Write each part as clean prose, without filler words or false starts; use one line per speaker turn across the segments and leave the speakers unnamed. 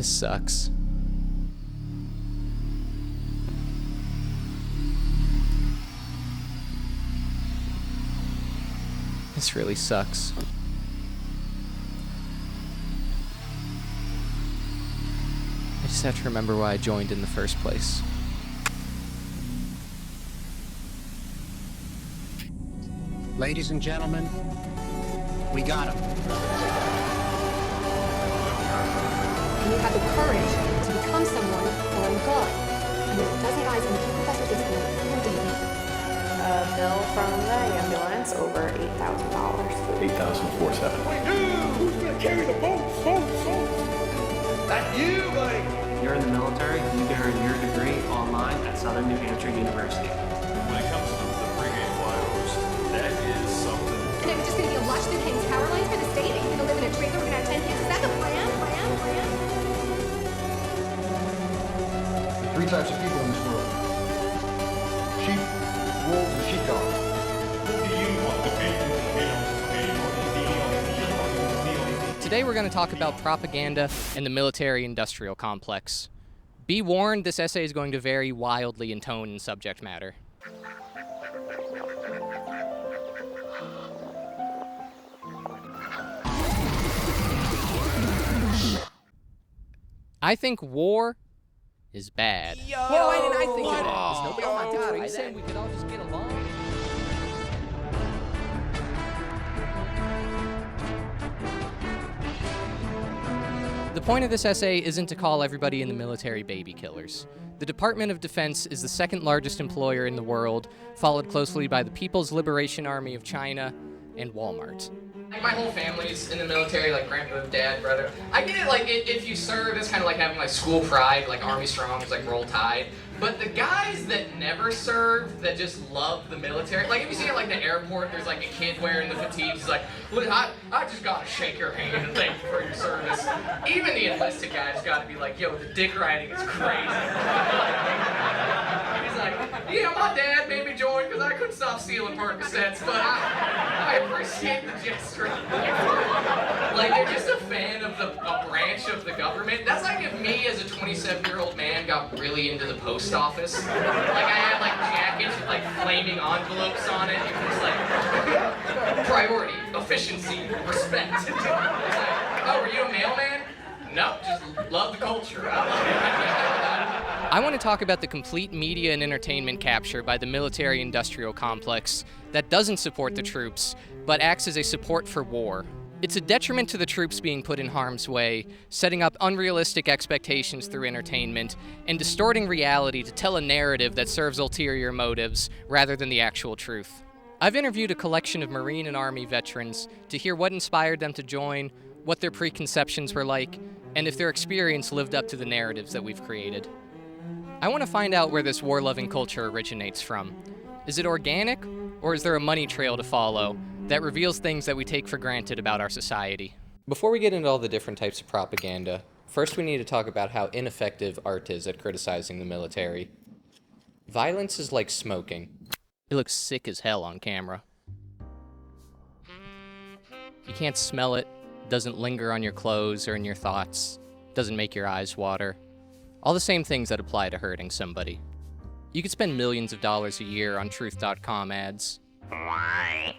This sucks. This really sucks. I just have to remember why I joined in the first place.
Ladies and gentlemen, we got him.
And you have the courage to become someone or I'm gone. And if it doesn't, guys, I'm two professors this week. Who did me?
A bill from the ambulance over $8,000.
8,470.
Who's gonna carry the boat? That you, buddy.
You're in the military, you can earn your degree online at Southern New Hampshire University.
When it comes to the pregame flyovers, that is something.
And then we're just gonna be a lush that hangs power lines for the state, and you're gonna live in a trailer, we're gonna have 10 kids. Is that the plan?
Three types of people in this world. Sheep, wolves, and sheepdogs.
What do you want? The big
Today we're going to talk about propaganda and the military-industrial complex. Be warned, this essay is going to vary wildly in tone and subject matter. I think war is bad.
Whoa, why didn't I think of this?
Nobody, oh my God, are you saying we could all just get along? The point of this essay isn't to call everybody in the military baby killers. The Department of Defense is the second largest employer in the world, followed closely by the People's Liberation Army of China and Walmart.
Like, my whole family's in the military, like grandpa, dad, brother. I get it, like, if you serve, it's kind of like having, like, school pride, like Army Strong is like Roll Tide. But the guys that never serve, that just love the military, like, if you see at, like, the airport, there's, like, a kid wearing the fatigues, he's like, look, I just gotta shake your hand and thank you for your service. Even the enlisted guys gotta be like, yo, the dick riding is crazy. He's like, yeah, my dad made me join because I couldn't stop stealing Percocets, but I appreciate the gesture. Like, they're just a fan of a branch of the government. That's like if me as a 27-year-old man got really into the post office. Like, I had, like, jackets with, like, flaming envelopes on it. It was like, priority, efficiency, respect. It's like, oh, were you a mailman? Nope, just love the culture.
I want to talk about the complete media and entertainment capture by the military-industrial complex that doesn't support the troops, but acts as a support for war. It's a detriment to the troops being put in harm's way, setting up unrealistic expectations through entertainment, and distorting reality to tell a narrative that serves ulterior motives rather than the actual truth. I've interviewed a collection of Marine and Army veterans to hear what inspired them to join, what their preconceptions were like, and if their experience lived up to the narratives that we've created. I want to find out where this war-loving culture originates from. Is it organic, or is there a money trail to follow that reveals things that we take for granted about our society? Before we get into all the different types of propaganda, first we need to talk about how ineffective art is at criticizing the military. Violence is like smoking. It looks sick as hell on camera. You can't smell it, doesn't linger on your clothes or in your thoughts, doesn't make your eyes water. All the same things that apply to hurting somebody. You could spend millions of dollars a year on truth.com ads.
Why?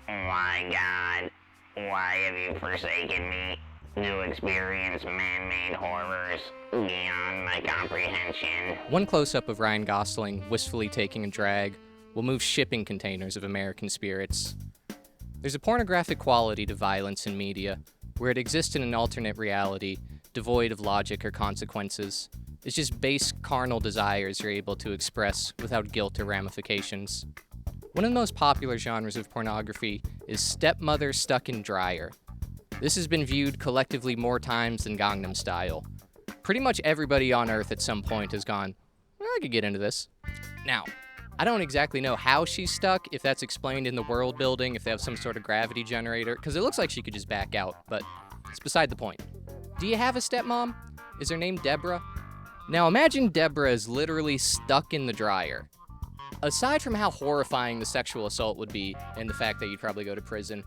Why, God? Why have you forsaken me to experience man-made horrors beyond my comprehension?
One close-up of Ryan Gosling wistfully taking a drag will move shipping containers of American spirits. There's a pornographic quality to violence in media, where it exists in an alternate reality, devoid of logic or consequences. It's just base carnal desires you're able to express without guilt or ramifications. One of the most popular genres of pornography is stepmother stuck in dryer. This has been viewed collectively more times than Gangnam Style. Pretty much everybody on Earth at some point has gone, well, I could get into this. Now, I don't exactly know how she's stuck, if that's explained in the world building, if they have some sort of gravity generator, because it looks like she could just back out, but it's beside the point. Do you have a stepmom? Is her name Deborah? Now imagine Deborah is literally stuck in the dryer. Aside from how horrifying the sexual assault would be, and the fact that you'd probably go to prison,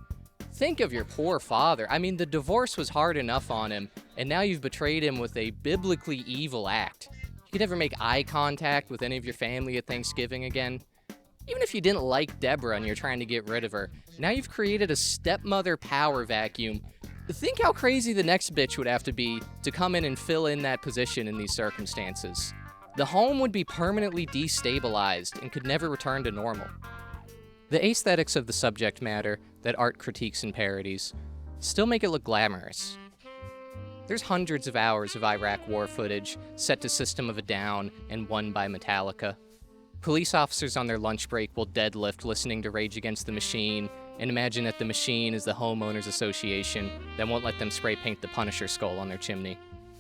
Think of your poor father. I mean, the divorce was hard enough on him, and now you've betrayed him with a biblically evil act. You could never make eye contact with any of your family at Thanksgiving again. Even if you didn't like Deborah and you're trying to get rid of her, now you've created a stepmother power vacuum. Think how crazy the next bitch would have to be to come in and fill in that position in these circumstances. The home would be permanently destabilized and could never return to normal. The aesthetics of the subject matter that art critiques and parodies still make it look glamorous. There's hundreds of hours of Iraq war footage set to System of a Down and One by Metallica. Police officers on their lunch break will deadlift listening to Rage Against the Machine and imagine that the Machine is the homeowners association that won't let them spray paint the Punisher skull on their chimney.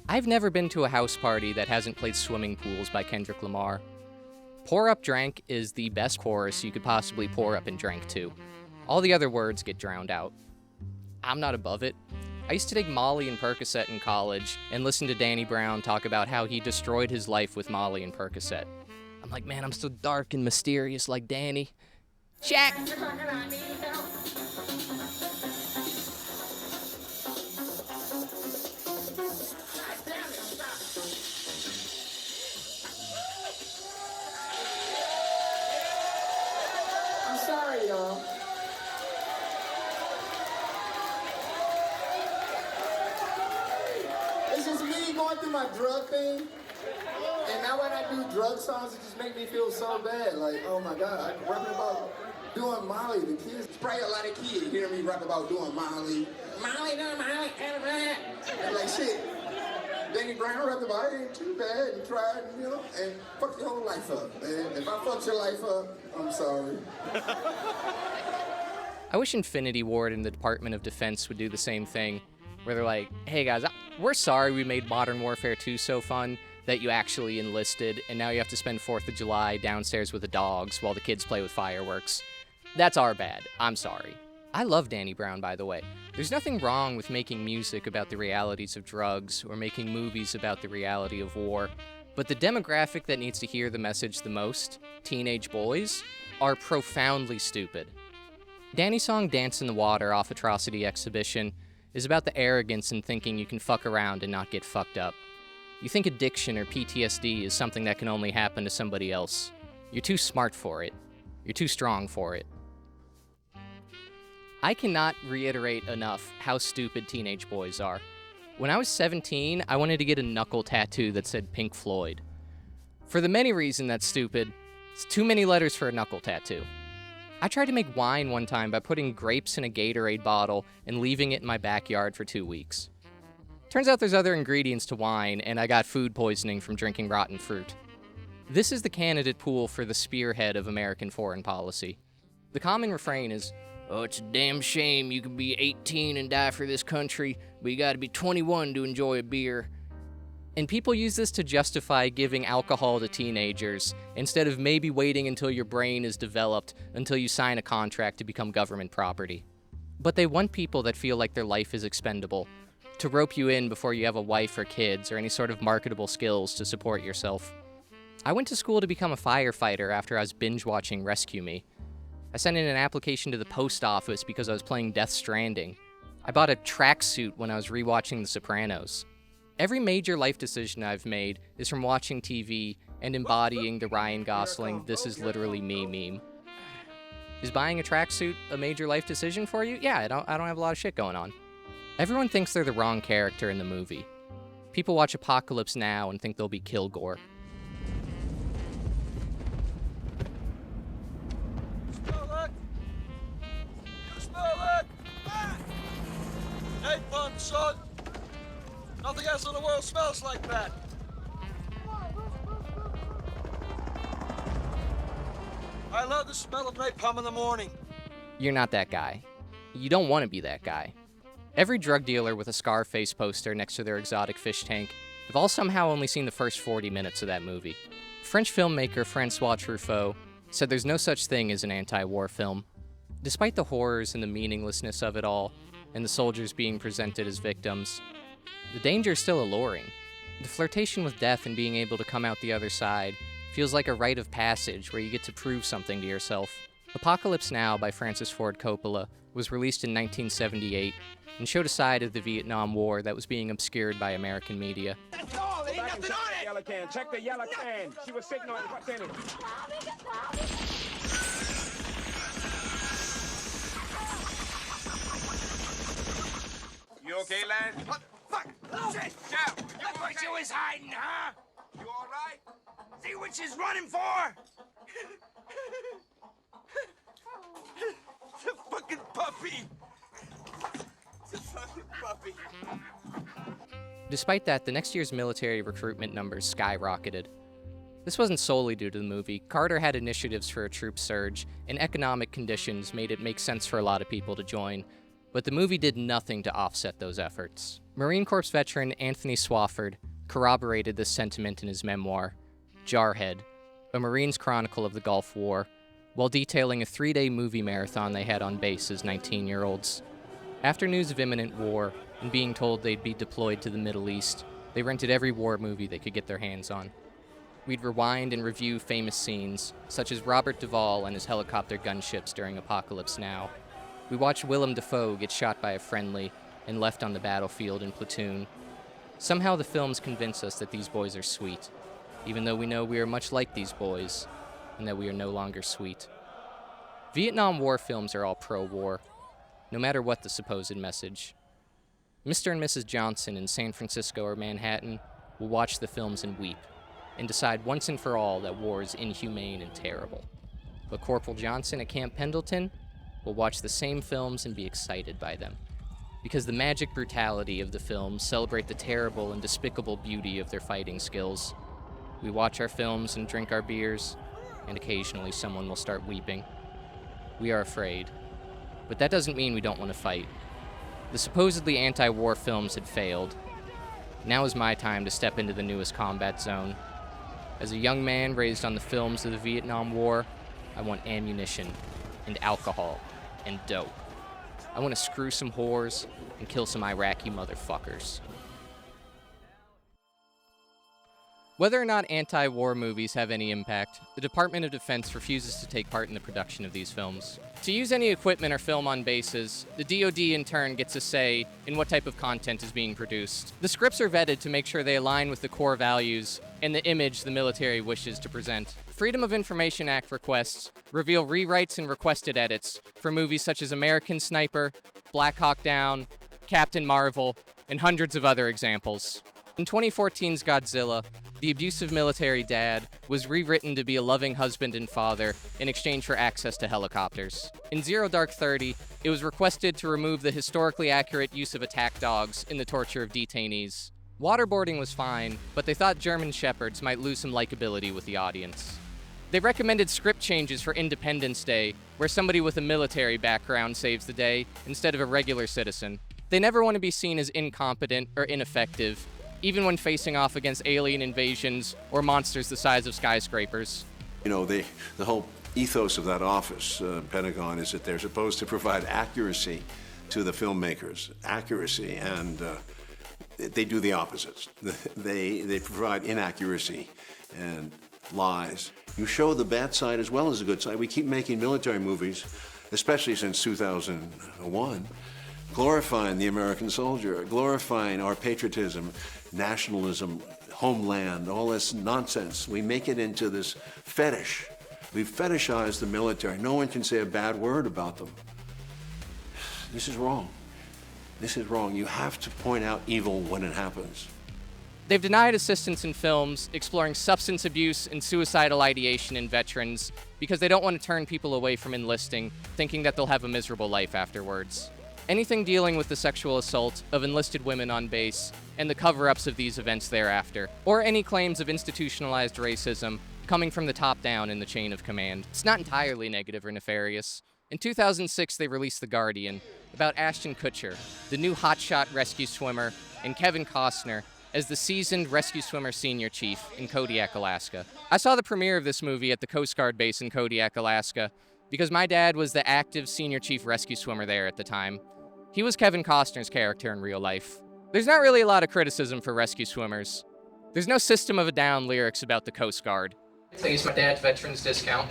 I've never been to a house party that hasn't played Swimming Pools by Kendrick Lamar. Pour Up Drank is the best chorus you could possibly pour up and drank to. All the other words get drowned out. I'm not above it. I used to take Molly and Percocet in college and listen to Danny Brown talk about how he destroyed his life with Molly and Percocet. I'm like, man, I'm so dark and mysterious like Danny. Check!
I'm sorry, y'all. It's just me going through my drug thing. And now when I do drug songs, it just make me feel so bad. Like, oh my God, I'm rapping about doing Molly. The kids, probably a lot of kids hear me rap about doing Molly. Molly, doing Molly, and like, shit. Danny Brown rapped about it, ain't too bad, and tried, you know, and fuck your whole life up, man. If I fucked your life up, I'm sorry.
I wish Infinity Ward and the Department of Defense would do the same thing, where they're like, hey guys, we're sorry we made Modern Warfare 2 so fun that you actually enlisted, and now you have to spend 4th of July downstairs with the dogs while the kids play with fireworks. That's our bad. I'm sorry. I love Danny Brown, by the way. There's nothing wrong with making music about the realities of drugs or making movies about the reality of war, but the demographic that needs to hear the message the most, teenage boys, are profoundly stupid. Danny's song Dance in the Water off Atrocity Exhibition is about the arrogance in thinking you can fuck around and not get fucked up. You think addiction or PTSD is something that can only happen to somebody else. You're too smart for it. You're too strong for it. I cannot reiterate enough how stupid teenage boys are. When I was 17, I wanted to get a knuckle tattoo that said Pink Floyd. For the many reasons that's stupid, it's too many letters for a knuckle tattoo. I tried to make wine one time by putting grapes in a Gatorade bottle and leaving it in my backyard for 2 weeks. Turns out there's other ingredients to wine, and I got food poisoning from drinking rotten fruit. This is the candidate pool for the spearhead of American foreign policy. The common refrain is, oh, it's a damn shame you can be 18 and die for this country, but you gotta be 21 to enjoy a beer. And people use this to justify giving alcohol to teenagers, instead of maybe waiting until your brain is developed until you sign a contract to become government property. But they want people that feel like their life is expendable, to rope you in before you have a wife or kids or any sort of marketable skills to support yourself. I went to school to become a firefighter after I was binge-watching Rescue Me. I sent in an application to the post office because I was playing Death Stranding. I bought a tracksuit when I was rewatching The Sopranos. Every major life decision I've made is from watching TV and embodying the Ryan Gosling "this is literally me" meme. Is buying a tracksuit a major life decision for you? Yeah, I don't have a lot of shit going on. Everyone thinks they're the wrong character in the movie. People watch Apocalypse Now and think they'll be Kilgore.
Napalm, son! Nothing else in the world smells like that! I love the smell of napalm in the morning.
You're not that guy. You don't want to be that guy. Every drug dealer with a Scarface poster next to their exotic fish tank have all somehow only seen the first 40 minutes of that movie. French filmmaker Francois Truffaut said there's no such thing as an anti-war film. Despite the horrors and the meaninglessness of it all, and the soldiers being presented as victims, the danger is still alluring. The flirtation with death and being able to come out the other side feels like a rite of passage where you get to prove something to yourself. Apocalypse Now by Francis Ford Coppola was released in 1978 and showed a side of the Vietnam War that was being obscured by American media.
That's all. There ain't nothing on it. Yellow can. Check the yellow can. She was sitting on it. What's in it? You okay, lad? What? Fuck! Shit! Shout! That's what you was hiding, huh? You all right? See what she's running for? It's a fucking puppy! It's a fucking puppy!
Despite that, the next year's military recruitment numbers skyrocketed. This wasn't solely due to the movie. Carter had initiatives for a troop surge, and economic conditions made it make sense for a lot of people to join. But the movie did nothing to offset those efforts. Marine Corps veteran Anthony Swafford corroborated this sentiment in his memoir, Jarhead, a Marine's Chronicle of the Gulf War, while detailing a 3-day movie marathon they had on base as 19-year-olds. After news of imminent war and being told they'd be deployed to the Middle East, they rented every war movie they could get their hands on. We'd rewind and review famous scenes, such as Robert Duvall and his helicopter gunships during Apocalypse Now. We watched Willem Dafoe get shot by a friendly and left on the battlefield in Platoon. Somehow the films convince us that these boys are sweet, even though we know we are much like these boys, and that we are no longer sweet. Vietnam War films are all pro-war, no matter what the supposed message. Mr. and Mrs. Johnson in San Francisco or Manhattan will watch the films and weep, and decide once and for all that war is inhumane and terrible. But Corporal Johnson at Camp Pendleton will watch the same films and be excited by them, because the magic brutality of the films celebrate the terrible and despicable beauty of their fighting skills. We watch our films and drink our beers, and occasionally someone will start weeping. We are afraid, but that doesn't mean we don't want to fight. The supposedly anti-war films had failed. Now is my time to step into the newest combat zone. As a young man raised on the films of the Vietnam War, I want ammunition and alcohol and dope. I want to screw some whores and kill some Iraqi motherfuckers. Whether or not anti-war movies have any impact, the Department of Defense refuses to take part in the production of these films. To use any equipment or film on bases, the DoD in turn gets a say in what type of content is being produced. The scripts are vetted to make sure they align with the core values and the image the military wishes to present. Freedom of Information Act requests reveal rewrites and requested edits for movies such as American Sniper, Black Hawk Down, Captain Marvel, and hundreds of other examples. In 2014's Godzilla, the abusive military dad was rewritten to be a loving husband and father in exchange for access to helicopters. In Zero Dark 30, it was requested to remove the historically accurate use of attack dogs in the torture of detainees. Waterboarding was fine, but they thought German Shepherds might lose some likability with the audience. They recommended script changes for Independence Day, where somebody with a military background saves the day instead of a regular citizen. They never want to be seen as incompetent or ineffective, even when facing off against alien invasions or monsters the size of skyscrapers.
You know, the whole ethos of that office, Pentagon, is that they're supposed to provide accuracy to the filmmakers. Accuracy, and they do the opposites. They provide inaccuracy and lies. You show the bad side as well as the good side. We keep making military movies, especially since 2001, glorifying the American soldier, glorifying our patriotism, nationalism, homeland, all this nonsense. We make it into this fetish. We've fetishized the military. No one can say a bad word about them. This is wrong. This is wrong. You have to point out evil when it happens.
They've denied assistance in films exploring substance abuse and suicidal ideation in veterans because they don't want to turn people away from enlisting, thinking that they'll have a miserable life afterwards. Anything dealing with the sexual assault of enlisted women on base and the cover-ups of these events thereafter, or any claims of institutionalized racism coming from the top down in the chain of command. It's not entirely negative or nefarious. In 2006, they released The Guardian, about Ashton Kutcher, the new hotshot rescue swimmer, and Kevin Costner as the seasoned rescue swimmer senior chief in Kodiak, Alaska. I saw the premiere of this movie at the Coast Guard base in Kodiak, Alaska, because my dad was the active senior chief rescue swimmer there at the time. He was Kevin Costner's character in real life. There's not really a lot of criticism for rescue swimmers. There's no System of a Down lyrics about the Coast Guard. I use my dad's veterans discount.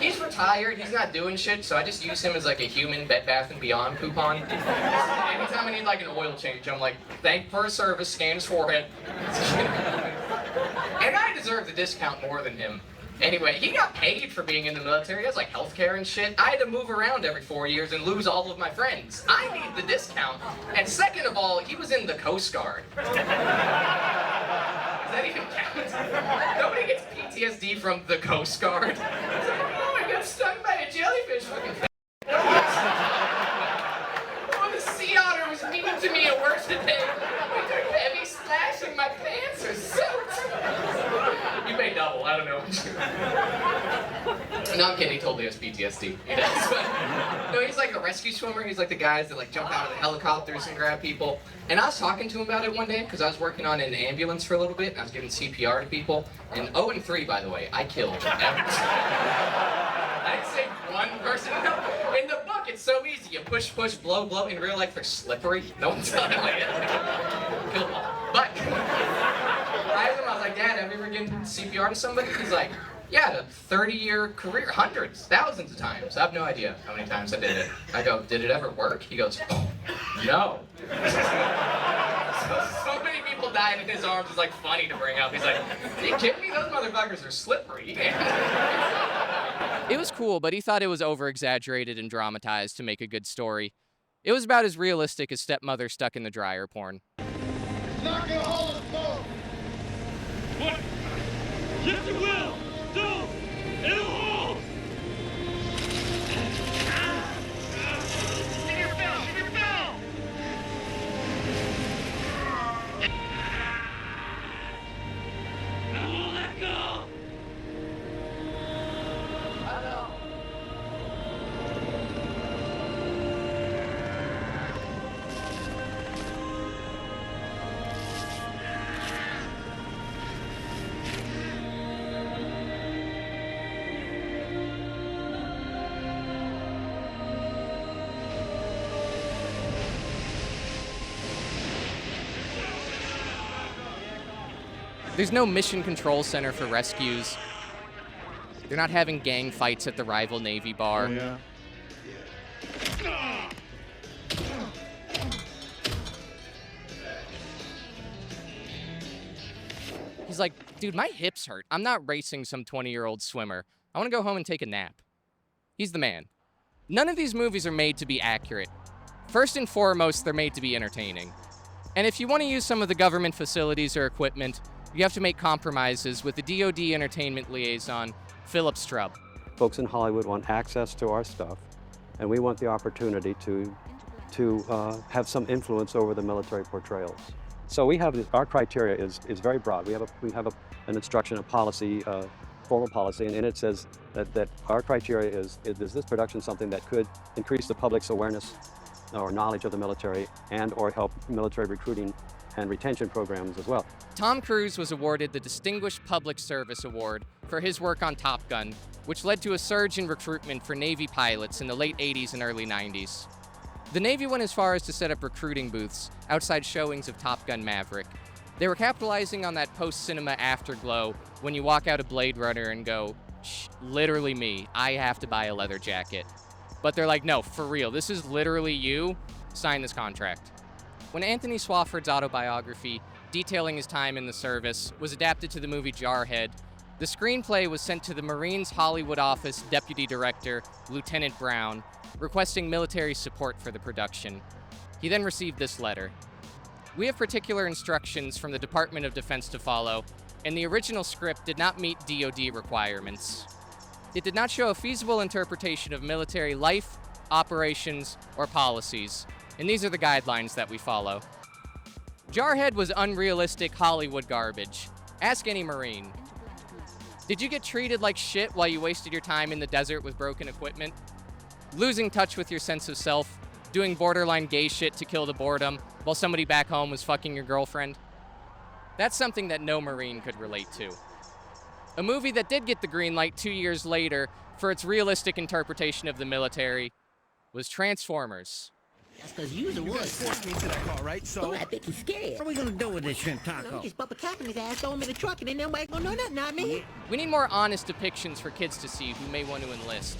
He's retired, he's not doing shit, so I just use him as like a human Bed Bath & Beyond coupon. Anytime I need like an oil change, I'm like, thank for his service, scan his forehead. And I deserve the discount more than him. Anyway, he got paid for being in the military. He has like healthcare and shit. I had to move around every 4 years and lose all of my friends. I need the discount. And second of all, he was in the Coast Guard. Does that even count? Nobody gets PTSD from the Coast Guard. It's like, oh, I got stung by a jellyfish. Fucking oh, the sea otter was mean to me at work today. We took heavy splashing. My pants are soaked. You may double, I don't know. No, I'm kidding, he totally has PTSD. He does. No, he's like a rescue swimmer. He's like the guys that like jump out of the helicopters and grab people. And I was talking to him about it one day because I was working on an ambulance for a little bit and I was giving CPR to people. And 0 and 3, by the way, I killed every I didn't save one person. No, in the book, it's so easy. You push, push, blow, blow. In real life, they're slippery. No one's telling you. Kill them all. But I asked him, I was like, Dad, have you ever given CPR to somebody? He's like, yeah, a 30-year career, hundreds, thousands of times. I have no idea how many times I did it. I go, did it ever work? He goes, no. So many people died in his arms. It's like funny to bring up. He's like, are you kidding me? Those motherfuckers are slippery.
It was cool, but he thought it was over-exaggerated and dramatized to make a good story. It was about as realistic as Stepmother Stuck in the Dryer porn.
Not gonna hold us both. What? Yes, it will. Don't. It'll hold. Give your bell. Give your bell. Now let go.
There's no mission control center for rescues. They're not having gang fights at the rival Navy bar.
Oh, yeah.
He's like, dude, my hips hurt. I'm not racing some 20-year-old swimmer. I want to go home and take a nap. He's the man. None of these movies are made to be accurate. First and foremost, they're made to be entertaining. And if you want to use some of the government facilities or equipment, you have to make compromises with the DoD entertainment liaison, Philip Strubb.
Folks in Hollywood want access to our stuff, and we want the opportunity to have some influence over the military portrayals. So we have our criteria is very broad. We have an instruction, a policy, formal policy, and in it says that our criteria is this production something that could increase the public's awareness or knowledge of the military and or help military recruiting and retention programs as well.
Tom Cruise was awarded the Distinguished Public Service Award for his work on Top Gun, which led to a surge in recruitment for Navy pilots in the late 80s and early 90s. The Navy went as far as to set up recruiting booths outside showings of Top Gun Maverick. They were capitalizing on that post-cinema afterglow when you walk out of Blade Runner and go, literally me, I have to buy a leather jacket. But they're like, no, for real, this is literally you, sign this contract. When Anthony Swofford's autobiography, detailing his time in the service, was adapted to the movie Jarhead, the screenplay was sent to the Marines Hollywood Office Deputy Director, Lieutenant Brown, requesting military support for the production. He then received this letter. We have particular instructions from the Department of Defense to follow, and the original script did not meet DoD requirements. It did not show a feasible interpretation of military life, operations, or policies, and these are the guidelines that we follow. Jarhead was unrealistic Hollywood garbage. Ask any Marine. Did you get treated like shit while you wasted your time in the desert with broken equipment? Losing touch with your sense of self? Doing borderline gay shit to kill the boredom while somebody back home was fucking your girlfriend? That's something that no Marine could relate to. A movie that did get the green light 2 years later for its realistic interpretation of the military was Transformers.
That's because you the one.
Forced me into that car, right? So
I think he's scared. What are we gonna do with this shrimp taco? Just bump a cap in his ass, throw him in the truck, and then nobody gonna know nothing, not me.
We need more honest depictions for kids to see who may want to enlist.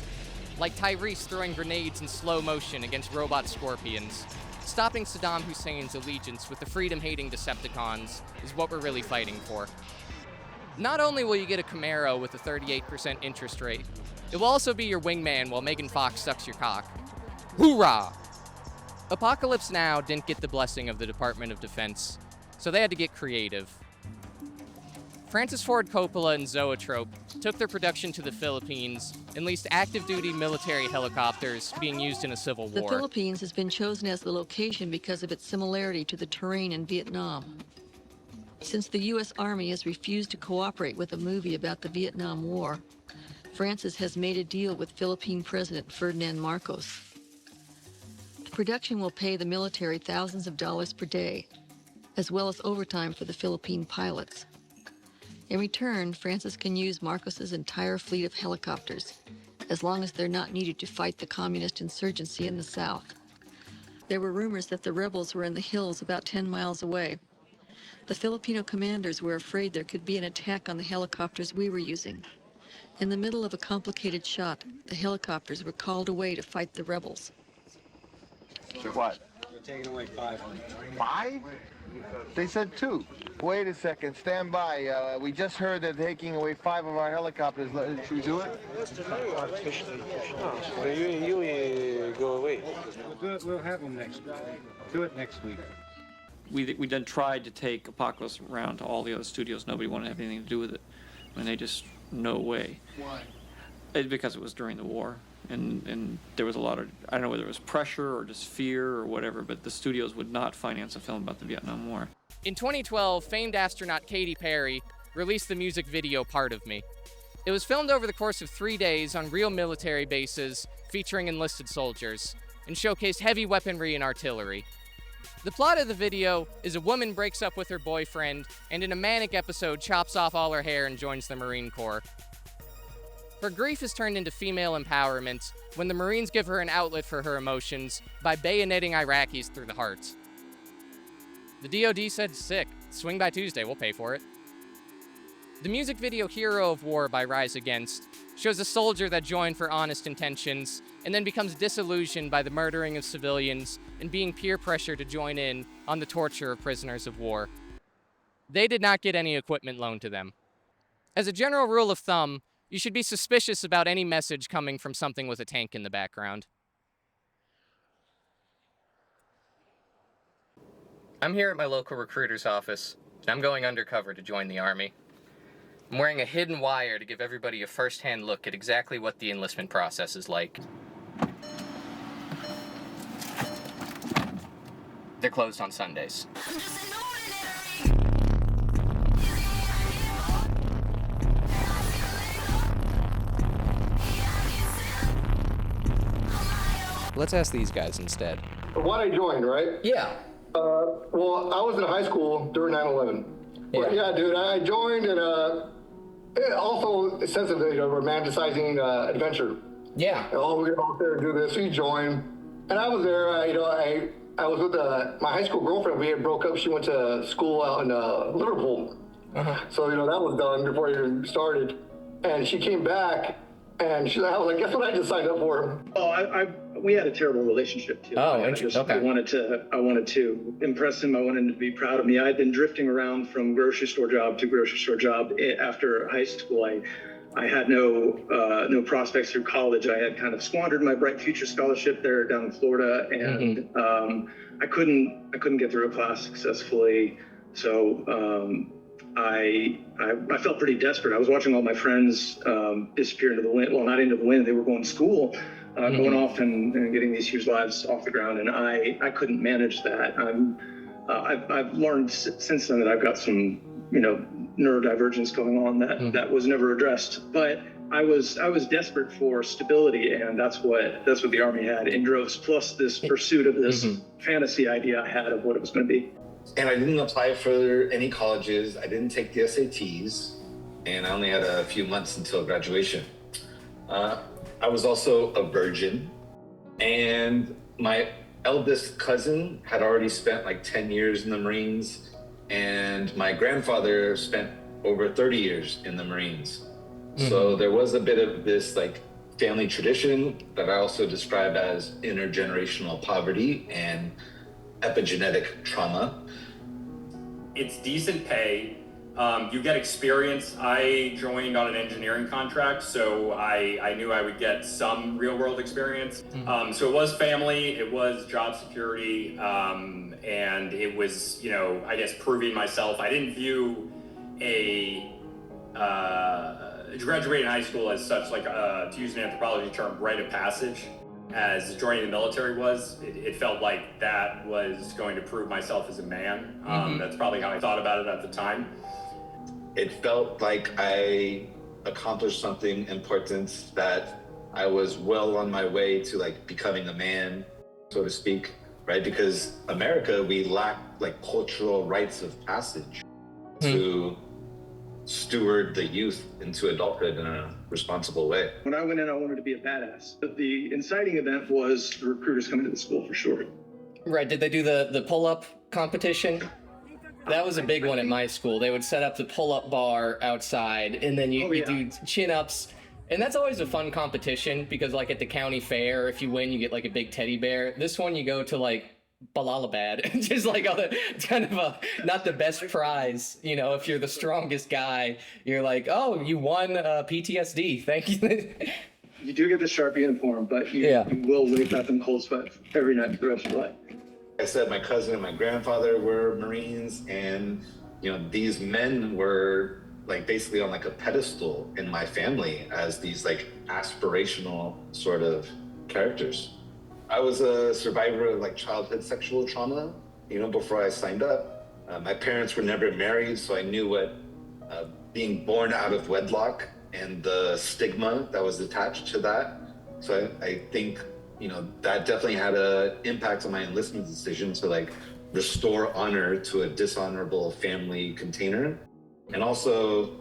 Like Tyrese throwing grenades in slow motion against robot scorpions. Stopping Saddam Hussein's allegiance with the freedom-hating Decepticons is what we're really fighting for. Not only will you get a Camaro with a 38% interest rate, it will also be your wingman while Megan Fox sucks your cock. Hoorah! Apocalypse Now didn't get the blessing of the Department of Defense, so they had to get creative. Francis Ford Coppola and Zoetrope took their production to the Philippines and leased active-duty military helicopters being used in a civil war.
The Philippines has been chosen as the location because of its similarity to the terrain in Vietnam. Since the U.S. Army has refused to cooperate with a movie about the Vietnam War, Francis has made a deal with Philippine President Ferdinand Marcos. The production will pay the military thousands of dollars per day, as well as overtime for the Philippine pilots. In return, Francis can use Marcos's entire fleet of helicopters, as long as they're not needed to fight the communist insurgency in the south. There were rumors that the rebels were in the hills about 10 miles away. The Filipino commanders were afraid there could be an attack on the helicopters we were using. In the middle of a complicated shot, the helicopters were called away to fight the rebels.
So what?
We're taking away 5.
5? They said 2. Wait a second, stand by. We just heard they're taking away 5 of our helicopters. Should we do it?
You go away. We'll have them next week. Do it next week.
We then tried to take Apocalypse around to all the other studios. Nobody wanted to have anything to do with it. And they just, no way.
Why?
It's because it was during the war. And there was a lot of, I don't know whether it was pressure or just fear or whatever, but the studios would not finance a film about the Vietnam War.
In 2012, famed astronaut Katy Perry released the music video Part of Me. It was filmed over the course of 3 days on real military bases featuring enlisted soldiers and showcased heavy weaponry and artillery. The plot of the video is a woman breaks up with her boyfriend and in a manic episode chops off all her hair and joins the Marine Corps. Her grief is turned into female empowerment when the Marines give her an outlet for her emotions by bayoneting Iraqis through the heart. The DoD said, sick, swing by Tuesday, we'll pay for it. The music video Hero of War by Rise Against shows a soldier that joined for honest intentions and then becomes disillusioned by the murdering of civilians and being peer pressured to join in on the torture of prisoners of war. They did not get any equipment loaned to them. As a general rule of thumb, you should be suspicious about any message coming from something with a tank in the background. I'm here at my local recruiter's office, and I'm going undercover to join the Army. I'm wearing a hidden wire to give everybody a first-hand look at exactly what the enlistment process is like. They're closed on Sundays. Let's ask these guys instead.
Why I joined, right?
Yeah.
Well, I was in high school during 9/11. Yeah, dude, I joined and also a sense of romanticizing adventure.
Yeah.
Oh, we're gonna go out there and do this. So you join, and I was there. I was with my high school girlfriend. We had broke up. She went to school out in Liverpool. So that was done before I even started. And she came back, and I was like, guess what I just signed up for?
Oh, we had a terrible relationship too.
Oh, interesting. Okay.
I wanted to impress him. I wanted him to be proud of me. I had been drifting around from grocery store job to grocery store job after high school. I had no prospects through college. I had kind of squandered my Bright Future scholarship there down in Florida, and I couldn't get through a class successfully. So I felt pretty desperate. I was watching all my friends disappear into the wind. Well, not into the wind. They were going to school, going off and getting these huge lives off the ground, and I couldn't manage that. I've learned since then that I've got some neurodivergence going on that was never addressed. But I was desperate for stability, and that's what the Army had in droves. Plus this pursuit of this fantasy idea I had of what it was going to be.
And I didn't apply for any colleges. I didn't take the SATs, and I only had a few months until graduation. I was also a virgin, and my eldest cousin had already spent like 10 years in the Marines, and my grandfather spent over 30 years in the Marines. So there was a bit of this like family tradition that I also describe as intergenerational poverty and epigenetic trauma.
It's decent pay. You get experience. I joined on an engineering contract, so I knew I would get some real world experience. So it was family, it was job security, and it was, you know, I guess proving myself. I didn't view graduating high school as such, like to use an anthropology term, rite of passage, as joining the military was. It felt like that was going to prove myself as a man. That's probably how I thought about it at the time.
It felt like I accomplished something important, that I was well on my way to like becoming a man, so to speak, right? Because America, we lack like cultural rites of passage to steward the youth into adulthood in a responsible way.
When I went in, I wanted to be a badass. But the inciting event was the recruiters coming to the school for sure.
Right, did they do the pull-up competition? That was a big one at my school. They would set up the pull-up bar outside, and then you do chin-ups. And that's always a fun competition, because like at the county fair, if you win, you get like a big teddy bear. This one, you go to like Balalabad, just like it's kind of not the best prize, you know. If you're the strongest guy, you're like, oh, you won PTSD, thank you.
You do get the Sharpie uniform, but you will wake up in cold sweat every night for the rest of your life.
I said my cousin and my grandfather were Marines, and you know, these men were like basically on like a pedestal in my family as these like aspirational sort of characters. I was a survivor of like childhood sexual trauma, you know, before I signed up. My parents were never married, so I knew what being born out of wedlock and the stigma that was attached to that. So I think, you know, that definitely had an impact on my enlistment decision to like restore honor to a dishonorable family container. And also,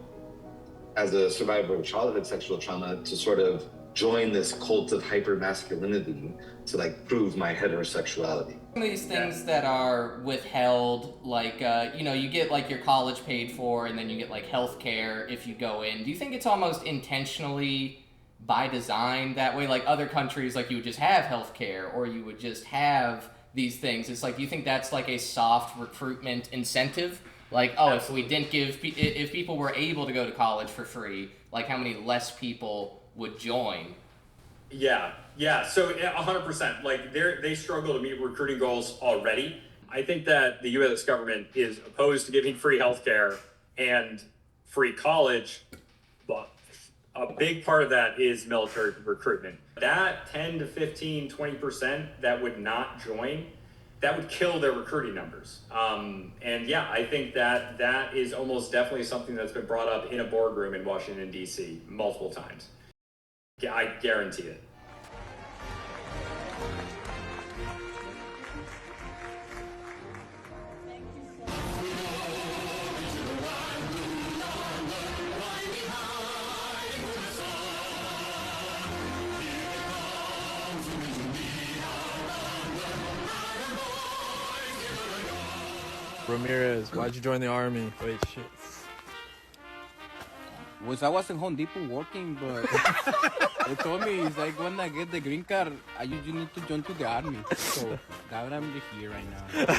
as a survivor of childhood sexual trauma, to sort of join this cult of hypermasculinity to like prove my heterosexuality.
Some of these things that are withheld, like, you know, you get like your college paid for, and then you get like healthcare if you go in. Do you think it's almost intentionally by design that way? Like other countries, like you would just have healthcare, or you would just have these things. It's like, do you think that's like a soft recruitment incentive? Like, oh, if we didn't if people were able to go to college for free, like how many less people would join?
Yeah, so 100%. Like they struggle to meet recruiting goals already. I think that the U.S. government is opposed to giving free healthcare and free college, but a big part of that is military recruitment. That 10 to 15, 20% that would not join, that would kill their recruiting numbers. And yeah, I think that is almost definitely something that's been brought up in a boardroom in Washington, D.C. multiple times. Yeah, I guarantee it.
Ramirez, why'd you join the army? Wait, shit.
I was in Home Depot working, but they told me, it's like, when I get the green card, you need to join to the army. So that's why I'm here right now.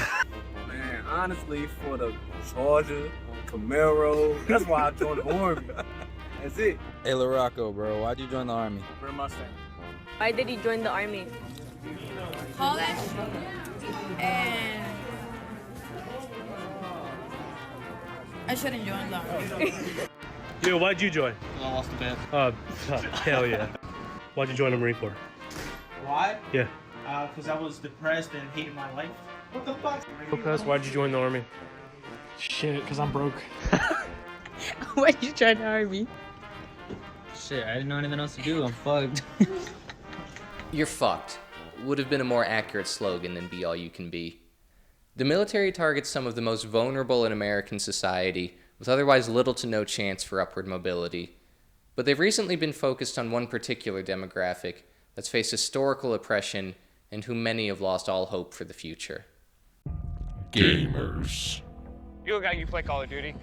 Man, honestly, for the Charger, Camaro, that's why I joined the army. That's it.
Hey, LaRocco, bro, why'd you join the army?
For a Mustang.
Why did he join the army?
College and I shouldn't join the army.
Yo, why'd you join?
I lost the bet.
Hell yeah. Why'd you join the Marine Corps?
Why?
Yeah.
Because I was depressed and hated my life. What the fuck?
Lopez, why'd you join the army?
Shit, because I'm broke.
Why'd you join the army?
Shit, I didn't know anything else to do. I'm fucked.
You're fucked would have been a more accurate slogan than be all you can be. The military targets some of the most vulnerable in American society, with otherwise little to no chance for upward mobility. But they've recently been focused on one particular demographic that's faced historical oppression and whom many have lost all hope for the future.
Gamers.
You look like you play Call of Duty.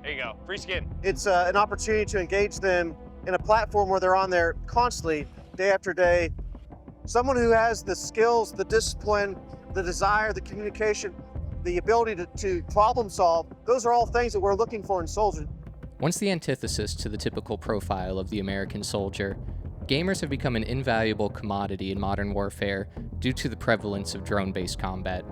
There you go, free skin.
It's an opportunity to engage them in a platform where they're on there constantly, day after day. Someone who has the skills, the discipline, the desire, the communication, the ability to problem solve, those are all things that we're looking for in soldiers.
Once the antithesis to the typical profile of the American soldier, gamers have become an invaluable commodity in modern warfare due to the prevalence of drone-based combat.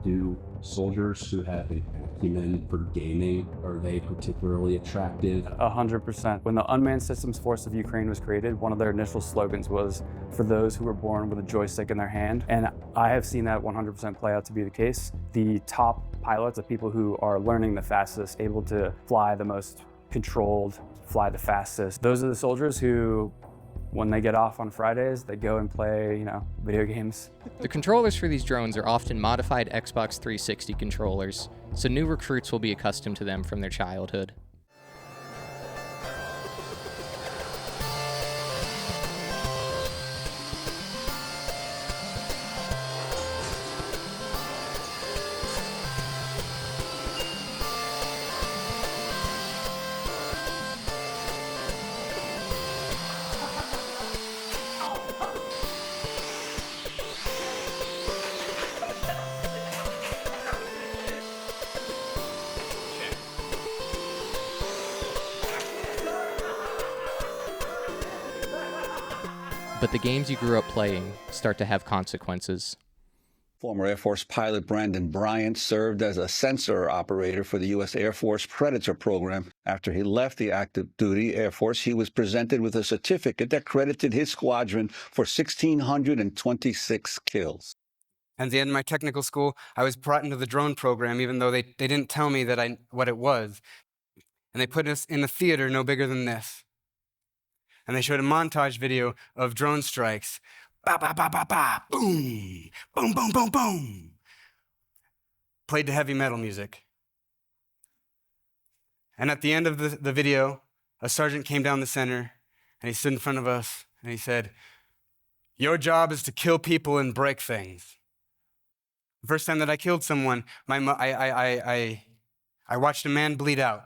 Do soldiers who have an acumen for gaming, are they particularly attractive?
100%. When the Unmanned Systems Force of Ukraine was created, one of their initial slogans was, "For those who were born with a joystick in their hand." And I have seen that 100% play out to be the case. The top pilots, the people who are learning the fastest, able to fly the most controlled, fly the fastest, those are the soldiers who, when they get off on Fridays, they go and play, video games.
The controllers for these drones are often modified Xbox 360 controllers, so new recruits will be accustomed to them from their childhood. But the games you grew up playing start to have consequences.
Former Air Force pilot Brandon Bryant served as a sensor operator for the U.S. Air Force Predator program. After he left the active duty Air Force, he was presented with a certificate that credited his squadron for 1,626 kills.
At the end of my technical school, I was brought into the drone program, even though they didn't tell me what it was. And they put us in a theater no bigger than this. And they showed a montage video of drone strikes. Ba, ba, ba, ba, ba, boom, boom, boom, boom, boom. Played to heavy metal music. And at the end of the video, a sergeant came down the center, and he stood in front of us, and he said, "Your job is to kill people and break things." The first time that I killed someone, I watched a man bleed out.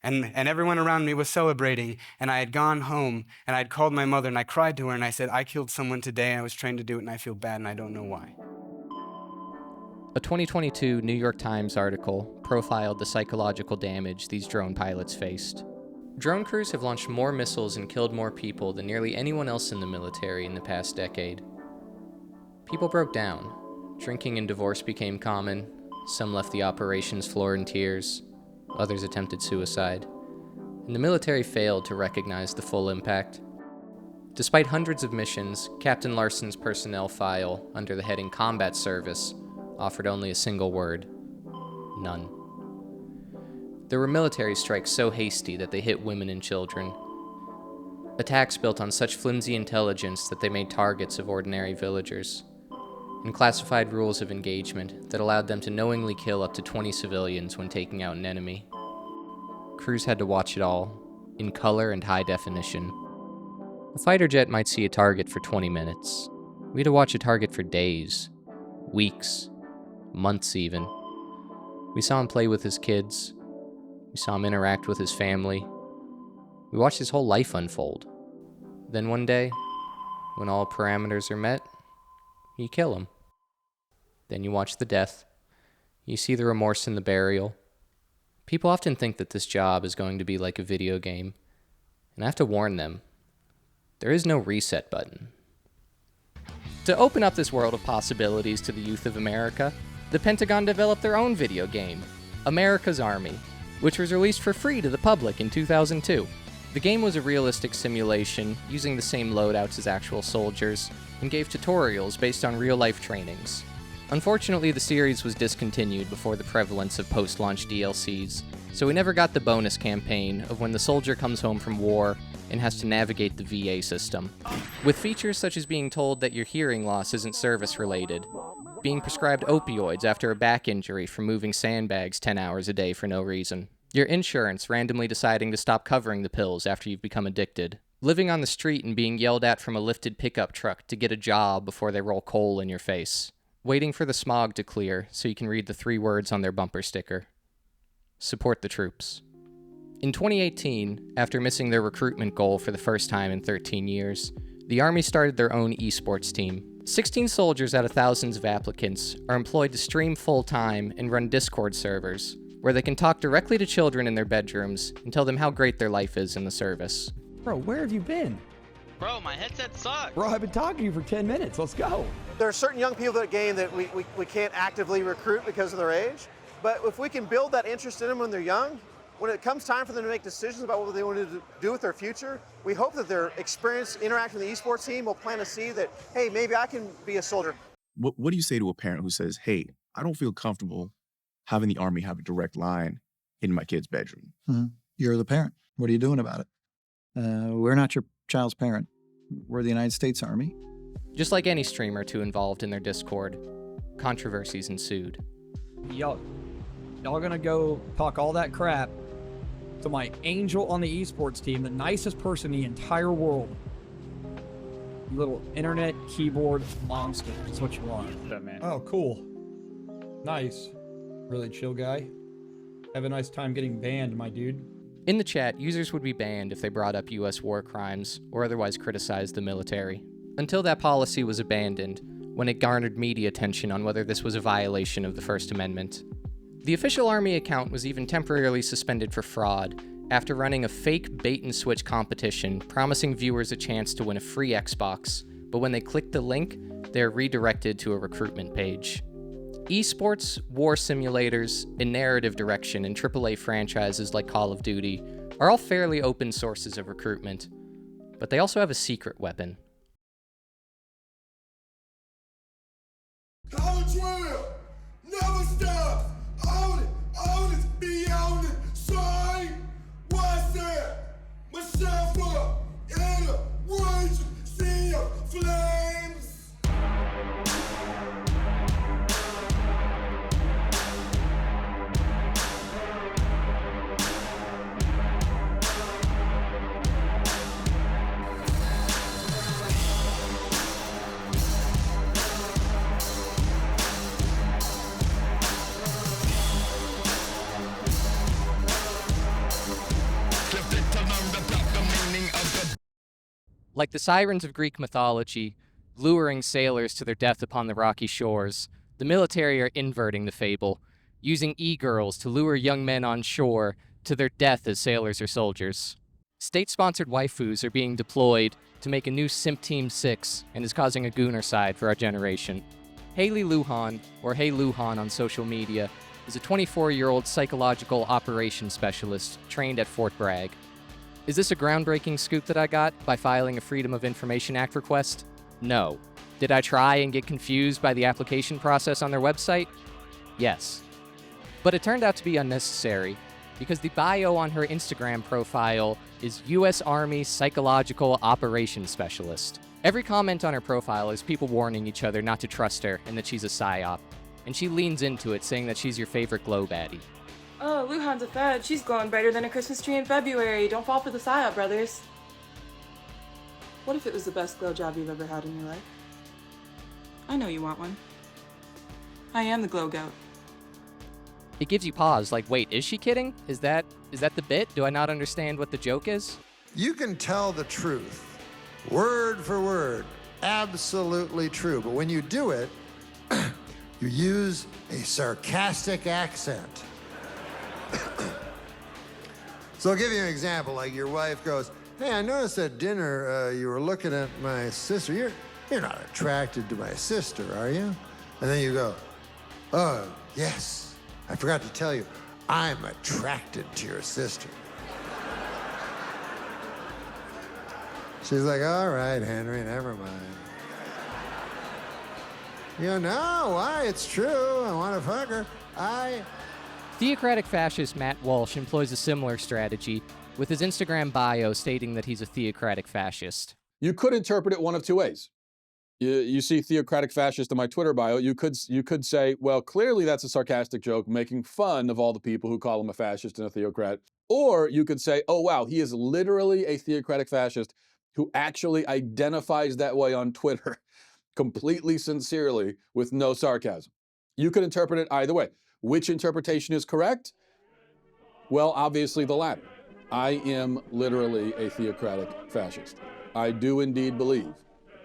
And everyone around me was celebrating, and I had gone home, and I had called my mother, and I cried to her, and I said, "I killed someone today, and I was trained to do it, and I feel bad, and I don't know why."
A 2022 New York Times article profiled the psychological damage these drone pilots faced. Drone crews have launched more missiles and killed more people than nearly anyone else in the military in the past decade. People broke down. Drinking and divorce became common. Some left the operations floor in tears. Others attempted suicide, and the military failed to recognize the full impact. Despite hundreds of missions, Captain Larson's personnel file under the heading Combat Service offered only a single word: none. There were military strikes so hasty that they hit women and children. Attacks built on such flimsy intelligence that they made targets of ordinary villagers, and classified rules of engagement that allowed them to knowingly kill up to 20 civilians when taking out an enemy. Crews had to watch it all, in color and high definition. A fighter jet might see a target for 20 minutes. We had to watch a target for days, weeks, months even. We saw him play with his kids. We saw him interact with his family. We watched his whole life unfold. Then one day, when all parameters are met, you kill him. Then you watch the death. You see the remorse in the burial. People often think that this job is going to be like a video game, and I have to warn them, there is no reset button. To open up this world of possibilities to the youth of America, the Pentagon developed their own video game, America's Army, which was released for free to the public in 2002. The game was a realistic simulation, using the same loadouts as actual soldiers, and gave tutorials based on real-life trainings. Unfortunately, the series was discontinued before the prevalence of post-launch DLCs, so we never got the bonus campaign of when the soldier comes home from war and has to navigate the VA system. With features such as being told that your hearing loss isn't service-related, being prescribed opioids after a back injury from moving sandbags 10 hours a day for no reason, your insurance randomly deciding to stop covering the pills after you've become addicted, living on the street and being yelled at from a lifted pickup truck to get a job before they roll coal in your face, waiting for the smog to clear so you can read the 3 words on their bumper sticker. Support the troops. In 2018, after missing their recruitment goal for the first time in 13 years, the Army started their own esports team. 16 soldiers out of thousands of applicants are employed to stream full-time and run Discord servers, where they can talk directly to children in their bedrooms and tell them how great their life is in the service.
Bro, where have you been?
Bro, my headset sucks.
Bro, I've been talking to you for 10 minutes. Let's go.
There are certain young people that game that we can't actively recruit because of their age, but if we can build that interest in them when they're young, when it comes time for them to make decisions about what they want to do with their future, we hope that their experience interacting with the esports team will plant a seed that, hey, maybe I can be a soldier.
What do you say to a parent who says, hey, I don't feel comfortable having the Army have a direct line in my kid's bedroom?
You're the parent. What are you doing about it? We're not your child's parent. We're the United States Army.
Just like any streamer too involved in their Discord, controversies ensued.
Y'all gonna go talk all that crap to my angel on the esports team, the nicest person in the entire world. You little internet keyboard monster. That's what you want. Oh, cool. Nice. Really chill guy. Have a nice time getting banned, my dude.
In the chat, users would be banned if they brought up US war crimes or otherwise criticized the military. Until that policy was abandoned, when it garnered media attention on whether this was a violation of the First Amendment. The official Army account was even temporarily suspended for fraud after running a fake bait-and-switch competition promising viewers a chance to win a free Xbox, but when they clicked the link, they are redirected to a recruitment page. Esports, war simulators, and narrative direction in AAA franchises like Call of Duty are all fairly open sources of recruitment, but they also have a secret weapon.
College drill, never stop. Own it, be on it. Sign, what's that? Myself up in a raging sea of flames.
Like the sirens of Greek mythology, luring sailors to their death upon the rocky shores, the military are inverting the fable, using e-girls to lure young men on shore to their death as sailors or soldiers. State-sponsored waifus are being deployed to make a new Simp Team 6 and is causing a goonercide for our generation. Haley Lujan, or Hey Lujan on social media, is a 24-year-old psychological operations specialist trained at Fort Bragg. Is this a groundbreaking scoop that I got by filing a Freedom of Information Act request? No. Did I try and get confused by the application process on their website? Yes. But it turned out to be unnecessary, because the bio on her Instagram profile is U.S. Army Psychological Operations Specialist. Every comment on her profile is people warning each other not to trust her and that she's a psyop, and she leans into it saying that she's your favorite glow baddie.
Oh, Luhan's a fed. She's glowing brighter than a Christmas tree in February. Don't fall for the psyop, brothers. What if it was the best glow job you've ever had in your life? I know you want one. I am the glow goat.
It gives you pause, like, wait, is she kidding? Is that the bit? Do I not understand what the joke is?
You can tell the truth, word for word, absolutely true. But when you do it, you use a sarcastic accent. So I'll give you an example. Like your wife goes, hey, I noticed at dinner you were looking at my sister. You're not attracted to my sister, are you? And then you go, oh, yes. I forgot to tell you, I'm attracted to your sister. She's like, all right, Henry, never mind. You go, no, why? It's true. I want to fuck her.
Theocratic fascist Matt Walsh employs a similar strategy, with his Instagram bio stating that he's a theocratic fascist.
You could interpret it one of two ways. You see theocratic fascist in my Twitter bio, you could say, well, clearly that's a sarcastic joke making fun of all the people who call him a fascist and a theocrat. Or you could say, oh wow, he is literally a theocratic fascist who actually identifies that way on Twitter, completely sincerely, with no sarcasm. You could interpret it either way. Which interpretation is correct? Well, obviously the latter. I am literally a theocratic fascist. I do indeed believe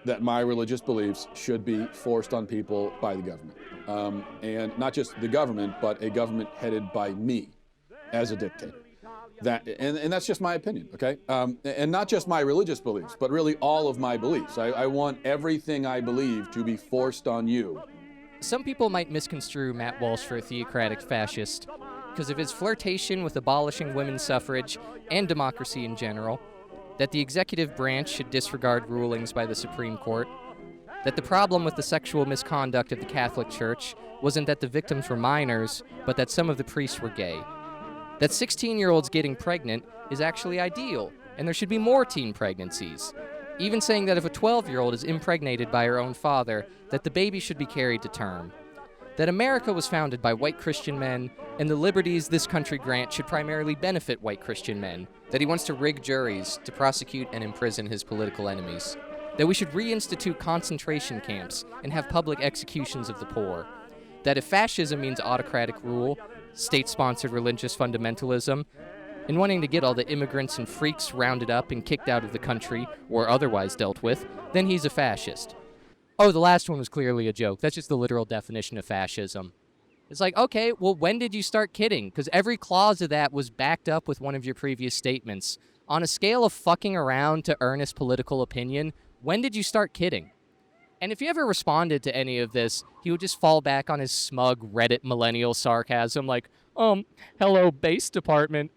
that my religious beliefs should be forced on people by the government. And not just the government, but a government headed by me as a dictator. And that's just my opinion, okay? And not just my religious beliefs, but really all of my beliefs. I want everything I believe to be forced on you.
Some people might misconstrue Matt Walsh for a theocratic fascist because of his flirtation with abolishing women's suffrage and democracy in general, that the executive branch should disregard rulings by the Supreme Court, that the problem with the sexual misconduct of the Catholic Church wasn't that the victims were minors, but that some of the priests were gay, that 16-year-olds getting pregnant is actually ideal, and there should be more teen pregnancies, even saying that if a 12-year-old is impregnated by her own father, that the baby should be carried to term, that America was founded by white Christian men, and the liberties this country grants should primarily benefit white Christian men, that he wants to rig juries to prosecute and imprison his political enemies, that we should reinstitute concentration camps and have public executions of the poor, that if fascism means autocratic rule, state-sponsored religious fundamentalism, and wanting to get all the immigrants and freaks rounded up and kicked out of the country or otherwise dealt with, then he's a fascist. Oh, the last one was clearly a joke. That's just the literal definition of fascism. It's like, okay, well, when did you start kidding? Because every clause of that was backed up with one of your previous statements. On a scale of fucking around to earnest political opinion, when did you start kidding? And if you ever responded to any of this, he would just fall back on his smug Reddit millennial sarcasm like, hello, base department.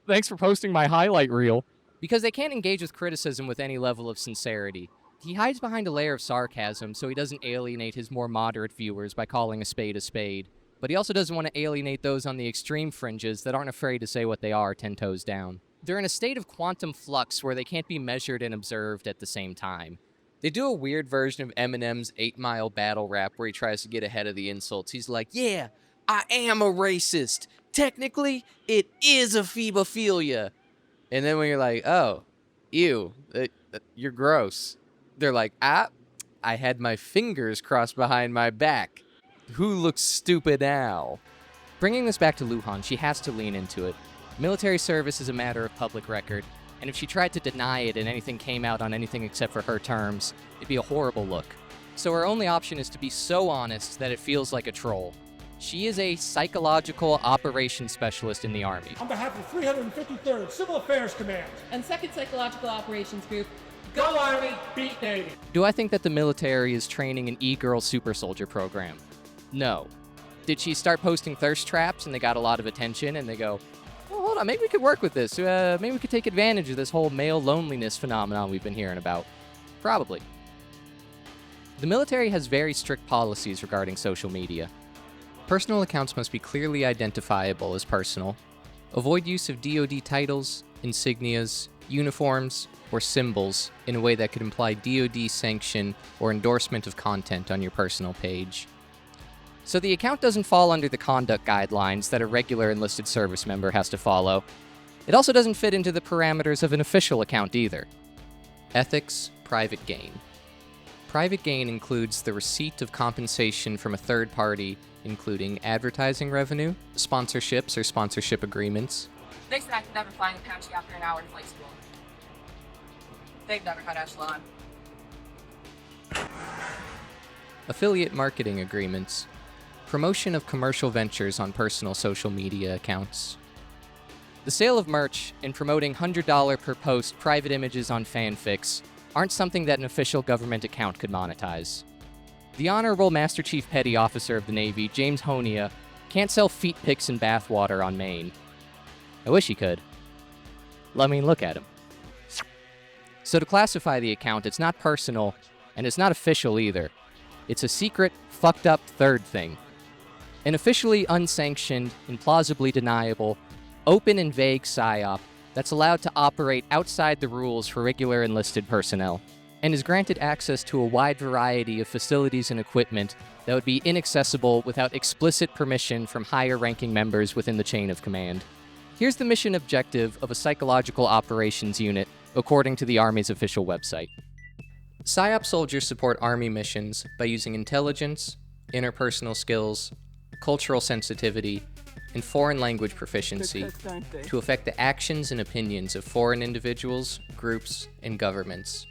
Thanks for posting my highlight reel. Because they can't engage with criticism with any level of sincerity. He hides behind a layer of sarcasm so he doesn't alienate his more moderate viewers by calling a spade, but he also doesn't want to alienate those on the extreme fringes that aren't afraid to say what they are 10 toes down. They're in a state of quantum flux where they can't be measured and observed at the same time. They do a weird version of Eminem's 8 Mile battle rap where he tries to get ahead of the insults. He's like, yeah, I am a racist. Technically, it is a phebophilia. And then when you're like, oh, ew, you're gross. They're like, I had my fingers crossed behind my back. Who looks stupid now? Bringing this back to Lujan, she has to lean into it. Military service is a matter of public record, and if she tried to deny it and anything came out on anything except for her terms, it'd be a horrible look. So her only option is to be so honest that it feels like a troll. She is a psychological operations specialist in the Army.
On behalf of 353rd Civil Affairs Command
and 2nd Psychological Operations Group,
go Army, beat Navy.
Do I think that the military is training an e-girl super soldier program? No. Did she start posting thirst traps and they got a lot of attention and they go, oh, hold on, maybe we could work with this. Maybe we could take advantage of this whole male loneliness phenomenon we've been hearing about? Probably. The military has very strict policies regarding social media. Personal accounts must be clearly identifiable as personal. Avoid use of DoD titles, insignias, uniforms, or symbols in a way that could imply DoD sanction or endorsement of content on your personal page. So the account doesn't fall under the conduct guidelines that a regular enlisted service member has to follow. It also doesn't fit into the parameters of an official account either. Ethics, private gain. Private gain includes the receipt of compensation from a third party, including advertising revenue, sponsorships or sponsorship agreements.
They said I could never fly in Apache after an hour in flight school. They've never had echelon.
Affiliate marketing agreements. Promotion of commercial ventures on personal social media accounts. The sale of merch and promoting $100 per post private images on fanfics aren't something that an official government account could monetize. The Honorable Master Chief Petty Officer of the Navy, James Honia, can't sell feet pics and bathwater on Maine. I wish he could. I mean, look at him. So to classify the account, it's not personal, and it's not official either. It's a secret, fucked up third thing. An officially unsanctioned, implausibly deniable, open and vague psyop that's allowed to operate outside the rules for regular enlisted personnel, and is granted access to a wide variety of facilities and equipment that would be inaccessible without explicit permission from higher-ranking members within the chain of command. Here's the mission objective of a psychological operations unit according to the Army's official website. PSYOP soldiers support Army missions by using intelligence, interpersonal skills, cultural sensitivity, and foreign language proficiency to affect the actions and opinions of foreign individuals, groups, and governments.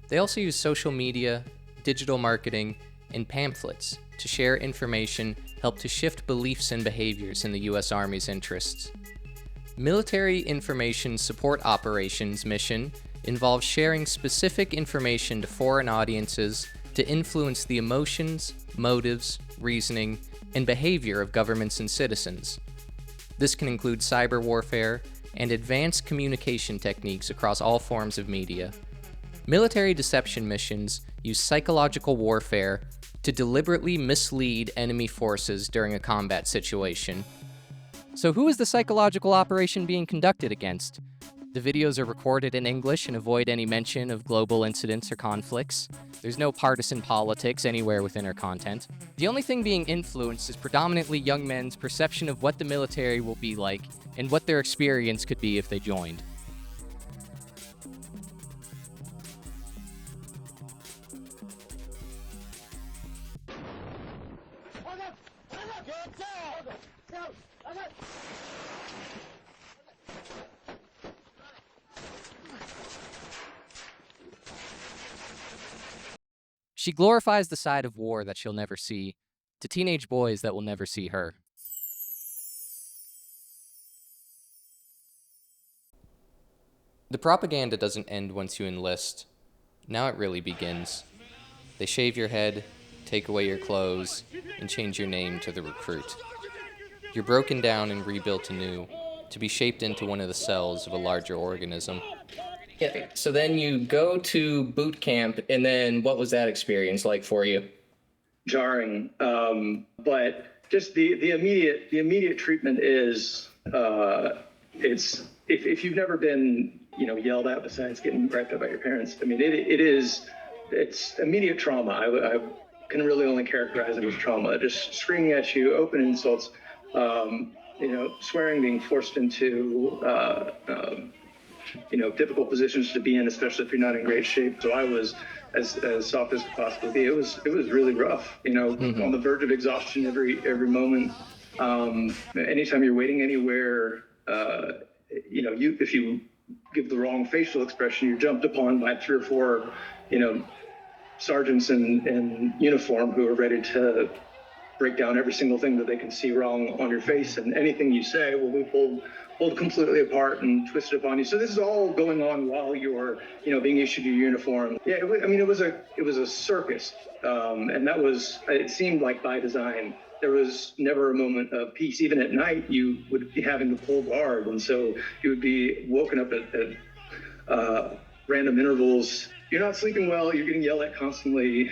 They also use social media, digital marketing, and pamphlets to share information, help to shift beliefs and behaviors in the U.S. Army's interests. Military Information Support Operations mission involves sharing specific information to foreign audiences to influence the emotions, motives, reasoning, and behavior of governments and citizens. This can include cyber warfare and advanced communication techniques across all forms of media. Military deception missions use psychological warfare to deliberately mislead enemy forces during a combat situation. So who is the psychological operation being conducted against? The videos are recorded in English and avoid any mention of global incidents or conflicts. There's no partisan politics anywhere within our content. The only thing being influenced is predominantly young men's perception of what the military will be like and what their experience could be if they joined. She glorifies the side of war that she'll never see, to teenage boys that will never see her. The propaganda doesn't end once you enlist. Now it really begins. They shave your head, take away your clothes, and change your name to the recruit. You're broken down and rebuilt anew, to be shaped into one of the cells of a larger organism. Yeah, so then you go to boot camp, and then what was that experience like for you?
Jarring, but just the immediate treatment is it's if you've never been yelled at besides getting griped at by your parents. I mean it's immediate trauma. I can really only characterize it as trauma. Just screaming at you, open insults, swearing, being forced into difficult positions to be in, especially if you're not in great shape. So I was as soft as could possibly be. It was really rough, on the verge of exhaustion every moment. Anytime you're waiting anywhere, if you give the wrong facial expression, you're jumped upon by 3 or 4, sergeants in uniform who are ready to break down every single thing that they can see wrong on your face, and anything you say will be pulled completely apart and twisted upon you. So this is all going on while you're, being issued your uniform. Yeah, it was a circus, and that was, it seemed like by design. There was never a moment of peace. Even at night, you would be having to pull guard, and so you would be woken up at random intervals. You're not sleeping well. You're getting yelled at constantly.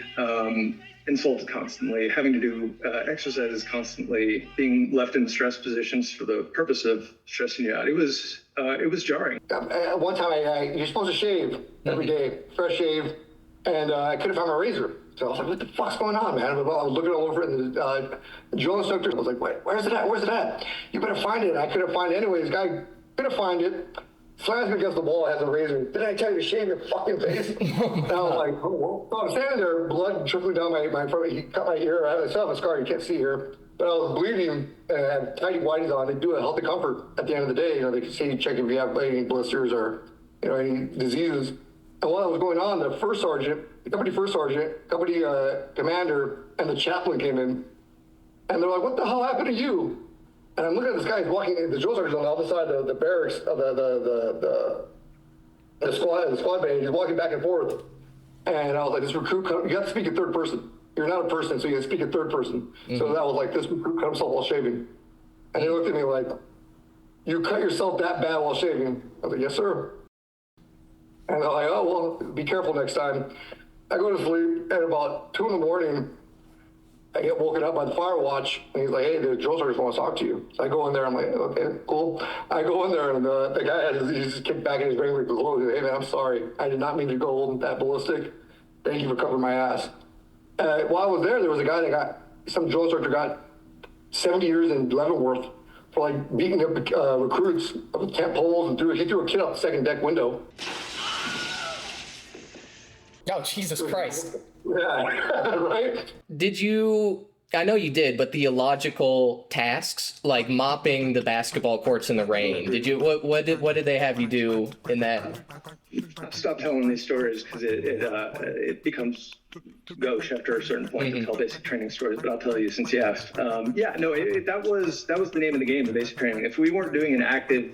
Insulted constantly, having to do exercises constantly, being left in stress positions for the purpose of stressing you out. It was jarring.
One time, you're supposed to shave every day, fresh shave, and I couldn't find my razor. So I was like, what the fuck's going on, man? I was looking all over it, and the drill instructor was like, wait, where's it at? Where's it at? You better find it. And I couldn't find it anyway. This guy couldn't find it. Slams me against the wall, has a razor. Didn't I tell you to shave your fucking face? And I was like, oh. So I'm standing there, blood trickling down my front. He cut my ear. I still have a scar you can't see here. But I was bleeding and I had tidy whities on. They do a healthy comfort at the end of the day. They can see, check if you have any blisters or any diseases. And while that was going on, the company first sergeant, company commander, and the chaplain came in. And they're like, what the hell happened to you? And I'm looking at this guy walking, the drill sergeant's on the other side of the barracks, of the squad bay. He's walking back and forth. And I was like, this recruit, you have to speak in third person. You're not a person, so you have to speak in third person. Mm-hmm. So that was like, this recruit cut himself while shaving. And they looked at me like, you cut yourself that bad while shaving? I was like, yes, sir. And they're like, oh, well, be careful next time. I go to sleep, and about 2 in.the, I get woken up by the fire watch, and he's like, hey, the drill sergeant wants to talk to you. So I go in there, I'm like, okay, cool. I go in there, and the guy he just kicked back in his regular clothes. Hey, man, I'm sorry. I did not mean to go that ballistic. Thank you for covering my ass. While I was there was a guy that some drill instructor got 70 years in Leavenworth
for like beating up recruits with tent poles, and he threw a kid out the second deck window.
Oh, Jesus Christ.
Yeah, right?
Did you, I know you did, but the illogical tasks, like mopping the basketball courts in the rain, did you, what did they have you do in that?
Stop telling these stories because it becomes gauche after a certain point to tell basic training stories, but I'll tell you since you asked. That was the name of the game, the basic training. If we weren't doing an active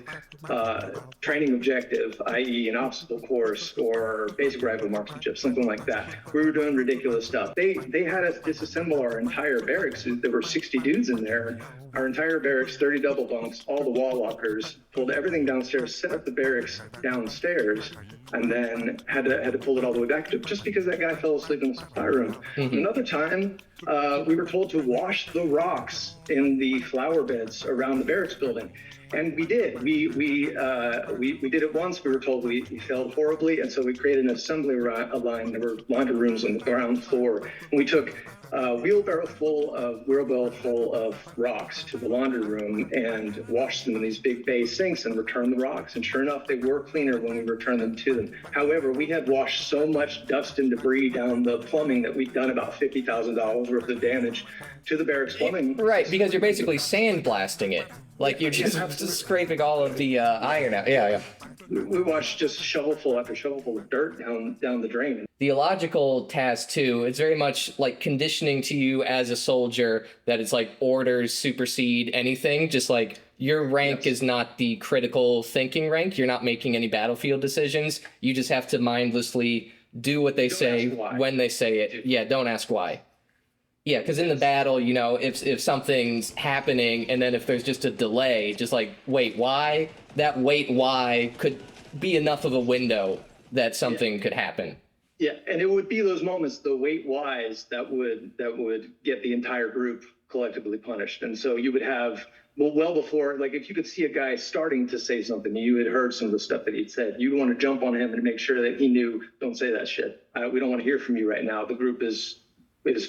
training objective, i.e. an obstacle course or basic rifle marksmanship, something like that, we were doing ridiculous stuff. They had us disassemble our entire barracks. There were 60 dudes in there. Our entire barracks, 30 double bunks, all the wall lockers, pulled everything downstairs, set up the barracks downstairs, and then had to pull it all the way back just because that guy fell asleep in the supply room. Another time, we were told to wash the rocks in the flower beds around the barracks building. And we did. We did it once. We were told we failed horribly, and so we created an assembly line. There were laundry rooms on the ground floor, and we took a wheelbarrow full of rocks to the laundry room and washed them in these big bay sinks and returned the rocks. And sure enough, they were cleaner when we returned them to them. However, we had washed so much dust and debris down the plumbing that we'd done about $50,000 worth of damage to the barracks plumbing.
Right, because you're basically sandblasting it. Like you're just scraping all of the iron out. Yeah.
We watched just shovelful after shovelful of dirt down the drain.
The illogical task too, it's very much like conditioning to you as a soldier that it's like orders supersede anything. Just like your rank is not the critical thinking rank. You're not making any battlefield decisions. You just have to mindlessly do what they say when they say it. Yeah, don't ask why. Yeah, because in the battle, you know, if something's happening and then if there's just a delay, just like, wait, why? That wait, why could be enough of a window that something could happen.
Yeah, and it would be those moments, the wait whys, that would get the entire group collectively punished. And so you would have, well before, like if you could see a guy starting to say something, you had heard some of the stuff that he'd said, you'd want to jump on him and make sure that he knew, don't say that shit. We don't want to hear from you right now. The group is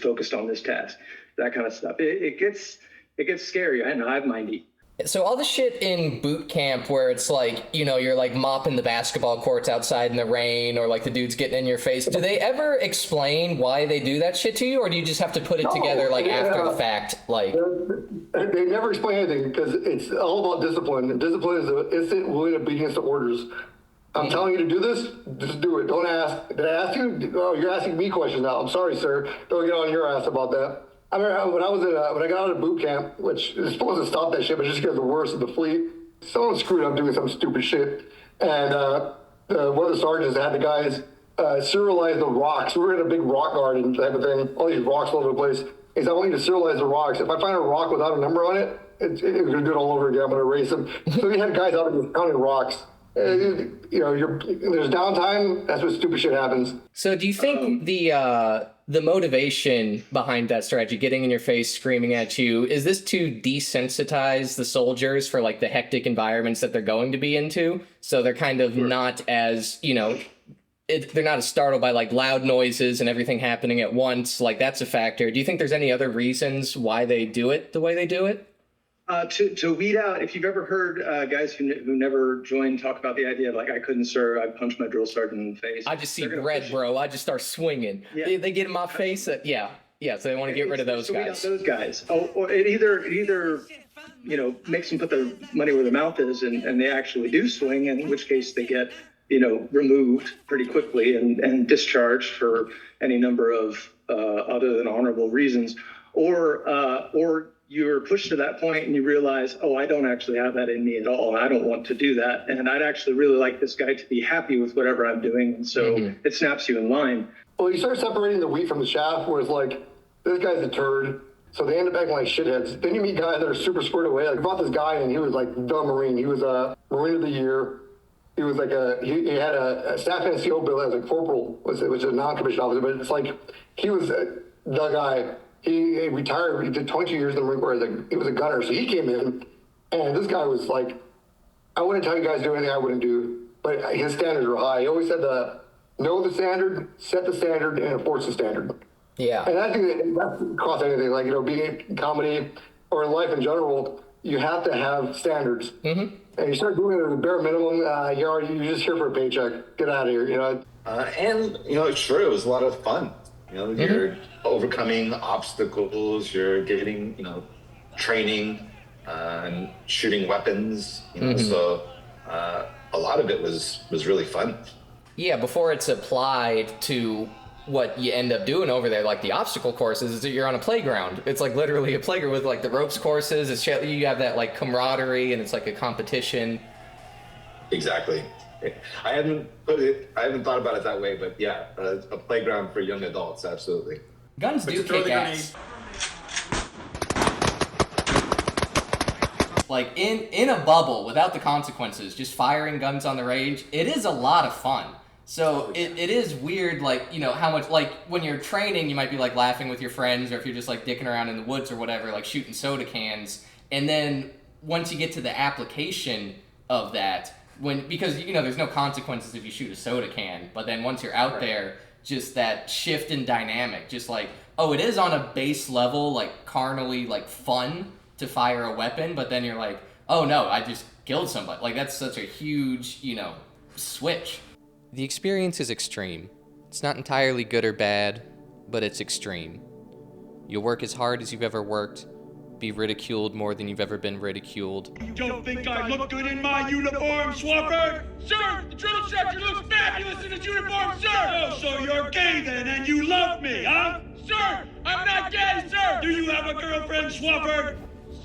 focused on this task, that kind of stuff. It gets scary. I know, I have mindy.
So all the shit in boot camp where it's like, you know, you're like mopping the basketball courts outside in the rain or like the dude's getting in your face. Do they ever explain why they do that shit to you, or do you just have to put it together like after the fact? Like
they never explain anything because it's all about discipline. And discipline is an instant willing obedience to orders. I'm telling you to do this, just do it. Don't ask. Did I ask you? Oh, you're asking me questions now. I'm sorry, sir. Don't get on your ass about that. I remember when I got out of boot camp, which is supposed to stop that shit, but it just gets the worst of the fleet. Someone screwed up doing some stupid shit. And one of the sergeants had the guys serialize the rocks. We were in a big rock garden type of thing, all these rocks all over the place. He said, I want you to serialize the rocks. If I find a rock without a number on it, it's going to do it all over again. I'm going to erase them. So he had guys out there counting rocks. You know, there's downtime. That's when stupid shit happens.
So do you think the motivation behind that strategy, getting in your face, screaming at you, is this to desensitize the soldiers for like the hectic environments that they're going to be into? So they're kind of not as, you know, they're not as startled by like loud noises and everything happening at once. Like that's a factor. Do you think there's any other reasons why they do it the way they do it?
To weed out, if you've ever heard guys who never joined talk about the idea of like, I couldn't serve, I punched my drill sergeant in the face.
I just see red, bro. I just start swinging. Yeah. They get in my face. Yeah, so they want to get rid of those guys.
Those guys. Oh, or it either you know, makes them put their money where their mouth is and they actually do swing, in which case they get, you know, removed pretty quickly and discharged for any number of other than honorable reasons, or you're pushed to that point and you realize, oh, I don't actually have that in me at all. I don't want to do that. And I'd actually really like this guy to be happy with whatever I'm doing. And so it snaps you in line.
Well, you start separating the wheat from the chaff, where it's like, this guy's a turd. So they end up acting like shitheads. Then you meet guys that are super squared away. Like, I brought this guy and he was like the Marine. He was a Marine of the Year. He was like he had a staff NCO bill as like corporal, which is a non-commissioned officer, but it's like, he was the guy. He retired. He did 22 years in the Marine Corps. He was a gunner. So he came in, and this guy was like, I wouldn't tell you guys to do anything I wouldn't do, but his standards were high. He always said know the standard, set the standard, and enforce the standard.
Yeah.
And I think that's across anything, like, you know, being in comedy or in life in general, you have to have standards. And you start doing it at the bare minimum, you're just here for a paycheck. Get out of here, you know?
And, you know, sure, it was a lot of fun. You know, you're overcoming obstacles, you're getting, you know, training and shooting weapons, you know, so a lot of it was really fun.
Yeah, before it's applied to what you end up doing over there, like the obstacle courses, is that you're on a playground. It's like literally a playground with like the ropes courses. It's you have that like camaraderie, and it's like a competition.
Exactly. I haven't thought about it that way, but yeah, a playground for young adults, absolutely.
Guns do kick ass. Like in a bubble, without the consequences, just firing guns on the range, it is a lot of fun. So it is weird, like, you know, how much, like, when you're training, you might be, like, laughing with your friends, or if you're just, like, dicking around in the woods or whatever, like, shooting soda cans, and then once you get to the application of that, because, you know, there's no consequences if you shoot a soda can, but then once you're out there, just that shift in dynamic, just like, oh, it is on a base level, like, carnally, like, fun to fire a weapon, but then you're like, oh, no, I just killed somebody. Like, that's such a huge, you know, switch. The experience is extreme. It's not entirely good or bad, but it's extreme. You'll work as hard as you've ever worked, be ridiculed more than you've ever been ridiculed.
You don't think I look good in my uniform, Swafford? Sir, the drill instructor looks fabulous in his uniform, sir! Oh, so you're gay then, and you love me, huh? Sir, I'm not gay, sir! Do you have a girlfriend, Swafford?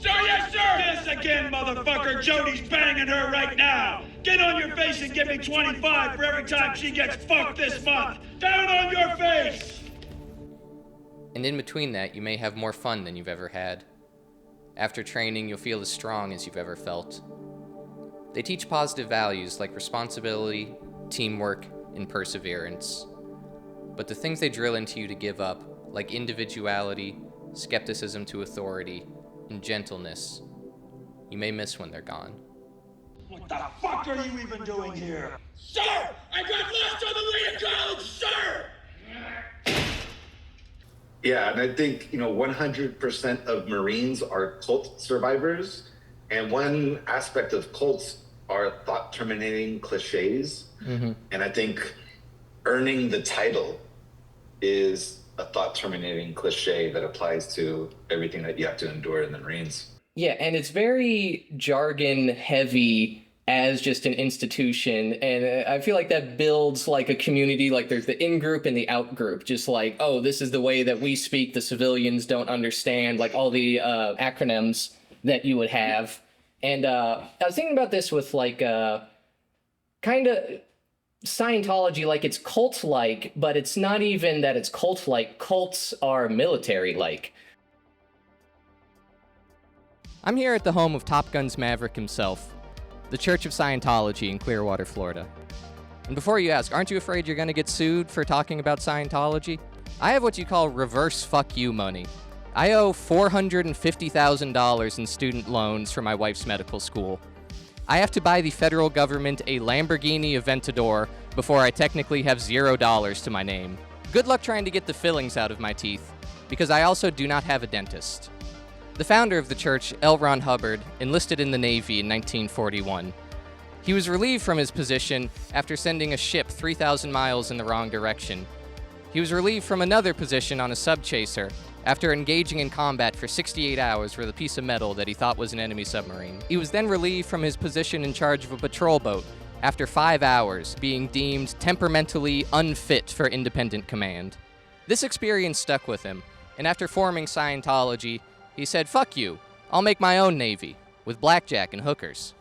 Sir, yes, sir! Yes, again, motherfucker! Jody's banging her right now! Get on your face and give me 25 for every time she gets fucked this month! Down on your face!
And in between that, you may have more fun than you've ever had. After training, you'll feel as strong as you've ever felt. They teach positive values like responsibility, teamwork, and perseverance. But the things they drill into you to give up, like individuality, skepticism to authority, and gentleness, you may miss when they're gone.
What the fuck are you even doing here? Sir! I got lost on the way to college, sir!
Yeah, and I think, you know, 100% of Marines are cult survivors, and one aspect of cults are thought-terminating cliches, and I think earning the title is a thought-terminating cliche that applies to everything that you have to endure in the Marines.
Yeah, and it's very jargon-heavy as just an institution, and I feel like that builds like a community. Like there's the in-group and the out-group, just like, oh, this is the way that we speak, the civilians don't understand, like all the acronyms that you would have. And I was thinking about this with like kind of Scientology, like it's cult-like, but it's not even that it's cult-like. Cults are military-like. I'm here at the home of Top Gun's Maverick himself, the Church of Scientology in Clearwater, Florida. And before you ask, aren't you afraid you're going to get sued for talking about Scientology? I have what you call reverse fuck you money. I owe $450,000 in student loans for my wife's medical school. I have to buy the federal government a Lamborghini Aventador before I technically have $0 to my name. Good luck trying to get the fillings out of my teeth, because I also do not have a dentist. The founder of the church, L. Ron Hubbard, enlisted in the Navy in 1941. He was relieved from his position after sending a ship 3,000 miles in the wrong direction. He was relieved from another position on a subchaser after engaging in combat for 68 hours with a piece of metal that he thought was an enemy submarine. He was then relieved from his position in charge of a patrol boat after 5 hours, being deemed temperamentally unfit for independent command. This experience stuck with him, and after forming Scientology, he said, "Fuck you, I'll make my own navy, with blackjack and hookers."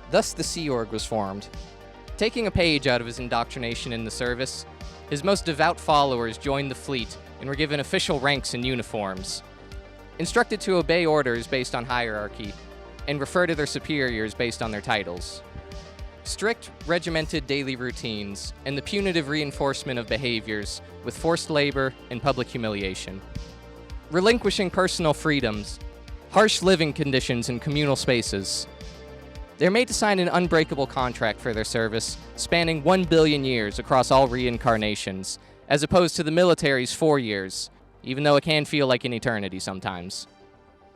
Thus the Sea Org was formed. Taking a page out of his indoctrination in the service, his most devout followers joined the fleet and were given official ranks and uniforms. Instructed to obey orders based on hierarchy, and refer to their superiors based on their titles. Strict, regimented daily routines, and the punitive reinforcement of behaviors with forced labor and public humiliation. Relinquishing personal freedoms, harsh living conditions in communal spaces. They're made to sign an unbreakable contract for their service, spanning 1 billion years across all reincarnations, as opposed to the military's 4 years, even though it can feel like an eternity sometimes.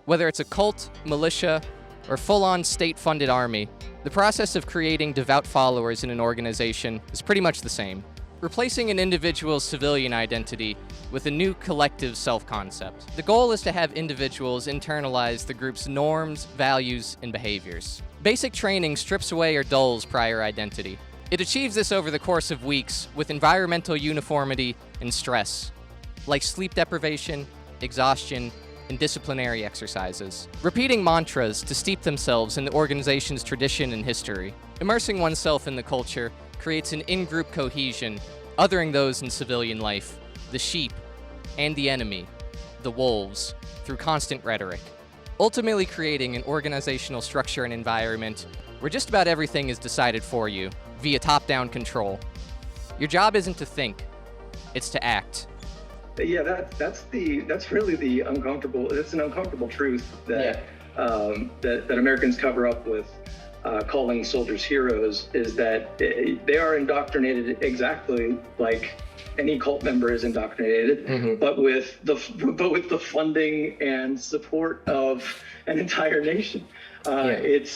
Whether it's a cult, militia, or full-on state-funded army, the process of creating devout followers in an organization is pretty much the same, replacing an individual's civilian identity with a new collective self-concept. The goal is to have individuals internalize the group's norms, values, and behaviors. Basic training strips away or dulls prior identity. It achieves this over the course of weeks with environmental uniformity and stress, like sleep deprivation, exhaustion, and disciplinary exercises. Repeating mantras to steep themselves in the organization's tradition and history. Immersing oneself in the culture creates an in-group cohesion, othering those in civilian life, the sheep, and the enemy, the wolves, through constant rhetoric. Ultimately creating an organizational structure and environment where just about everything is decided for you, via top-down control. Your job isn't to think, it's to act.
Yeah, that's really the uncomfortable. It's an uncomfortable truth that that Americans cover up with calling soldiers heroes. Is that they are indoctrinated exactly like any cult member is indoctrinated, but with the funding and support of an entire nation. It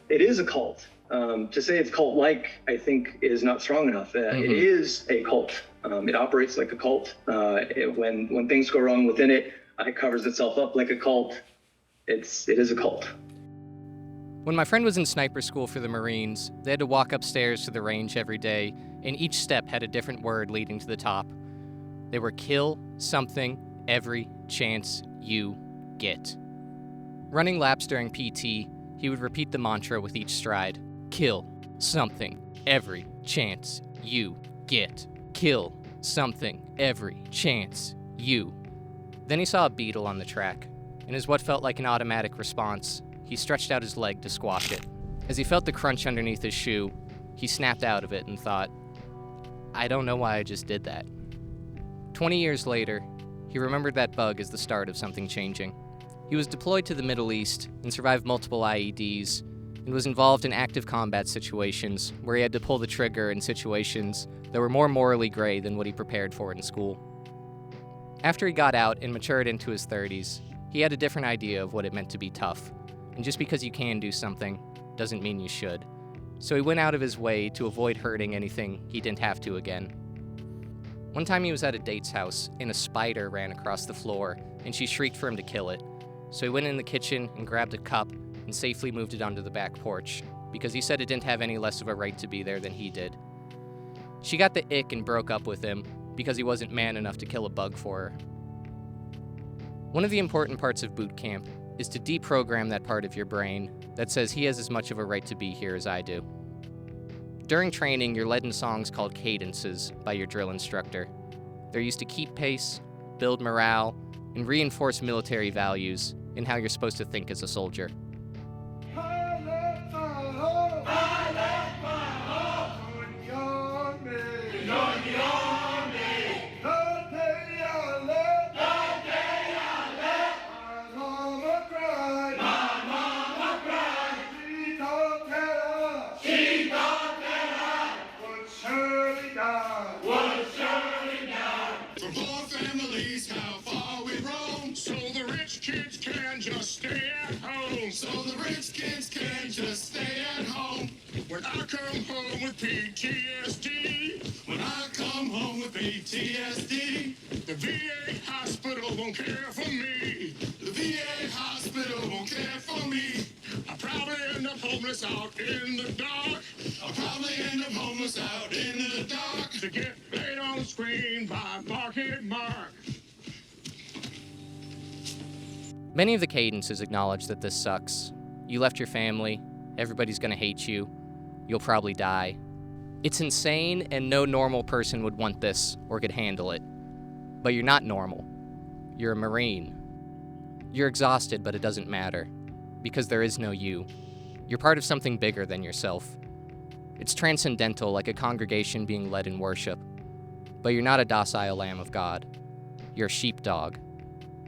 is a cult. To say it's cult-like, I think, is not strong enough. It is a cult. It operates like a cult. When things go wrong within it, it covers itself up like a cult. It is a cult.
When my friend was in sniper school for the Marines, they had to walk upstairs to the range every day, and each step had a different word leading to the top. They were kill something every chance you get. Running laps during PT, he would repeat the mantra with each stride. Kill something every chance you get. Kill something every chance you. Then he saw a beetle on the track, and as what felt like an automatic response, he stretched out his leg to squash it. As he felt the crunch underneath his shoe, he snapped out of it and thought, I don't know why I just did that. 20 years later, he remembered that bug as the start of something changing. He was deployed to the Middle East and survived multiple IEDs, and was involved in active combat situations where he had to pull the trigger in situations that were more morally gray than what he prepared for in school. After he got out and matured into his 30s, he had a different idea of what it meant to be tough, and just because you can do something doesn't mean you should. So he went out of his way to avoid hurting anything he didn't have to again. One time he was at a date's house, and a spider ran across the floor, and she shrieked for him to kill it. So he went in the kitchen and grabbed a cup and safely moved it onto the back porch, because he said it didn't have any less of a right to be there than he did. She got the ick and broke up with him because he wasn't man enough to kill a bug for her. One of the important parts of boot camp is to deprogram that part of your brain that says he has as much of a right to be here as I do. During training, you're led in songs called cadences by your drill instructor. They're used to keep pace, build morale, and reinforce military values in how you're supposed to think as a soldier.
So the rich kids can just stay at home. When I come home with PTSD, when I come home with PTSD, the VA hospital won't care for me. The VA hospital won't care for me. I'll probably end up homeless out in the dark. I'll probably end up homeless out in the dark. To get laid on the screen by Mark.
Many of the cadences acknowledge that this sucks. You left your family, everybody's gonna hate you, you'll probably die. It's insane, and no normal person would want this or could handle it. But you're not normal. You're a Marine. You're exhausted, but it doesn't matter, because there is no you. You're part of something bigger than yourself. It's transcendental, like a congregation being led in worship. But you're not a docile lamb of God. You're a sheepdog,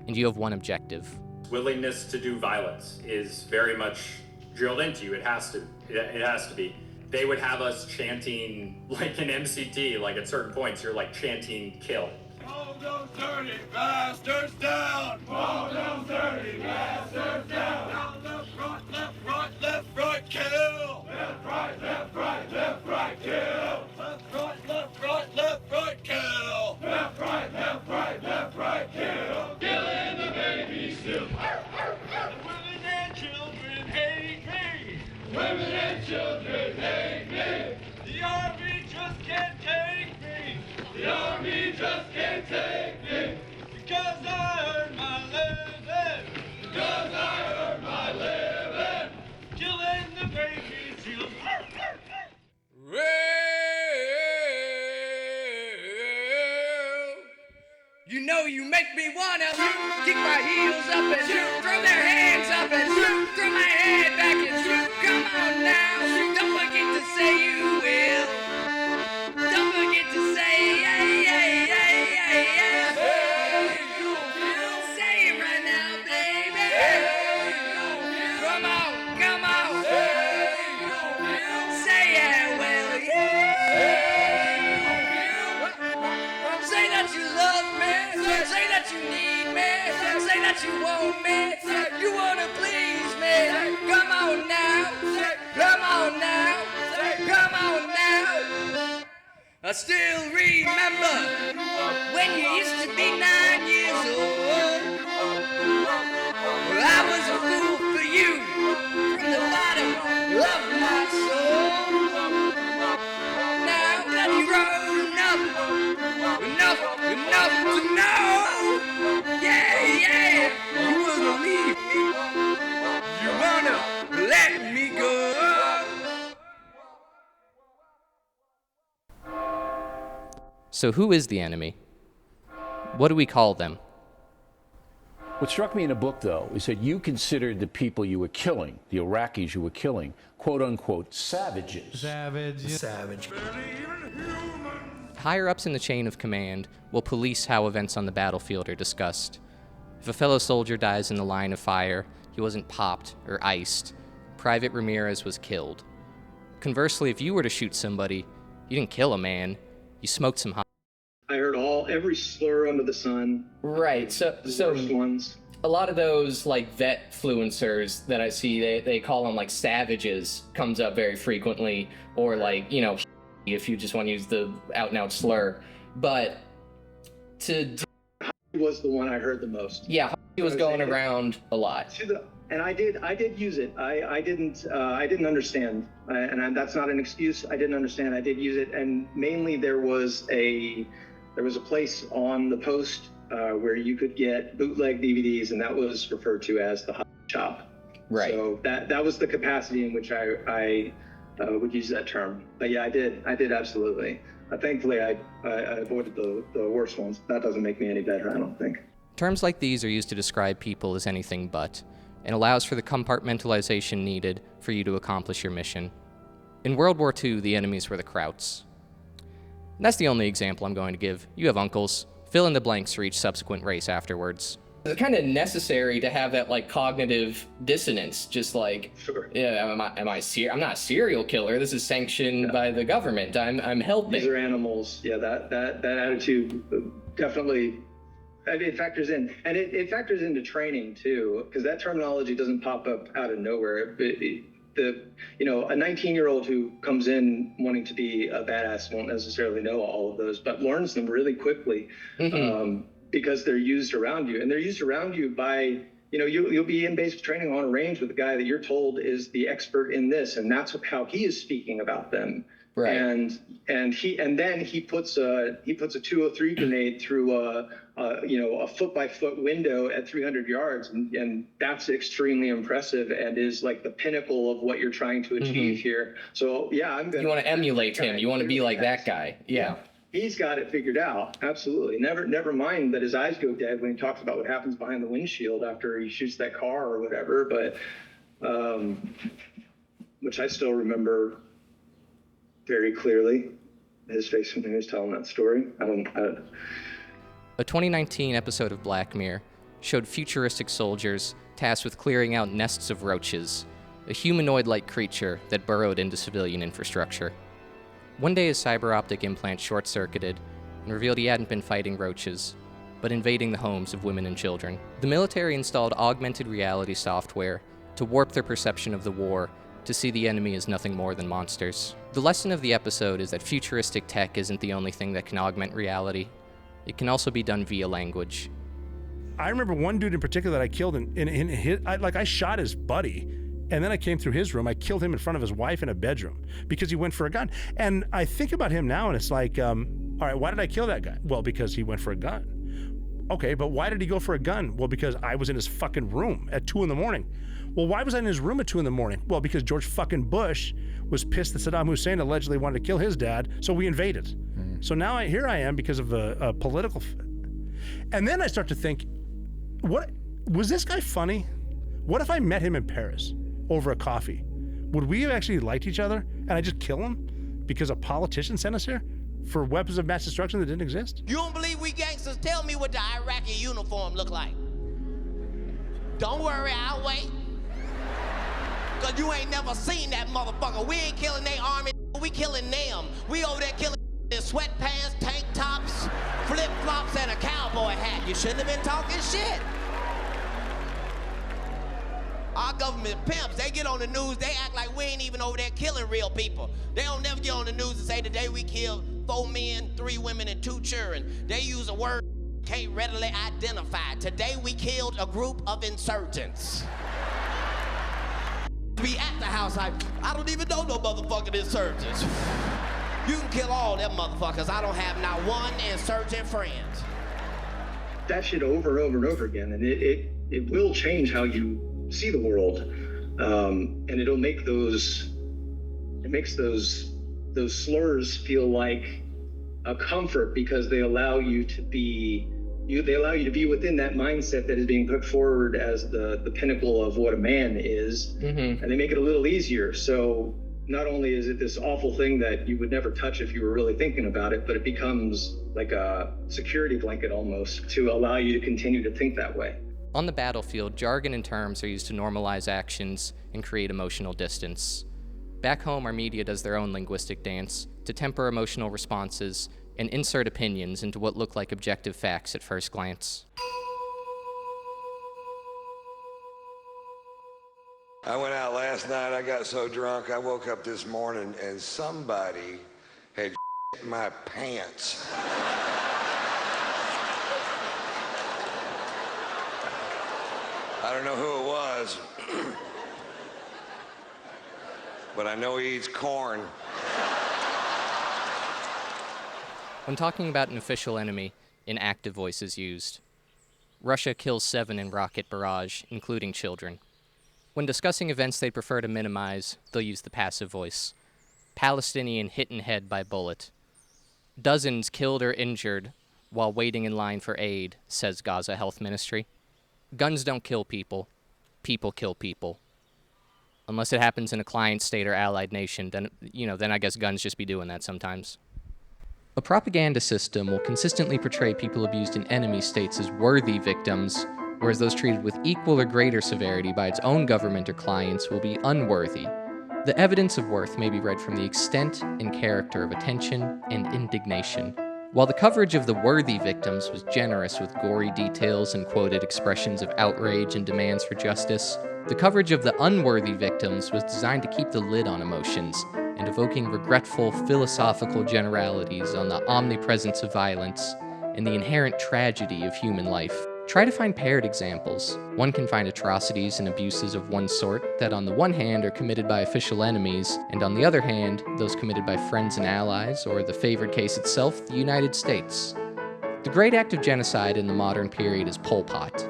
and you have one objective.
Willingness to do violence is very much drilled into you. It has to be. They would have us chanting like an MCT, like at certain points you're like chanting kill.
All those dirty bastards down! All those dirty bastards down! Down the front, left
make me wanna kick my heels up and throw their hands up and throw my head back and come on now. Don't forget to say you will. Don't forget to say yeah, yeah, yeah, yeah, yeah. Say it right now, baby. Come on, come on. Say yeah, well, yeah. Say that you love me. Say that you need me. Say that you want me. You wanna please me. Come on now. Come on now. Come on now. I still remember when you used to be 9 years old. I was a fool for you from the bottom of my soul. Now that you're grown up, enough to know. Yeah, yeah, you wanna leave me. You wanna let me go. So who is the enemy? What do we call them?
What struck me in the book, though, is that you considered the people you were killing, the Iraqis you were killing, quote-unquote, savages.
Savage.
Higher ups in the chain of command will police how events on the battlefield are discussed. If a fellow soldier dies in the line of fire, he wasn't popped or iced. Private Ramirez was killed. Conversely, if you were to shoot somebody, you didn't kill a man, you smoked some hot.
I heard every slur under the sun.
Right, so
worst ones.
A lot of those like vet fluencers that I see, they call them like savages, comes up very frequently, or like, you know, if you just want to use the out and out slur. But
was the one I heard the most.
Yeah, he was going around a lot.
And I did use it. I didn't understand, and that's not an excuse. I didn't understand. I did use it, and mainly there was a place on the post where you could get bootleg DVDs, and that was referred to as the hot shop.
Right.
So that was the capacity in which I would use that term. But yeah, I did absolutely. Thankfully, I avoided the worst ones. That doesn't make me any better, I don't think.
Terms like these are used to describe people as anything but, and allows for the compartmentalization needed for you to accomplish your mission. In World War II, the enemies were the Krauts. And that's the only example I'm going to give. You have uncles. Fill in the blanks for each subsequent race afterwards. It's kind of necessary to have that like cognitive dissonance, just like,
sure.
Yeah, I'm not a serial killer. This is sanctioned by the government. I'm helping.
These are animals. Yeah, that attitude definitely. It factors in, and it factors into training too, because that terminology doesn't pop up out of nowhere. A 19-year-old who comes in wanting to be a badass won't necessarily know all of those, but learns them really quickly, because they're used around you, and they're used around you by, you'll be in basic training on a range with a guy that you're told is the expert in this, and that's how he is speaking about them.
Right.
And then he puts a 203 grenade through a foot by foot window at 300 yards, and that's extremely impressive and is like the pinnacle of what you're trying to achieve here. So yeah, you
want to emulate him. You want to be like that guy. Yeah.
He's got it figured out. Absolutely. Never mind that his eyes go dead when he talks about what happens behind the windshield after he shoots that car or whatever. But which I still remember very clearly, his face when he was telling that story.
A 2019 episode of Black Mirror showed futuristic soldiers tasked with clearing out nests of roaches, a humanoid-like creature that burrowed into civilian infrastructure. One day his cyber optic implant short-circuited and revealed he hadn't been fighting roaches, but invading the homes of women and children. The military installed augmented reality software to warp their perception of the war to see the enemy as nothing more than monsters. The lesson of the episode is that futuristic tech isn't the only thing that can augment reality. It can also be done via language.
I remember one dude in particular that I killed I shot his buddy, and then I came through his room. I killed him in front of his wife in a bedroom because he went for a gun. And I think about him now, and it's like, all right, why did I kill that guy? Well, because he went for a gun. Okay, but why did he go for a gun? Well, because I was in his fucking room at 2 a.m. Well, why was I in his room at 2 a.m? Well, because George fucking Bush was pissed that Saddam Hussein allegedly wanted to kill his dad, so we invaded. So now here I am because of a political. And then I start to think, what was this guy funny? What if I met him in Paris over a coffee? Would we have actually liked each other and I just kill him because a politician sent us here for weapons of mass destruction that didn't exist?
You don't believe we gangsters? Tell me what the Iraqi uniform look like. Don't worry, I'll wait. Cause you ain't never seen that motherfucker. We ain't killing their army, we killing them. We over there killing in sweatpants, tank tops, flip-flops, and a cowboy hat. You shouldn't have been talking shit. Our government pimps, they get on the news, they act like we ain't even over there killing real people. They don't never get on the news and say today we killed 4 men, 3 women, and 2 children. They use a word can't readily identify. Today we killed a group of insurgents. Be at the house, I don't even know no motherfucking insurgents. You can kill all them motherfuckers. I don't have not one insurgent friend.
That shit over and over and over again, and it will change how you see the world, and it'll make those slurs feel like a comfort because they allow you to be within that mindset that is being put forward as the pinnacle of what a man is, and they make it a little easier. So not only is it this awful thing that you would never touch if you were really thinking about it, but it becomes like a security blanket almost to allow you to continue to think that way.
On the battlefield, jargon and terms are used to normalize actions and create emotional distance. Back home, our media does their own linguistic dance to temper emotional responses and insert opinions into what look like objective facts at first glance.
I went out last night, I got so drunk, I woke up this morning and somebody had my pants. I don't know who it was, but I know he eats corn.
When talking about an official enemy, an active voice is used. Russia kills 7 in rocket barrage, including children. When discussing events they prefer to minimize, they'll use the passive voice. Palestinian hit in head by bullet. Dozens killed or injured while waiting in line for aid, says Gaza Health Ministry. Guns don't kill people. People kill people. Unless it happens in a client state or allied nation, then I guess guns just be doing that sometimes. A propaganda system will consistently portray people abused in enemy states as worthy victims, whereas those treated with equal or greater severity by its own government or clients will be unworthy. The evidence of worth may be read from the extent and character of attention and indignation. While the coverage of the worthy victims was generous with gory details and quoted expressions of outrage and demands for justice, the coverage of the unworthy victims was designed to keep the lid on emotions and evoking regretful philosophical generalities on the omnipresence of violence and the inherent tragedy of human life. Try to find paired examples. One can find atrocities and abuses of one sort that on the one hand are committed by official enemies, and on the other hand, those committed by friends and allies, or the favored case itself, the United States. The great act of genocide in the modern period is Pol Pot.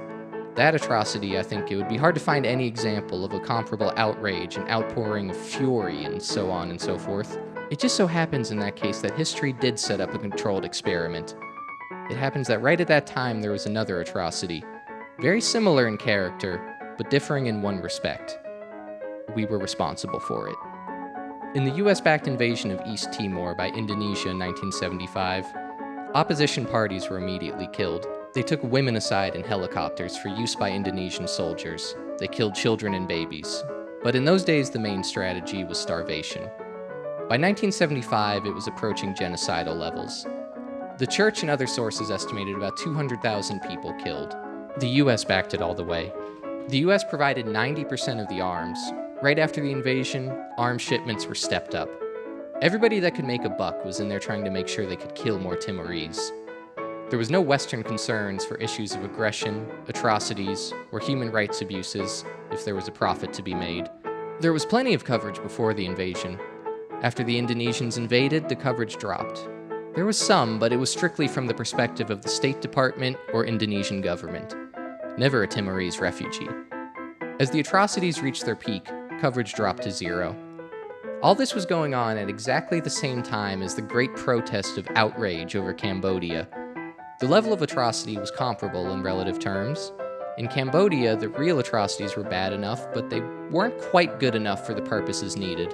That atrocity, I think it would be hard to find any example of a comparable outrage and outpouring of fury and so on and so forth. It just so happens in that case that history did set up a controlled experiment. It happens that right at that time there was another atrocity, very similar in character, but differing in one respect. We were responsible for it. In the US-backed invasion of East Timor by Indonesia in 1975, opposition parties were immediately killed. They took women aside in helicopters for use by Indonesian soldiers. They killed children and babies. But in those days, the main strategy was starvation. By 1975, it was approaching genocidal levels. The church and other sources estimated about 200,000 people killed. The US backed it all the way. The US provided 90% of the arms. Right after the invasion, arms shipments were stepped up. Everybody that could make a buck was in there trying to make sure they could kill more Timorese. There was no Western concerns for issues of aggression, atrocities, or human rights abuses, if there was a profit to be made. There was plenty of coverage before the invasion. After the Indonesians invaded, the coverage dropped. There was some, but it was strictly from the perspective of the State Department or Indonesian government, never a Timorese refugee. As the atrocities reached their peak, coverage dropped to 0. All this was going on at exactly the same time as the great protest of outrage over Cambodia. The level of atrocity was comparable in relative terms. In Cambodia, the real atrocities were bad enough, but they weren't quite good enough for the purposes needed.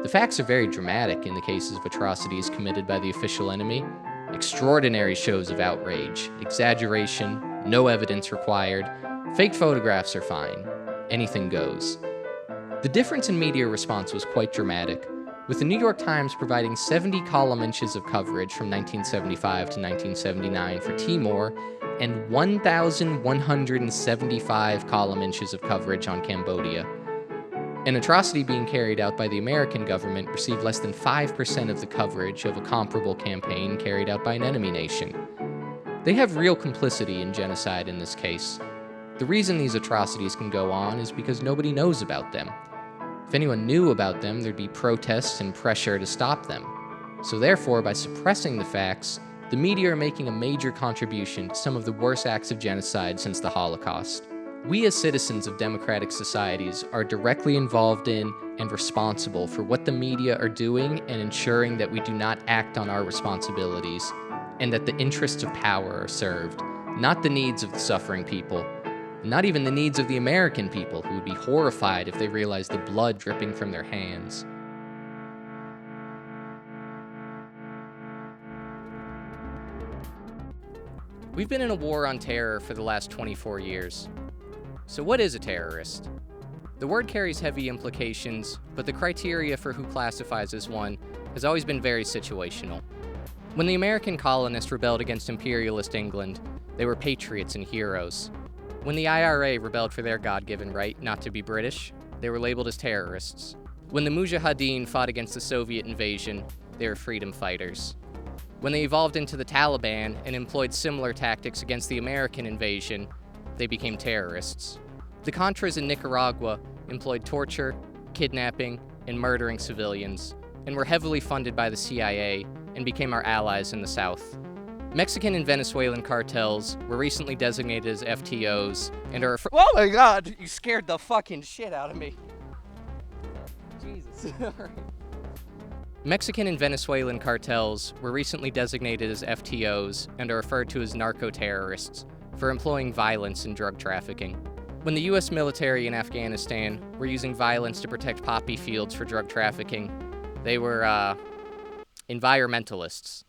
The facts are very dramatic in the cases of atrocities committed by the official enemy. Extraordinary shows of outrage, exaggeration, no evidence required. Fake photographs are fine. Anything goes. The difference in media response was quite dramatic, with the New York Times providing 70 column inches of coverage from 1975 to 1979 for Timor and 1,175 column inches of coverage on Cambodia. An atrocity being carried out by the American government received less than 5% of the coverage of a comparable campaign carried out by an enemy nation. They have real complicity in genocide in this case. The reason these atrocities can go on is because nobody knows about them. If anyone knew about them, there'd be protests and pressure to stop them. So therefore, by suppressing the facts, the media are making a major contribution to some of the worst acts of genocide since the Holocaust. We as citizens of democratic societies are directly involved in and responsible for what the media are doing and ensuring that we do not act on our responsibilities and that the interests of power are served, not the needs of the suffering people, not even the needs of the American people who would be horrified if they realized the blood dripping from their hands. We've been in a war on terror for the last 24 years. So what is a terrorist? The word carries heavy implications, but the criteria for who classifies as one has always been very situational. When the American colonists rebelled against imperialist England, they were patriots and heroes. When the IRA rebelled for their God-given right not to be British, they were labeled as terrorists. When the Mujahideen fought against the Soviet invasion, they were freedom fighters. When they evolved into the Taliban and employed similar tactics against the American invasion, they became terrorists. The Contras in Nicaragua employed torture, kidnapping, and murdering civilians, and were heavily funded by the CIA and became our allies in the South. Mexican and Venezuelan cartels were recently designated as FTOs and are— Oh my God, you scared the fucking shit out of me. Jesus. Mexican and Venezuelan cartels were recently designated as FTOs and are referred to as narco-terrorists for employing violence and drug trafficking. When the US military in Afghanistan were using violence to protect poppy fields for drug trafficking, they were, environmentalists.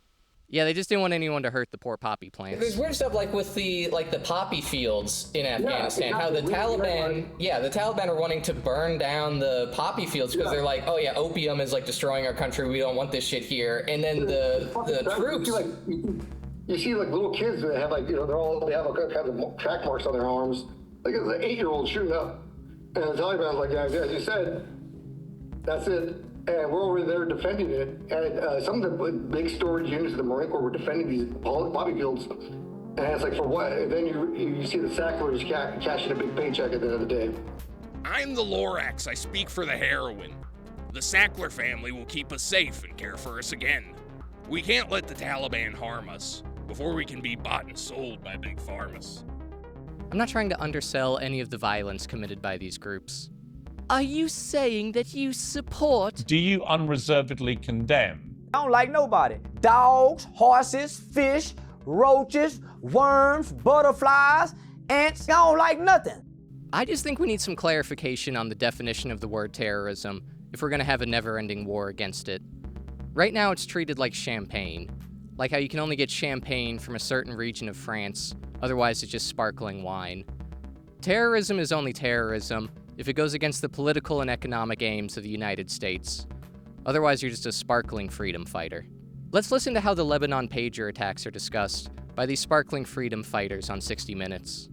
Yeah, they just didn't want anyone to hurt the poor poppy plants. There's weird stuff like with the poppy fields in Afghanistan, how the Taliban are wanting to burn down the poppy fields because they're like, oh yeah, opium is like destroying our country, we don't want this shit here. And then the troops—
You see like little kids that have like, they have a kind of track marks on their arms. Like it's an 8-year-old shooting up. And the Taliban's like, yeah, as you said, that's it. And we're over there defending it. And some of the big storage units of the Marine Corps were defending these poppy fields. And it's like, for what? And then you see the Sacklers cashing a big paycheck at the end of the day.
I'm the Lorax. I speak for the heroine. The Sackler family will keep us safe and care for us again. We can't let the Taliban harm us before we can be bought and sold by big pharmas.
I'm not trying to undersell any of the violence committed by these groups. Are you saying that you support—
Do you unreservedly condemn?
I don't like nobody. Dogs, horses, fish, roaches, worms, butterflies, ants. I don't like nothing.
I just think we need some clarification on the definition of the word terrorism if we're going to have a never-ending war against it. Right now it's treated like champagne. Like how you can only get champagne from a certain region of France, otherwise it's just sparkling wine. Terrorism is only terrorism if it goes against the political and economic aims of the United States. Otherwise, you're just a sparkling freedom fighter. Let's listen to how the Lebanon pager attacks are discussed by these sparkling freedom fighters on 60 Minutes.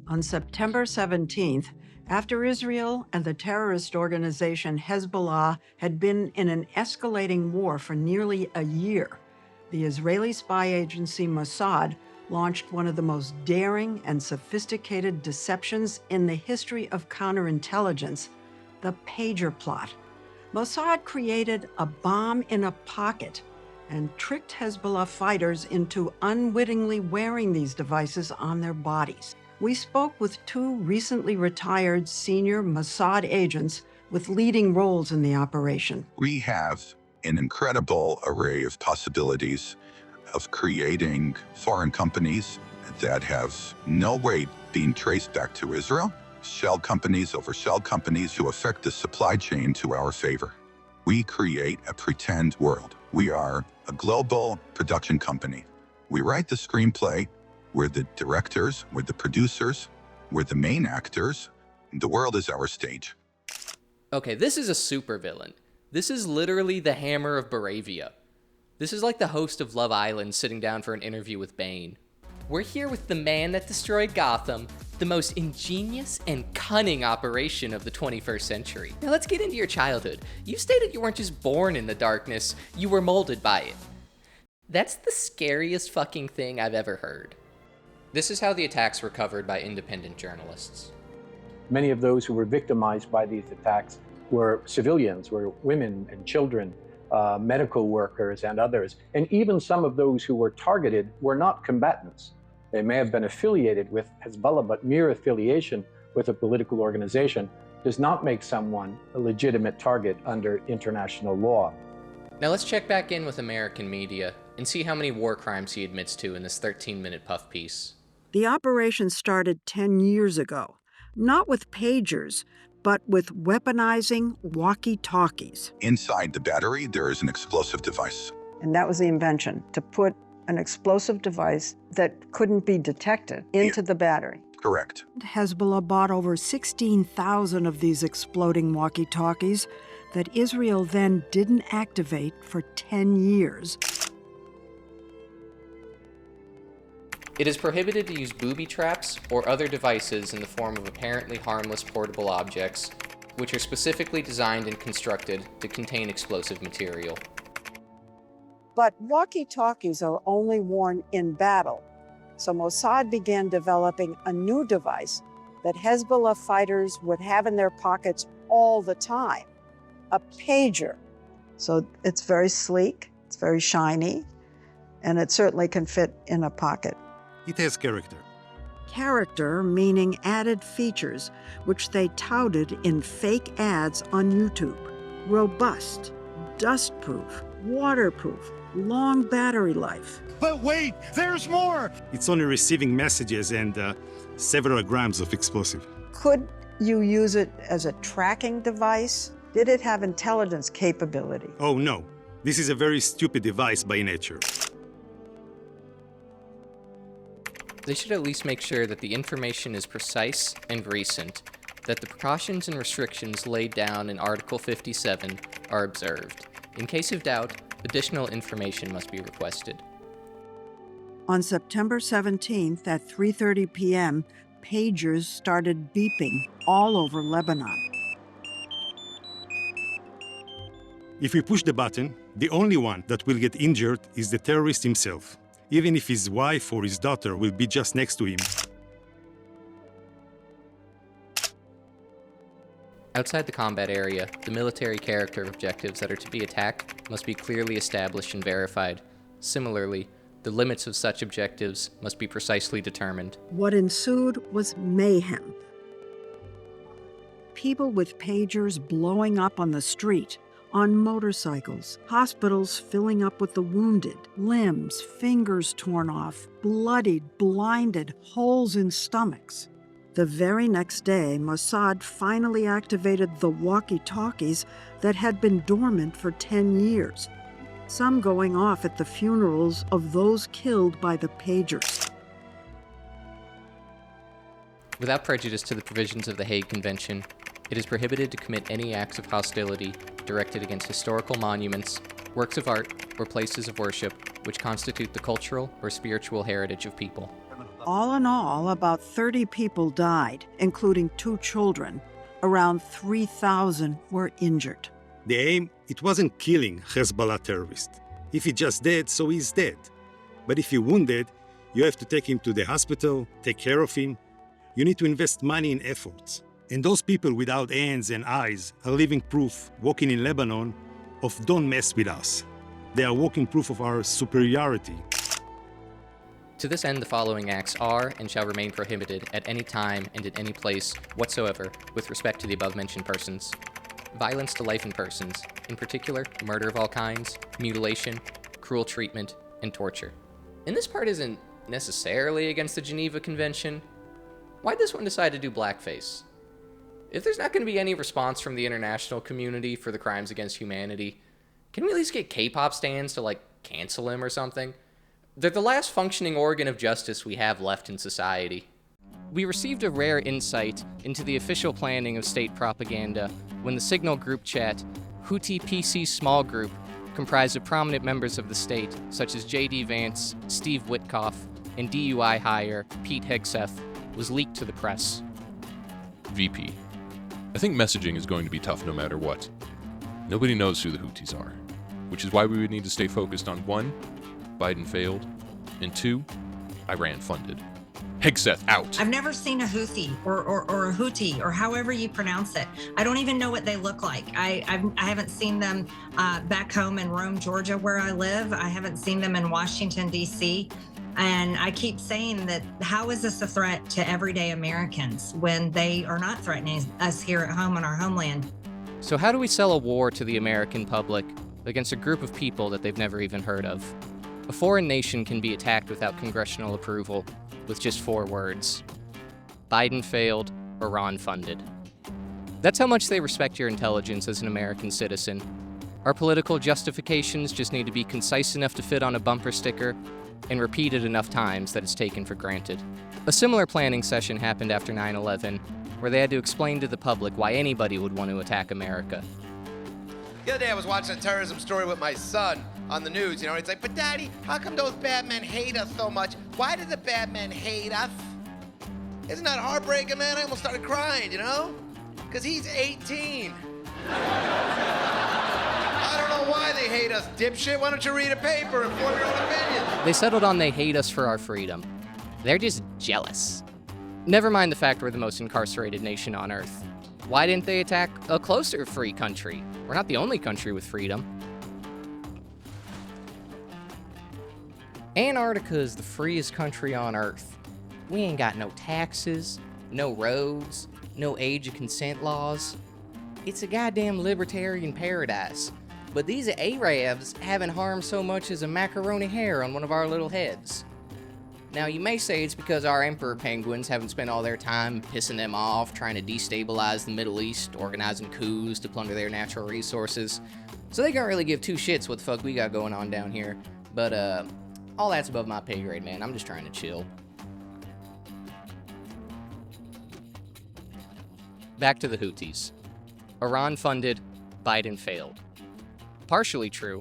On September 17th, after Israel and the terrorist organization Hezbollah had been in an escalating war for nearly a year, the Israeli spy agency Mossad launched one of the most daring and sophisticated deceptions in the history of counterintelligence, the pager plot. Mossad created a bomb in a pocket and tricked Hezbollah fighters into unwittingly wearing these devices on their bodies. We spoke with 2 recently retired senior Mossad agents with leading roles in the operation.
We have an incredible array of possibilities
of creating foreign companies that have no way being traced back to Israel, shell companies over shell companies who affect the supply chain to our favor. We create a pretend world. We are a global production company. We write the screenplay, we're the directors, we're the producers, we're the main actors, and the world is our stage.
Okay, this is a supervillain. This is literally the Hammer of Baravia. This is like the host of Love Island sitting down for an interview with Bane. We're here with the man that destroyed Gotham, the most ingenious and cunning operation of the 21st century. Now let's get into your childhood. You stated you weren't just born in the darkness, you were molded by it. That's the scariest fucking thing I've ever heard. This is how the attacks were covered by independent journalists.
Many of those who were victimized by these attacks were civilians, were women and children, medical workers and others. And even some of those who were targeted were not combatants. They may have been affiliated with Hezbollah, but mere affiliation with a political organization does not make someone a legitimate target under international law.
Now let's check back in with American media and see how many war crimes he admits to in this 13-minute puff piece.
The operation started 10 years ago, not with pagers, but with weaponizing walkie-talkies.
Inside the battery, there is an explosive device.
And that was the invention, to put an explosive device that couldn't be detected into the battery.
Correct.
Hezbollah bought over 16,000 of these exploding walkie-talkies that Israel then didn't activate for 10 years.
It is prohibited to use booby traps or other devices in the form of apparently harmless portable objects, which are specifically designed and constructed to contain explosive material.
But walkie-talkies are only worn in battle, so Mossad began developing a new device that Hezbollah fighters would have in their pockets all the time, a pager. So it's very sleek, it's very shiny, and it certainly can fit in a pocket.
It has character.
Character meaning added features, which they touted in fake ads on YouTube. Robust, dustproof, waterproof, long battery life.
But wait, there's more! It's only receiving messages and several grams of explosive.
Could you use it as a tracking device? Did it have intelligence capability?
Oh no, this is a very stupid device by nature.
They should at least make sure that the information is precise and recent, that the precautions and restrictions laid down in Article 57 are observed. In case of doubt, additional information must be requested.
On September 17th at 3:30 p.m., pagers started beeping all over Lebanon.
If we push the button, the only one that will get injured is the terrorist himself, even if his wife or his daughter will be just next to him.
Outside the combat area, the military character objectives that are to be attacked must be clearly established and verified. Similarly, the limits of such objectives must be precisely determined.
What ensued was mayhem. People with pagers blowing up on the street, on motorcycles, hospitals filling up with the wounded, limbs, fingers torn off, bloodied, blinded, holes in stomachs. The very next day, Mossad finally activated the walkie-talkies that had been dormant for 10 years, some going off at the funerals of those killed by the pagers.
Without prejudice to the provisions of the Hague Convention, it is prohibited to commit any acts of hostility directed against historical monuments, works of art, or places of worship which constitute the cultural or spiritual heritage of people.
All in all, about 30 people died, including 2 children. Around 3,000 were injured.
The aim, it wasn't killing Hezbollah terrorist. If he just dead, so he's dead. But if you're wounded, you have to take him to the hospital, take care of him. You need to invest money in efforts. And those people without hands and eyes are living proof, walking in Lebanon, of don't mess with us. They are walking proof of our superiority.
To this end, the following acts are and shall remain prohibited at any time and in any place whatsoever with respect to the above-mentioned persons. Violence to life and persons, in particular, murder of all kinds, mutilation, cruel treatment, and torture. And this part isn't necessarily against the Geneva Convention. Why'd this one decide to do blackface? If there's not going to be any response from the international community for the crimes against humanity, can we at least get K-pop stands to, like, cancel him or something? They're the last functioning organ of justice we have left in society. We received a rare insight into the official planning of state propaganda when the Signal group chat, Houthi PC small group, comprised of prominent members of the state, such as J.D. Vance, Steve Witkoff, and DUI hire Pete Hegseth, was leaked to the press.
VP. I think messaging is going to be tough no matter what. Nobody knows who the Houthis are, which is why we would need to stay focused on 1, Biden failed, and 2, Iran funded. Hegseth out.
I've never seen a Houthi or a Houthi or however you pronounce it. I don't even know what they look like. I haven't seen them back home in Rome, Georgia, where I live. I haven't seen them in Washington, D.C. And I keep saying that how is this a threat to everyday Americans when they are not threatening us here at home in our homeland?
So how do we sell a war to the American public against a group of people that they've never even heard of? A foreign nation can be attacked without congressional approval with just 4 words. Biden failed, Iran funded. That's how much they respect your intelligence as an American citizen. Our political justifications just need to be concise enough to fit on a bumper sticker and repeated enough times that it's taken for granted. A similar planning session happened after 9/11, where they had to explain to the public why anybody would want to attack America.
The other day I was watching a terrorism story with my son on the news, and it's like, but Daddy, how come those bad men hate us so much? Why do the bad men hate us? Isn't that heartbreaking, man? I almost started crying, Because he's 18. I don't know why they hate us, dipshit. Why don't you read a paper and form your own opinion?
They settled on they hate us for our freedom. They're just jealous. Never mind the fact we're the most incarcerated nation on Earth. Why didn't they attack a closer free country? We're not the only country with freedom. Antarctica is the freest country on Earth. We ain't got no taxes, no roads, no age of consent laws. It's a goddamn libertarian paradise. But these Arabs haven't harmed so much as a macaroni hair on one of our little heads. Now, you may say it's because our emperor penguins haven't spent all their time pissing them off, trying to destabilize the Middle East, organizing coups to plunder their natural resources. So they can't really give 2 shits what the fuck we got going on down here. But, all that's above my pay grade, man. I'm just trying to chill. Back to the Houthis. Iran funded, Biden failed. Partially true.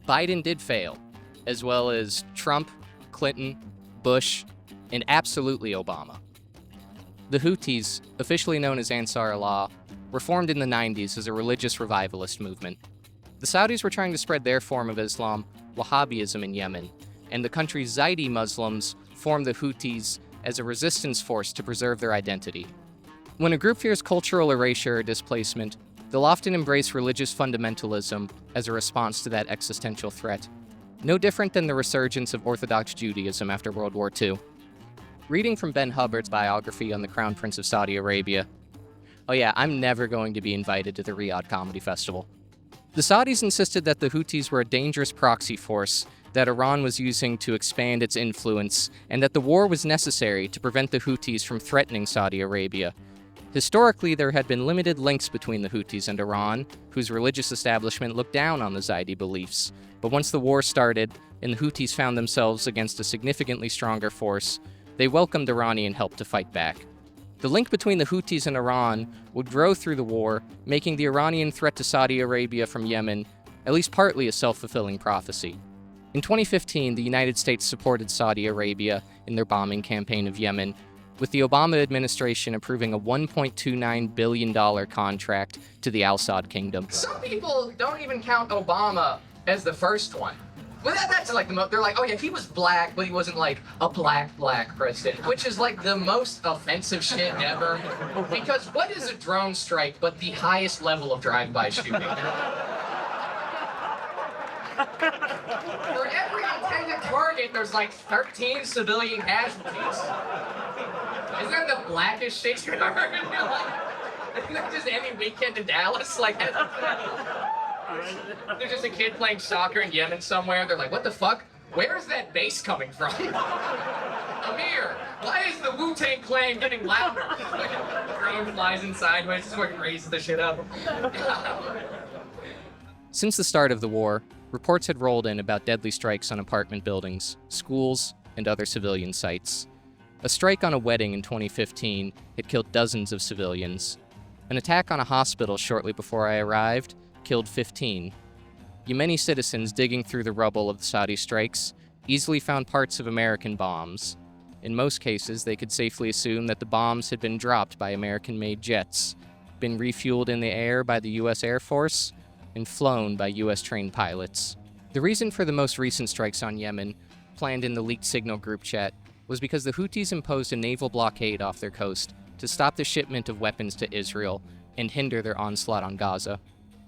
Biden did fail, as well as Trump, Clinton, Bush, and absolutely Obama. The Houthis, officially known as Ansar Allah, were formed in the 90s as a religious revivalist movement. The Saudis were trying to spread their form of Islam, Wahhabism, in Yemen, and the country's Zaidi Muslims formed the Houthis as a resistance force to preserve their identity. When a group fears cultural erasure or displacement, they'll often embrace religious fundamentalism as a response to that existential threat. No different than the resurgence of Orthodox Judaism after World War II. Reading from Ben Hubbard's biography on the Crown Prince of Saudi Arabia. Oh yeah, I'm never going to be invited to the Riyadh Comedy Festival. The Saudis insisted that the Houthis were a dangerous proxy force that Iran was using to expand its influence, and that the war was necessary to prevent the Houthis from threatening Saudi Arabia. Historically, there had been limited links between the Houthis and Iran, whose religious establishment looked down on the Zaidi beliefs. But once the war started, and the Houthis found themselves against a significantly stronger force, they welcomed Iranian help to fight back. The link between the Houthis and Iran would grow through the war, making the Iranian threat to Saudi Arabia from Yemen at least partly a self-fulfilling prophecy. In 2015, the United States supported Saudi Arabia in their bombing campaign of Yemen, with the Obama administration approving a $1.29 billion contract to the Al Saud Kingdom. Some people don't even count Obama as the first one. Well, that's like they're like, oh yeah, he was black, but he wasn't like a black president, which is like the most offensive shit ever. Because what is a drone strike but the highest level of drive-by shooting? For every intended target, there's like 13 civilian casualties. Isn't that the blackest shit you've ever heard in your life? Isn't that just any weekend in Dallas? Like, there's just a kid playing soccer in Yemen somewhere. They're like, what the fuck? Where's that bass coming from? Amir, why is the Wu-Tang Clan getting louder? Drone flies in sideways, just fucking raises the shit up. Since the start of the war, reports had rolled in about deadly strikes on apartment buildings, schools, and other civilian sites. A strike on a wedding in 2015 had killed dozens of civilians. An attack on a hospital shortly before I arrived killed 15. Yemeni citizens digging through the rubble of the Saudi strikes easily found parts of American bombs. In most cases, they could safely assume that the bombs had been dropped by American-made jets, been refueled in the air by the U.S. Air Force, and flown by U.S.-trained pilots. The reason for the most recent strikes on Yemen, planned in the leaked Signal group chat, was because the Houthis imposed a naval blockade off their coast to stop the shipment of weapons to Israel and hinder their onslaught on Gaza.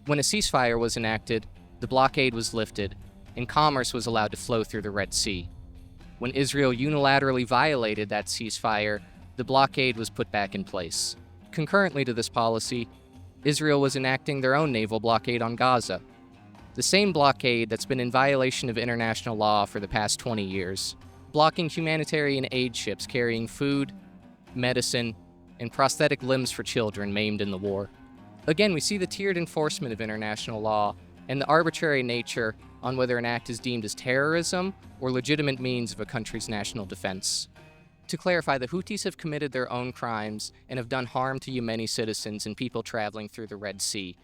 When a ceasefire was enacted, the blockade was lifted, and commerce was allowed to flow through the Red Sea. When Israel unilaterally violated that ceasefire, the blockade was put back in place. Concurrently to this policy, Israel was enacting their own naval blockade on Gaza, the same blockade that's been in violation of international law for the past 20 years, blocking humanitarian aid ships carrying food, medicine, and prosthetic limbs for children maimed in the war. Again, we see the tiered enforcement of international law and the arbitrary nature on whether an act is deemed as terrorism or legitimate means of a country's national defense. To clarify, the Houthis have committed their own crimes and have done harm to Yemeni citizens and people traveling through the Red Sea.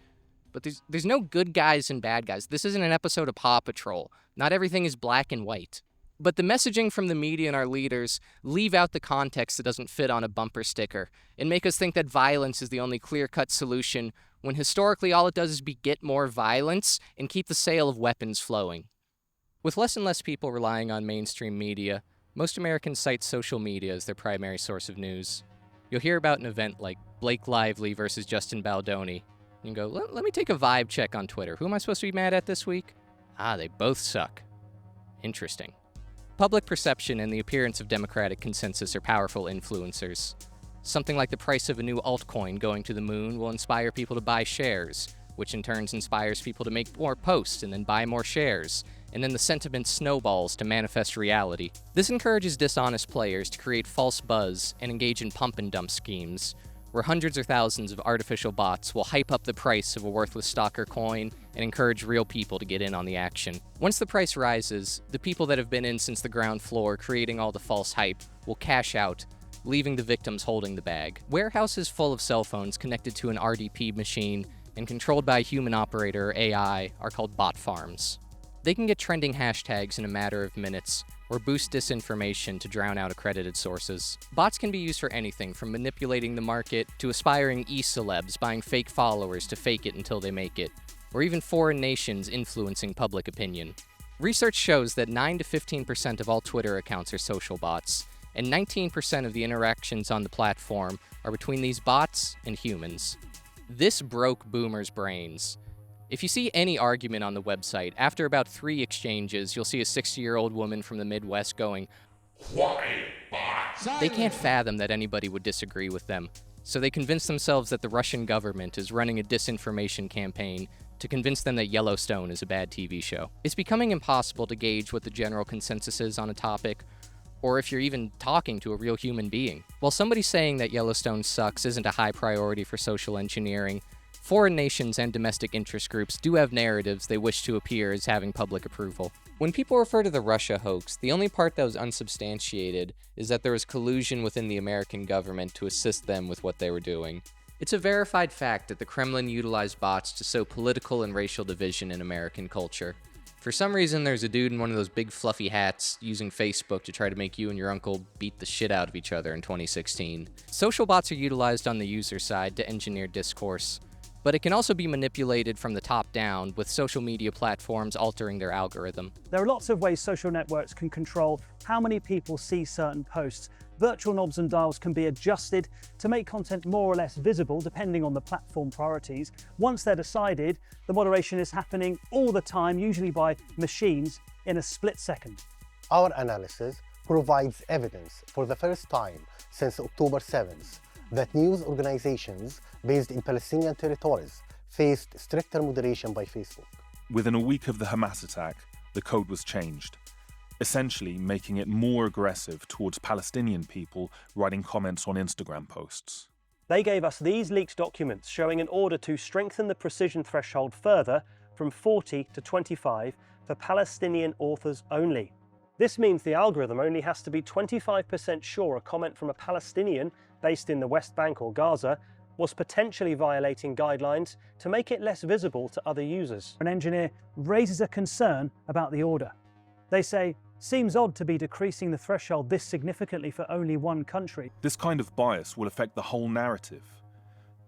But there's no good guys and bad guys. This isn't an episode of Paw Patrol. Not everything is black and white. But the messaging from the media and our leaders leave out the context that doesn't fit on a bumper sticker and make us think that violence is the only clear-cut solution when historically all it does is beget more violence and keep the sale of weapons flowing. With less and less people relying on mainstream media, most Americans cite social media as their primary source of news. You'll hear about an event like Blake Lively versus Justin Baldoni. You can go, let me take a vibe check on Twitter. Who am I supposed to be mad at this week? They both suck. Interesting. Public perception and the appearance of democratic consensus are powerful influencers. Something like the price of a new altcoin going to the moon will inspire people to buy shares, which in turn inspires people to make more posts and then buy more shares, and then the sentiment snowballs to manifest reality. This encourages dishonest players to create false buzz and engage in pump and dump schemes, where hundreds or thousands of artificial bots will hype up the price of a worthless stock or coin and encourage real people to get in on the action. Once the price rises, the people that have been in since the ground floor creating all the false hype will cash out, leaving the victims holding the bag. Warehouses full of cell phones connected to an RDP machine and controlled by a human operator or AI are called bot farms. They can get trending hashtags in a matter of minutes, or boost disinformation to drown out accredited sources. Bots can be used for anything from manipulating the market to aspiring e-celebs buying fake followers to fake it until they make it, or even foreign nations influencing public opinion. Research shows that 9 to 15% of all Twitter accounts are social bots, and 19% of the interactions on the platform are between these bots and humans. This broke boomers' brains. If you see any argument on the website, after about 3 exchanges, you'll see a 60-year-old woman from the Midwest going, "Why bots?" They can't fathom that anybody would disagree with them, so they convince themselves that the Russian government is running a disinformation campaign to convince them that Yellowstone is a bad TV show. It's becoming impossible to gauge what the general consensus is on a topic, or if you're even talking to a real human being. While somebody saying that Yellowstone sucks isn't a high priority for social engineering, foreign nations and domestic interest groups do have narratives they wish to appear as having public approval. When people refer to the Russia hoax, the only part that was unsubstantiated is that there was collusion within the American government to assist them with what they were doing. It's a verified fact that the Kremlin utilized bots to sow political and racial division in American culture. For some reason, there's a dude in one of those big fluffy hats using Facebook to try to make you and your uncle beat the shit out of each other in 2016. Social bots are utilized on the user side to engineer discourse, but it can also be manipulated from the top down, with social media platforms altering their algorithm.
There are lots of ways social networks can control how many people see certain posts. Virtual knobs and dials can be adjusted to make content more or less visible depending on the platform priorities. Once they're decided, the moderation is happening all the time, usually by machines, in a split second.
Our analysis provides evidence for the first time since October 7th that news organizations based in Palestinian territories faced stricter moderation by Facebook.
Within a week of the Hamas attack, the code was changed.
essentially making it more aggressive towards Palestinian people writing comments on Instagram posts.
They gave us these leaked documents showing an order to strengthen the precision threshold further from 40 to 25 for Palestinian authors only. This means the algorithm only has to be 25% sure a comment from a Palestinian based in the West Bank or Gaza was potentially violating guidelines to make it less visible to other users. An engineer raises a concern about the order. They say, seems odd to be decreasing the threshold this significantly for only one country.
This kind of bias will affect the whole narrative.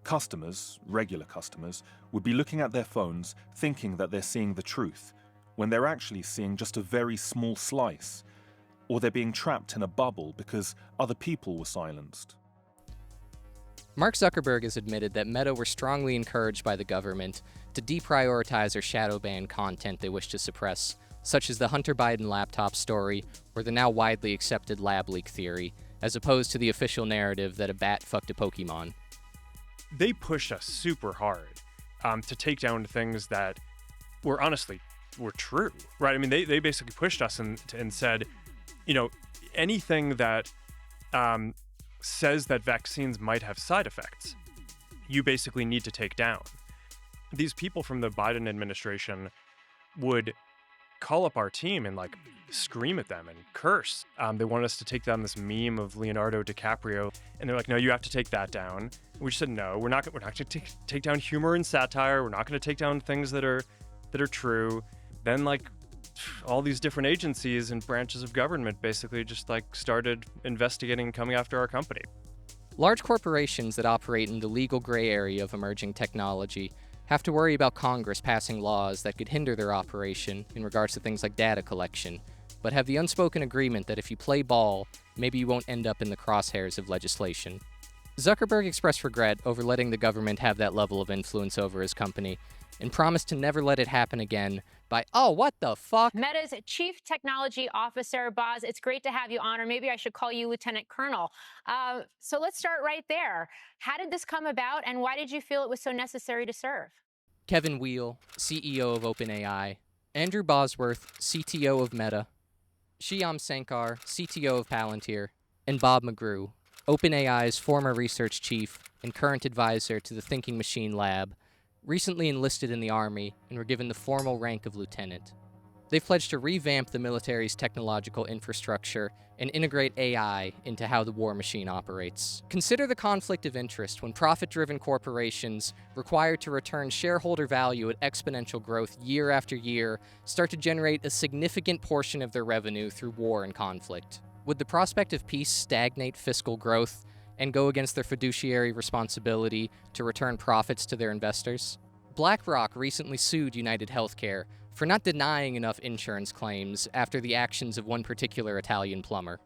Customers, regular customers, would be looking at their phones thinking that they're seeing the truth, when they're actually seeing just a very small slice, or they're being trapped in a bubble because other people were silenced.
Mark Zuckerberg has admitted that Meta were strongly encouraged by the government to deprioritize or shadow ban content they wish to suppress, such as the Hunter Biden laptop story or the now widely accepted lab leak theory, as opposed to the official narrative that a bat fucked a Pokemon.
They pushed us super hard to take down things that were honestly were true, right? I mean, they basically pushed us and said, you know, anything that says that vaccines might have side effects, you basically need to take down. These people from the Biden administration would call up our team and like scream at them and curse. They wanted us to take down this meme of Leonardo DiCaprio, and they're like, no, you have to take that down. We just said, no, we're not going to take down humor and satire. We're not going to take down things that are true. Then like all these different agencies and branches of government basically just like started investigating and coming after our company.
Large corporations that operate in the legal gray area of emerging technology have to worry about Congress passing laws that could hinder their operation in regards to things like data collection, but have the unspoken agreement that if you play ball, maybe you won't end up in the crosshairs of legislation. Zuckerberg expressed regret over letting the government have that level of influence over his company, and promised to never let it happen again by, oh, what the fuck?
Meta's Chief Technology Officer, Boz, it's great to have you on, or maybe I should call you Lieutenant Colonel. So let's start right there. How did this come about, and why did you feel it was so necessary to serve?
Kevin Weil, CEO of OpenAI, Andrew Bosworth, CTO of Meta, Shyam Sankar, CTO of Palantir, and Bob McGrew, OpenAI's former research chief and current advisor to the Thinking Machine Lab, recently enlisted in the Army and were given the formal rank of lieutenant. They've pledged to revamp the military's technological infrastructure and integrate AI into how the war machine operates. Consider the conflict of interest when profit-driven corporations required to return shareholder value at exponential growth year after year start to generate a significant portion of their revenue through war and conflict. Would the prospect of peace stagnate fiscal growth and go against their fiduciary responsibility to return profits to their investors? BlackRock recently sued United Healthcare for not denying enough insurance claims after the actions of one particular Italian plumber.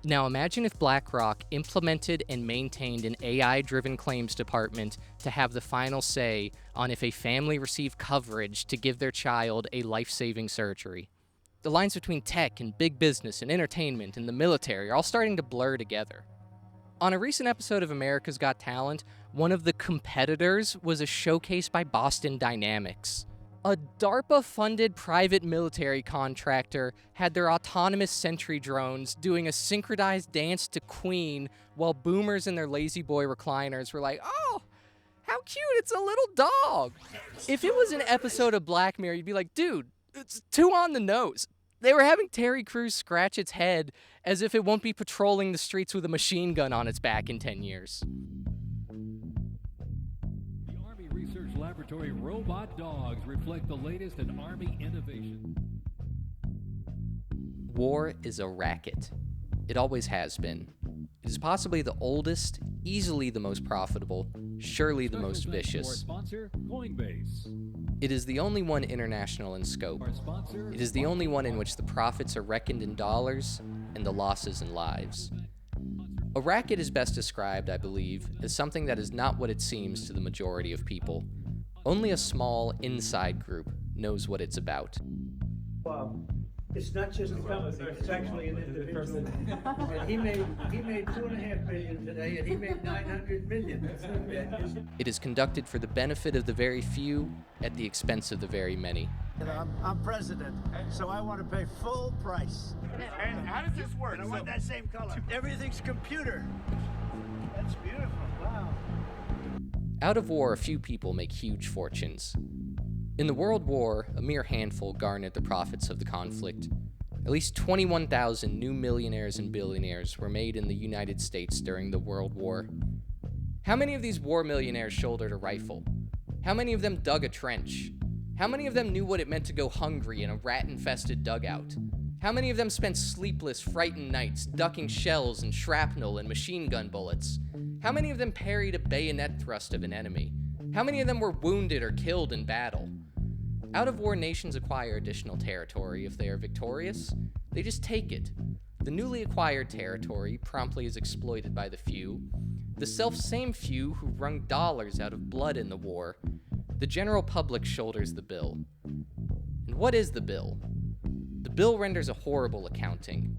Now imagine if BlackRock implemented and maintained an AI-driven claims department to have the final say on if a family received coverage to give their child a life-saving surgery. The lines between tech and big business and entertainment and the military are all starting to blur together. On a recent episode of America's Got Talent, one of the competitors was a showcase by Boston Dynamics. A DARPA-funded private military contractor had their autonomous sentry drones doing a synchronized dance to Queen while boomers in their lazy boy recliners were like, oh, how cute, it's a little dog. If it was an episode of Black Mirror, you'd be like, dude, it's too on the nose. They were having Terry Crews scratch its head as if it won't be patrolling the streets with a machine gun on its back in 10 years.
The Army Research Laboratory robot dogs reflect the latest in Army innovation.
War is a racket. It always has been. It is possibly the oldest, easily the most profitable, surely the most vicious.
Sponsor, Coinbase.
It is the only one international in scope. It is the only one in which the profits are reckoned in dollars and the losses in lives. A racket is best described, I believe, as something that is not what it seems to the majority of people. Only a small, inside group knows what it's about.
It's not just a company, it's actually an individual. And he made 2.5 million today, and he made 900 million. That's not bad.
It is conducted for the benefit of the very few at the expense of the very many.
I'm president, so I want to pay full price.
And how does this work?
And I want that same color. Everything's computer. That's beautiful. Wow.
Out of war, a few people make huge fortunes. In the World War, a mere handful garnered the profits of the conflict. At least 21,000 new millionaires and billionaires were made in the United States during the World War. How many of these war millionaires shouldered a rifle? How many of them dug a trench? How many of them knew what it meant to go hungry in a rat-infested dugout? How many of them spent sleepless, frightened nights ducking shells and shrapnel and machine gun bullets? How many of them parried a bayonet thrust of an enemy? How many of them were wounded or killed in battle? Out-of-war nations acquire additional territory if they are victorious. They just take it. The newly acquired territory promptly is exploited by the few. The self-same few who wrung dollars out of blood in the war. The general public shoulders the bill. And what is the bill? The bill renders a horrible accounting.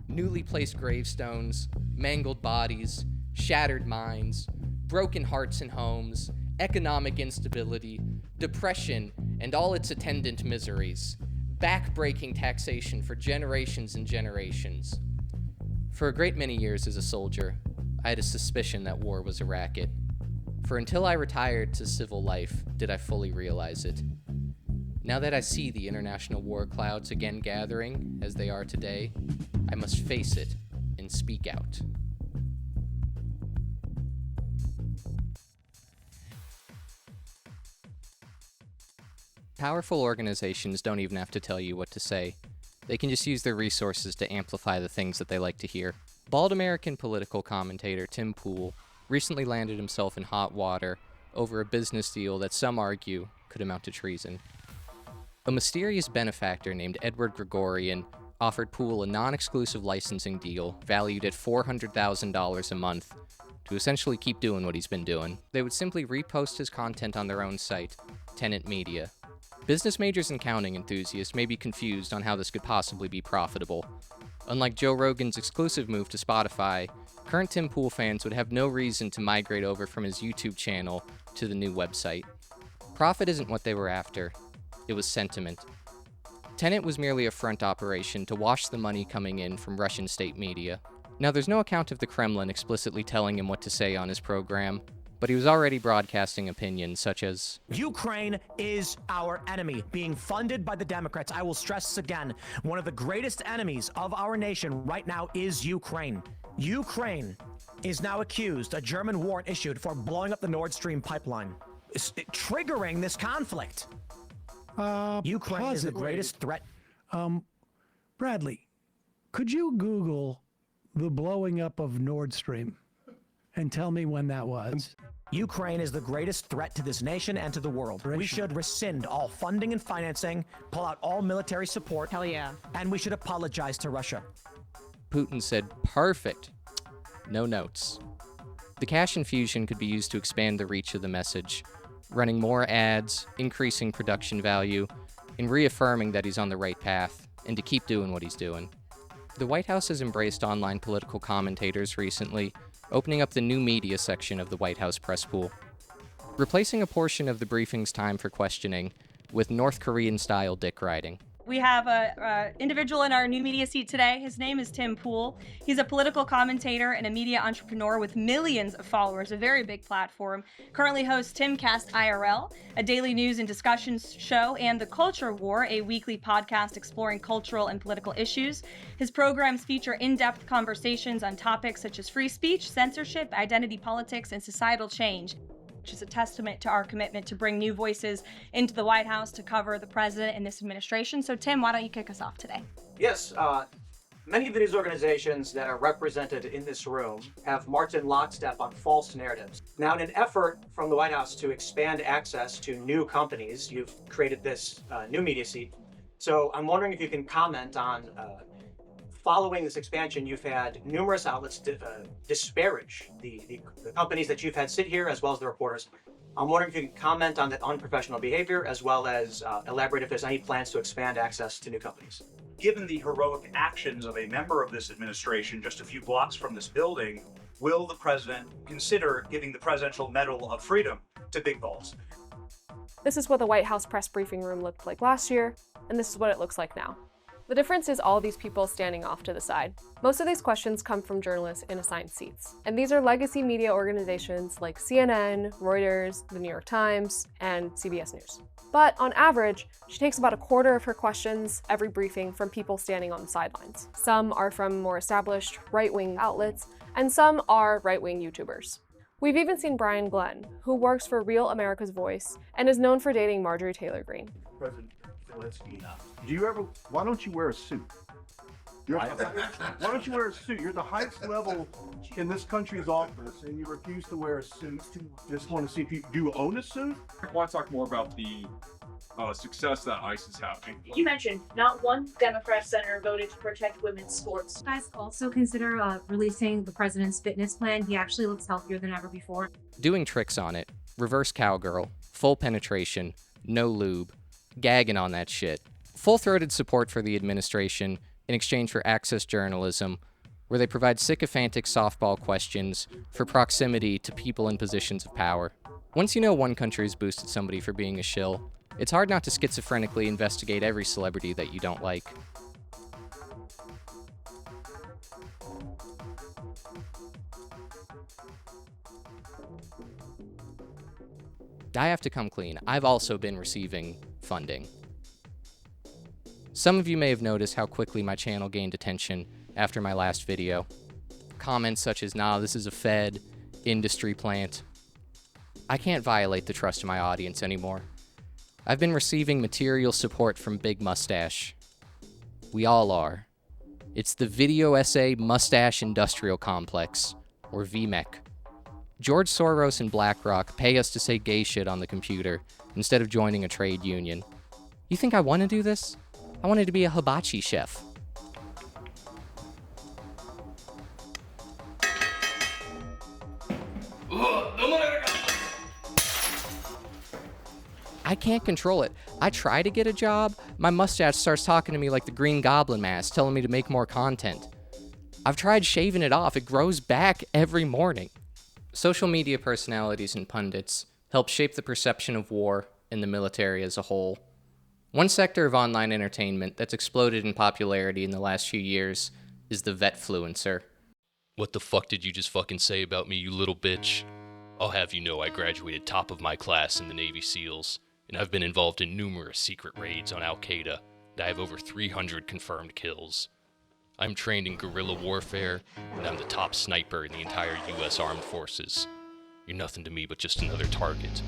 Newly placed gravestones, mangled bodies, shattered minds, broken hearts and homes, economic instability, depression, and all its attendant miseries, back-breaking taxation for generations and generations. For a great many years as a soldier, I had a suspicion that war was a racket. For until I retired to civil life did I fully realize it. Now that I see the international war clouds again gathering, as they are today, I must face it and speak out. Powerful organizations don't even have to tell you what to say. They can just use their resources to amplify the things that they like to hear. Bald American political commentator Tim Pool recently landed himself in hot water over a business deal that some argue could amount to treason. A mysterious benefactor named Edward Gregorian offered Pool a non-exclusive licensing deal valued at $400,000 a month to essentially keep doing what he's been doing. They would simply repost his content on their own site, Tenant Media. Business majors and counting enthusiasts may be confused on how this could possibly be profitable. Unlike Joe Rogan's exclusive move to Spotify, current Tim Pool fans would have no reason to migrate over from his YouTube channel to the new website. Profit isn't what they were after. It was sentiment. Tenant was merely a front operation to wash the money coming in from Russian state media. Now, there's no account of the Kremlin explicitly telling him what to say on his program, but he was already broadcasting opinions such as,
Ukraine is our enemy, being funded by the Democrats. I will stress this again. One of the greatest enemies of our nation right now is Ukraine. Ukraine is now accused, a German warrant issued for blowing up the Nord Stream pipeline, triggering this conflict. Ukraine is the greatest threat.
Bradley, could you Google the blowing up of Nord Stream and tell me when that was?
Ukraine is the greatest threat to this nation and to the world. We should rescind all funding and financing, pull out all military support.
Hell yeah.
And we should apologize to Russia.
Putin said, perfect. No notes. The cash infusion could be used to expand the reach of the message, running more ads, increasing production value, and reaffirming that he's on the right path, and to keep doing what he's doing. The White House has embraced online political commentators recently, opening up the new media section of the White House press pool, replacing a portion of the briefing's time for questioning with North Korean-style dick riding.
We have an individual in our new media seat today. His name is Tim Pool. He's a political commentator and a media entrepreneur with millions of followers, a very big platform. Currently hosts Timcast IRL, a daily news and discussions show, and The Culture War, a weekly podcast exploring cultural and political issues. His programs feature in-depth conversations on topics such as free speech, censorship, identity politics, and societal change, which is a testament to our commitment to bring new voices into the White House to cover the president and this administration. So Tim, why don't you kick us off today?
Yes, many of the news organizations that are represented in this room have marched in lockstep on false narratives. Now, in an effort from the White House to expand access to new companies, you've created this new media seat. So I'm wondering if you can comment on, following this expansion, you've had numerous outlets disparage the companies that you've had sit here, as well as the reporters. I'm wondering if you can comment on that unprofessional behavior, as well as elaborate if there's any plans to expand access to new companies.
Given the heroic actions of a member of this administration just a few blocks from this building, will the president consider giving the Presidential Medal of Freedom to Big Balls?
This is what the White House press briefing room looked like last year, and this is what it looks like now. The difference is all these people standing off to the side. Most of these questions come from journalists in assigned seats. And these are legacy media organizations like CNN, Reuters, The New York Times, and CBS News. But on average, she takes about a quarter of her questions every briefing from people standing on the sidelines. Some are from more established right-wing outlets, and some are right-wing YouTubers. We've even seen Brian Glenn, who works for Real America's Voice and is known for dating Marjorie Taylor Greene.
President Zelensky, why don't you wear a suit? Why don't you wear a suit? You're the highest level in this country's office and you refuse to wear a suit. Just want to see if you do own a suit?
I want to talk more about the success that ICE is having.
You mentioned not one Democrat senator voted to protect women's sports.
You guys also consider releasing the president's fitness plan. He actually looks healthier than ever before.
Doing tricks on it, reverse cowgirl, full penetration, no lube, gagging on that shit. Full-throated support for the administration in exchange for access journalism, where they provide sycophantic softball questions for proximity to people in positions of power. Once you know one country's boosted somebody for being a shill, it's hard not to schizophrenically investigate every celebrity that you don't like. I have to come clean. I've also been receiving funding. Some of you may have noticed how quickly my channel gained attention after my last video. Comments such as, nah, this is a Fed industry plant. I can't violate the trust of my audience anymore. I've been receiving material support from Big Mustache. We all are. It's the Video Essay Mustache Industrial Complex, or VMEC. George Soros and BlackRock pay us to say gay shit on the computer instead of joining a trade union. You think I want to do this? I wanted to be a hibachi chef. I can't control it. I try to get a job, my mustache starts talking to me like the Green Goblin mask, telling me to make more content. I've tried shaving it off, it grows back every morning. Social media personalities and pundits help shape the perception of war and the military as a whole. One sector of online entertainment that's exploded in popularity in the last few years is the vetfluencer.
What the fuck did you just fucking say about me, you little bitch? I'll have you know I graduated top of my class in the Navy SEALs, and I've been involved in numerous secret raids on Al-Qaeda, and I have over 300 confirmed kills. I'm trained in guerrilla warfare, and I'm the top sniper in the entire US Armed Forces. You're nothing to me but just another target.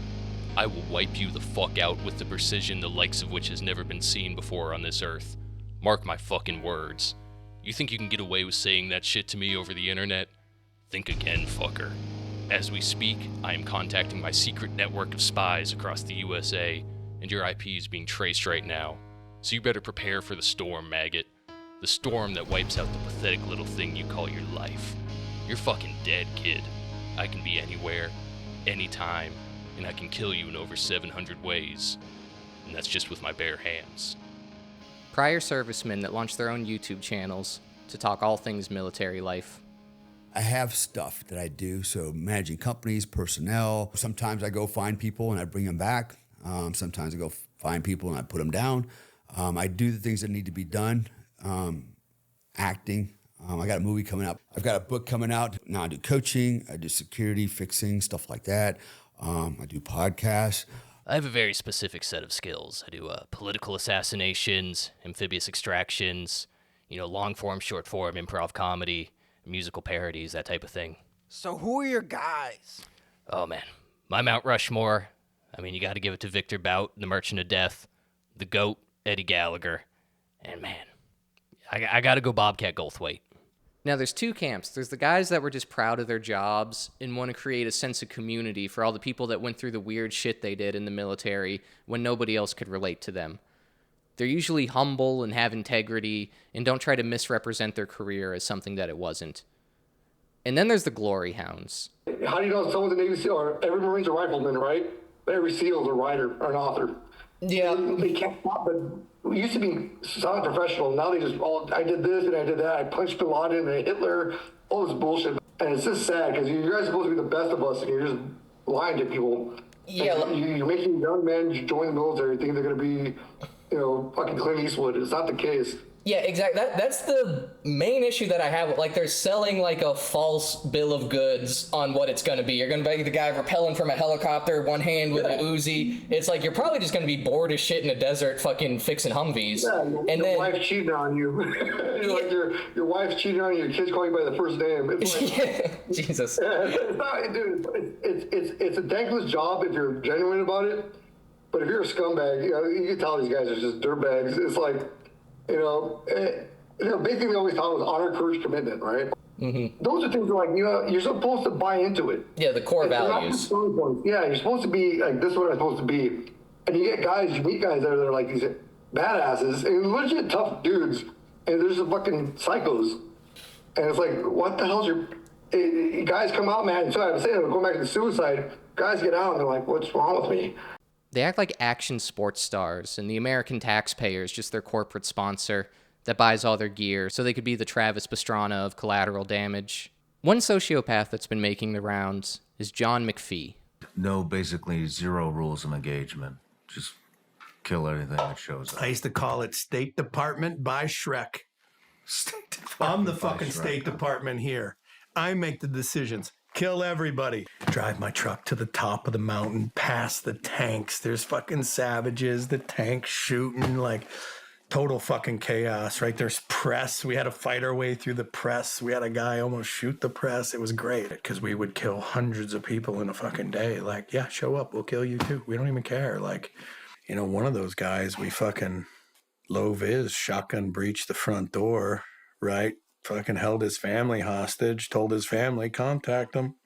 I will wipe you the fuck out with the precision the likes of which has never been seen before on this earth. Mark my fucking words. You think you can get away with saying that shit to me over the internet? Think again, fucker. As we speak, I am contacting my secret network of spies across the USA, and your IP is being traced right now. So you better prepare for the storm, maggot. The storm that wipes out the pathetic little thing you call your life. You're fucking dead, kid. I can be anywhere, anytime, and I can kill you in over 700 ways. And that's just with my bare hands.
Prior servicemen that launched their own YouTube channels to talk all things military life.
I have stuff that I do, so managing companies, personnel. Sometimes I go find people and I bring them back. Sometimes I go find people and I put them down. I do the things that need to be done. Acting. I got a movie coming out. I've got a book coming out. Now I do coaching. I do security, fixing, stuff like that. I do podcasts.
I have a very specific set of skills. I do political assassinations, amphibious extractions, long form, short form, improv comedy, musical parodies, that type of thing.
So who are your guys?
Oh man, my Mount Rushmore. I mean, you got to give it to Victor Bout, the Merchant of Death, the GOAT, Eddie Gallagher, and man, I got to go Bobcat Goldthwait. Now, there's two camps. There's the guys that were just proud of their jobs and want to create a sense of community for all the people that went through the weird shit they did in the military when nobody else could relate to them. They're usually humble and have integrity and don't try to misrepresent their career as something that it wasn't. And then there's the glory hounds.
How do you know someone's a Navy SEAL? Every Marine's a rifleman, right? Every SEAL is a writer or an author.
Yeah.
They can't stop, but we used to be semi-professional. Now they just I did this and I did that. I punched Bin Laden and Hitler, all this bullshit. And it's just sad because you guys are supposed to be the best of us and you're just lying to people.
Yeah.
Like, you're making young men join the military thinking they're going to be, fucking Clint Eastwood. It's not the case.
Yeah, exactly. That's the main issue that I have. Like, they're selling like a false bill of goods on what it's going to be. You're going to be the guy rappelling from a helicopter, one hand with an Uzi. It's like you're probably just going to be bored as shit in a desert, fucking fixing Humvees.
Yeah,
and
your wife cheating on you. Like your wife's cheating on you. Your kids call you by the first name. It's like,
Jesus.
It's not, dude. It's a thankless job if you're genuine about it. But if you're a scumbag, you can tell these guys are just dirtbags. It's like. Basically, they always thought it was honor, courage, commitment, right? Mm-hmm. Those are things like, you're supposed to buy into it.
Yeah, the core values.
Yeah, you're supposed to be like, this is what I'm supposed to be. And you meet guys that are like these badasses and legit tough dudes, and they're just fucking psychos. And it's like, what the hell's guys come out, man. So I was saying, going back to the suicide, guys get out and they're like, what's wrong with me?
They act like action sports stars, and the American taxpayer is just their corporate sponsor that buys all their gear so they could be the Travis Pastrana of collateral damage. One sociopath that's been making the rounds is John McPhee.
No, basically zero rules of engagement. Just kill anything that shows up.
I used to call it State Department by Shrek. I'm the fucking State Department here. I make the decisions. Kill everybody. Drive my truck to the top of the mountain, past the tanks. There's fucking savages, the tanks shooting, like total fucking chaos, right? There's press. We had to fight our way through the press. We had a guy almost shoot the press. It was great because we would kill hundreds of people in a fucking day. Like, yeah, show up. We'll kill you too. We don't even care. Like, one of those guys, we fucking low vis shotgun breached the front door, right? Fucking held his family hostage, told his family, contact him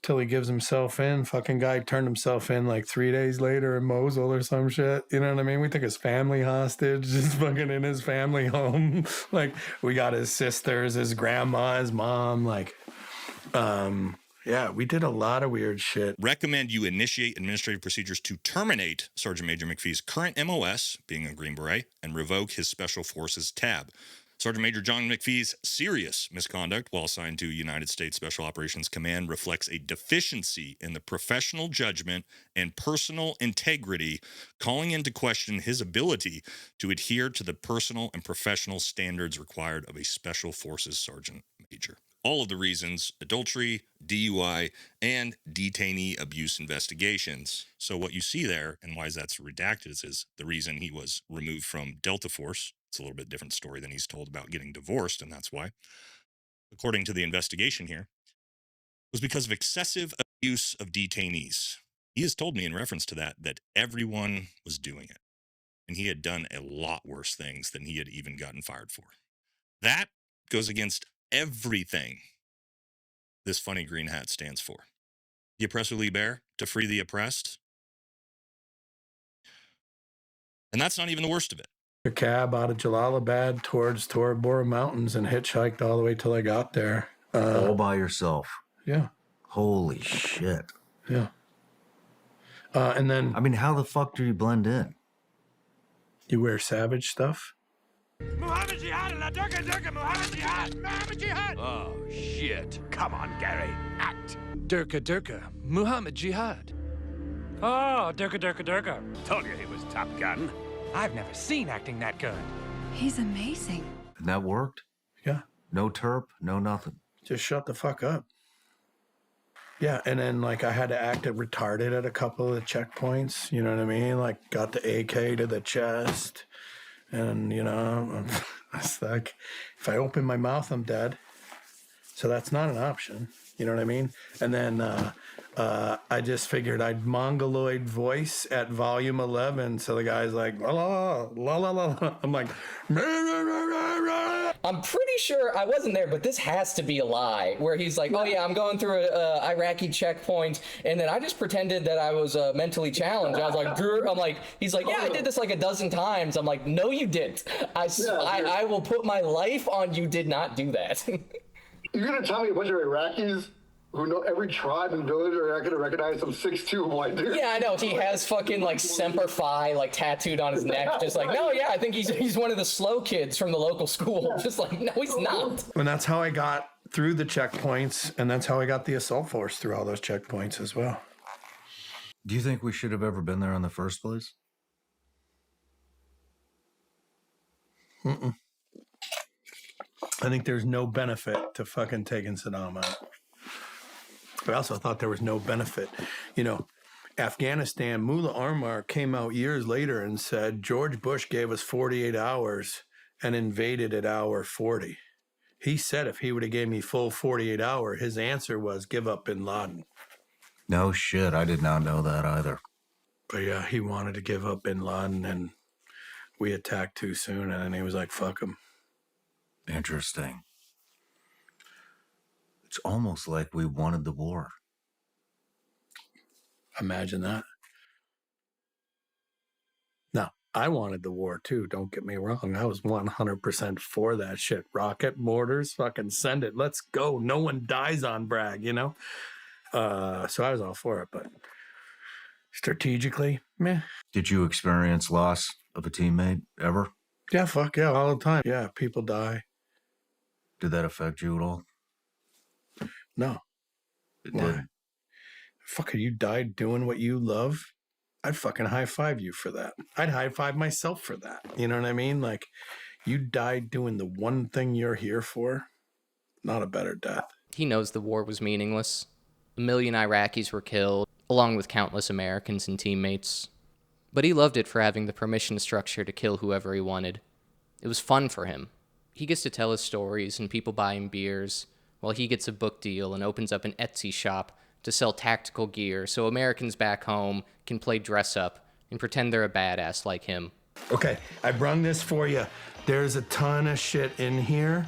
till he gives himself in. Fucking guy turned himself in like 3 days later in Mosul or some shit. You know what I mean? We took his family hostage, just fucking in his family home. Like, we got his sisters, his grandma, his mom. Like, yeah, we did a lot of weird shit.
Recommend you initiate administrative procedures to terminate Sergeant Major McPhee's current MOS, being a Green Beret, and revoke his Special Forces tab. Sergeant Major John McPhee's serious misconduct while assigned to United States Special Operations Command reflects a deficiency in the professional judgment and personal integrity, calling into question his ability to adhere to the personal and professional standards required of a Special Forces Sergeant Major. All of the reasons: adultery, DUI, and detainee abuse investigations. So what you see there, and why that's redacted, is the reason he was removed from Delta Force. It's a little bit different story than he's told about getting divorced, and that's why, according to the investigation here, was because of excessive abuse of detainees. He has told me in reference to that everyone was doing it, and he had done a lot worse things than he had even gotten fired for. That goes against everything this funny green hat stands for. The oppressor liber, to free the oppressed. And that's not even the worst of it.
A cab out of Jalalabad towards Tora Bora Mountains and hitchhiked all the way till I got there.
All by yourself?
Yeah.
Holy shit.
Yeah. And then...
I mean, how the fuck do you blend in?
You wear savage stuff?
Muhammad Jihad, La Durga Durga, Muhammad Jihad, Muhammad Jihad.
Oh, shit. Come on, Gary. Act. Durga Durga, Muhammad Jihad.
Oh, Durga Durga Durga.
Told you he was Top Gun.
I've never seen acting that good.
He's amazing.
And that worked?
Yeah.
No terp, no nothing.
Just shut the fuck up. Yeah, and then, like, I had to act retarded at a couple of the checkpoints, you know what I mean? Like, got the AK to the chest, and, it's like, if I open my mouth, I'm dead. So that's not an option, you know what I mean? And then I just figured I'd mongoloid voice at volume 11, so the guy's like, la la la la la. I'm like,
I'm pretty sure I wasn't there, but this has to be a lie, where he's like, oh yeah, I'm going through a Iraqi checkpoint, and then I just pretended that I was mentally challenged. I was like, Grr. I'm like, he's like, yeah, I did this like a dozen times. I'm like, no, you didn't. I will put my life on you did not do that.
You're gonna tell me a bunch of Iraqis who know every tribe and village are not gonna recognize some 6'2" white dude.
Yeah, I know. He has fucking like Semper Fi like tattooed on his neck. Just like, no, yeah, I think he's one of the slow kids from the local school. Just like, no, he's not.
And that's how I got through the checkpoints, and that's how I got the assault force through all those checkpoints as well.
Do you think we should have ever been there in the first place?
Mm-mm. I think there's no benefit to fucking taking Saddam out. I also thought there was no benefit. You know, Afghanistan, Mullah Omar came out years later and said, George Bush gave us 48 hours and invaded at hour 40. He said if he would have gave me full 48 hours, his answer was give up bin Laden.
No shit, I did not know that either.
But yeah, he wanted to give up bin Laden, and we attacked too soon, and then he was like, fuck him.
Interesting. It's almost like we wanted the war.
Imagine that. Now, I wanted the war too, don't get me wrong. I was 100% for that shit. Rocket, mortars, fucking send it. Let's go. No one dies on Bragg, you know? So I was all for it, but strategically, meh.
Did you experience loss of a teammate ever?
Yeah, fuck yeah, all the time. Yeah, people die.
Did that affect you at all?
No.
It
Why?
did.
Fucker, you died doing what you love? I'd fucking high-five you for that. I'd high-five myself for that. You know what I mean? Like, you died doing the one thing you're here for. Not a better death.
He knows the war was meaningless. 1 million Iraqis were killed, along with countless Americans and teammates. But he loved it for having the permission structure to kill whoever he wanted. It was fun for him. He gets to tell his stories and people buy him beers, while he gets a book deal and opens up an Etsy shop to sell tactical gear so Americans back home can play dress up and pretend they're a badass like him.
Okay, I brung this for you. There's a ton of shit in here,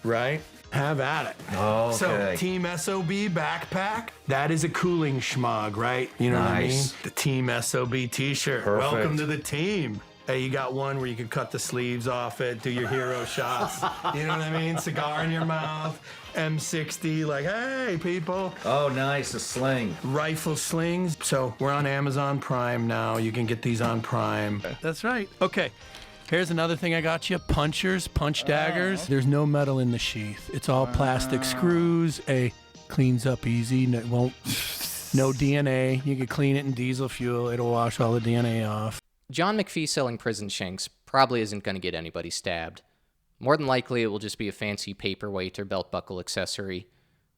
right? Have at it.
Okay.
So, Team SOB backpack, that is a cooling schmog, right? You know what I mean? The Team SOB t-shirt.
Perfect.
Welcome to the team. Hey, you got one where you can cut the sleeves off it, do your hero shots. You know what I mean? Cigar in your mouth, M60, like, hey, people.
Oh, nice, a sling.
Rifle slings. So we're on Amazon Prime now. You can get these on Prime. That's right. Okay. Here's another thing I got you. Punchers, punch daggers. There's no metal in the sheath. It's all plastic screws. Cleans up easy. No DNA. You can clean it in diesel fuel. It'll wash all the DNA off.
John McPhee selling prison shanks probably isn't going to get anybody stabbed. More than likely, it will just be a fancy paperweight or belt buckle accessory,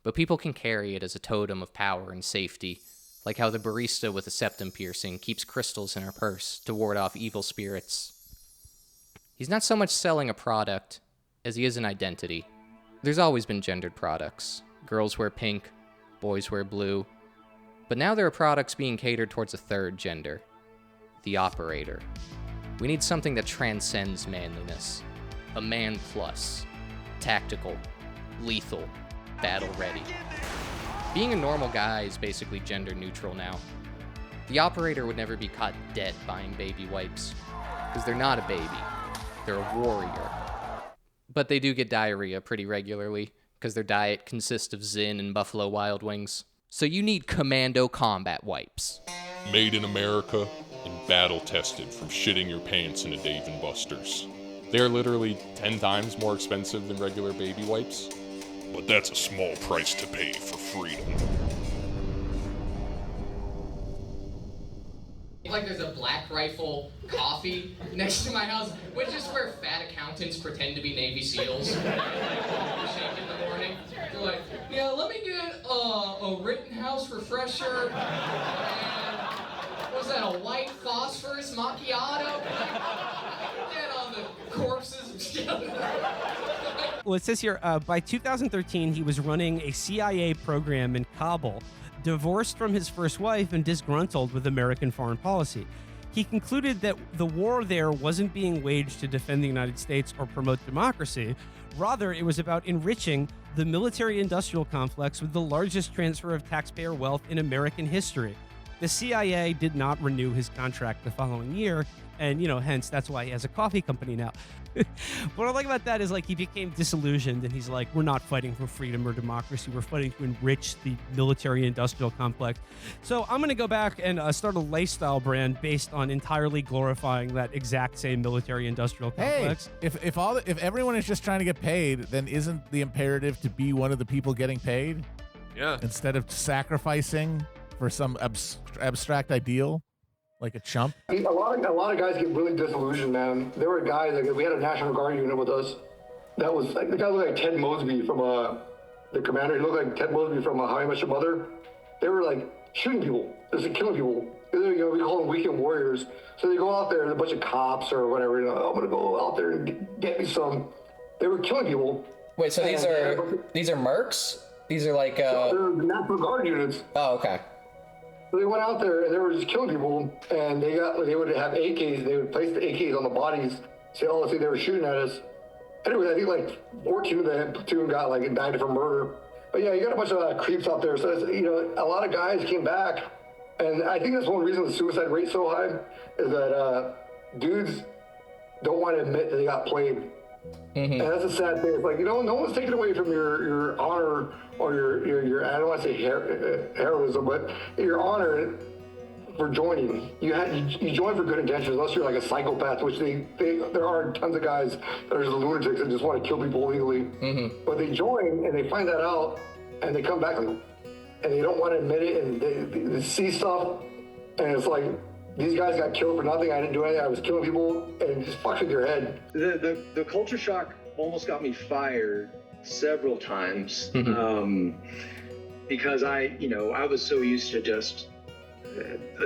but people can carry it as a totem of power and safety, like how the barista with a septum piercing keeps crystals in her purse to ward off evil spirits. He's not so much selling a product as he is an identity. There's always been gendered products. Girls wear pink, boys wear blue, but now there are products being catered towards a third gender. The operator. We need something that transcends manliness. A man plus. Tactical. Lethal. Battle ready. Being a normal guy is basically gender neutral now. The operator would never be caught dead buying baby wipes. Because they're not a baby. They're a warrior. But they do get diarrhea pretty regularly, because their diet consists of Zyn and Buffalo Wild Wings. So you need commando combat wipes.
Made in America and battle tested from shitting your pants in a Dave & Buster's. They're literally 10 times more expensive than regular baby wipes.
But that's a small price to pay for freedom.
Like there's a Black Rifle coffee next to my house, which is where fat accountants pretend to be Navy SEALs. Shake in the morning. They're like, yeah, let me get a Rittenhouse refresher and was that a white phosphorus macchiato? Get on the corpses.
Well, it says here, by 2013, he was running a CIA program in Kabul, divorced from his first wife and disgruntled with American foreign policy. He concluded that the war there wasn't being waged to defend the United States or promote democracy. Rather, it was about enriching the military-industrial complex with the largest transfer of taxpayer wealth in American history. The CIA did not renew his contract the following year, and, hence that's why he has a coffee company now. What I like about that is, like, he became disillusioned, and he's like, we're not fighting for freedom or democracy. We're fighting to enrich the military-industrial complex. So I'm going to go back and start a lifestyle brand based on entirely glorifying that exact same military-industrial complex.
Hey, if everyone is just trying to get paid, then isn't the imperative to be one of the people getting paid?
Yeah.
Instead of sacrificing for some abstract ideal? Like a chump?
A lot of guys get really disillusioned, man. There were guys, like, we had a National Guard unit with us. That was, like, the guy looked like Ted Mosby from, the commander. He looked like Ted Mosby from How I Met Your Mother. They were, like, shooting people. Just killing people. We call them weekend warriors. So they go out there, and a bunch of cops or whatever, I'm going to go out there and get me some. They were killing people.
Wait, so these are mercs? These are like,
they're National Guard units.
Oh, okay.
So they went out there and they were just killing people, and they would have AKs. They would place the AKs on the bodies. Say, oh, see, they were shooting at us. Anyway, I think like 14 of the platoon got like indicted for murder. But yeah, you got a bunch of creeps out there. So it's, a lot of guys came back, and I think that's one reason the suicide rate's so high is that dudes don't want to admit that they got played. Mm-hmm. And that's a sad thing. It's like, no one's taking away from your honor or your I don't want to say heroism, but your honor for joining. You join for good intentions, unless you're like a psychopath, which there are tons of guys that are just lunatics that just want to kill people illegally. Mm-hmm. But they join and they find that out and they come back and they don't want to admit it, and they see stuff, and it's like, these guys got killed for nothing. I didn't do anything. I was killing people, and it just fucks with your head.
The culture shock almost got me fired several times, because I was so used to just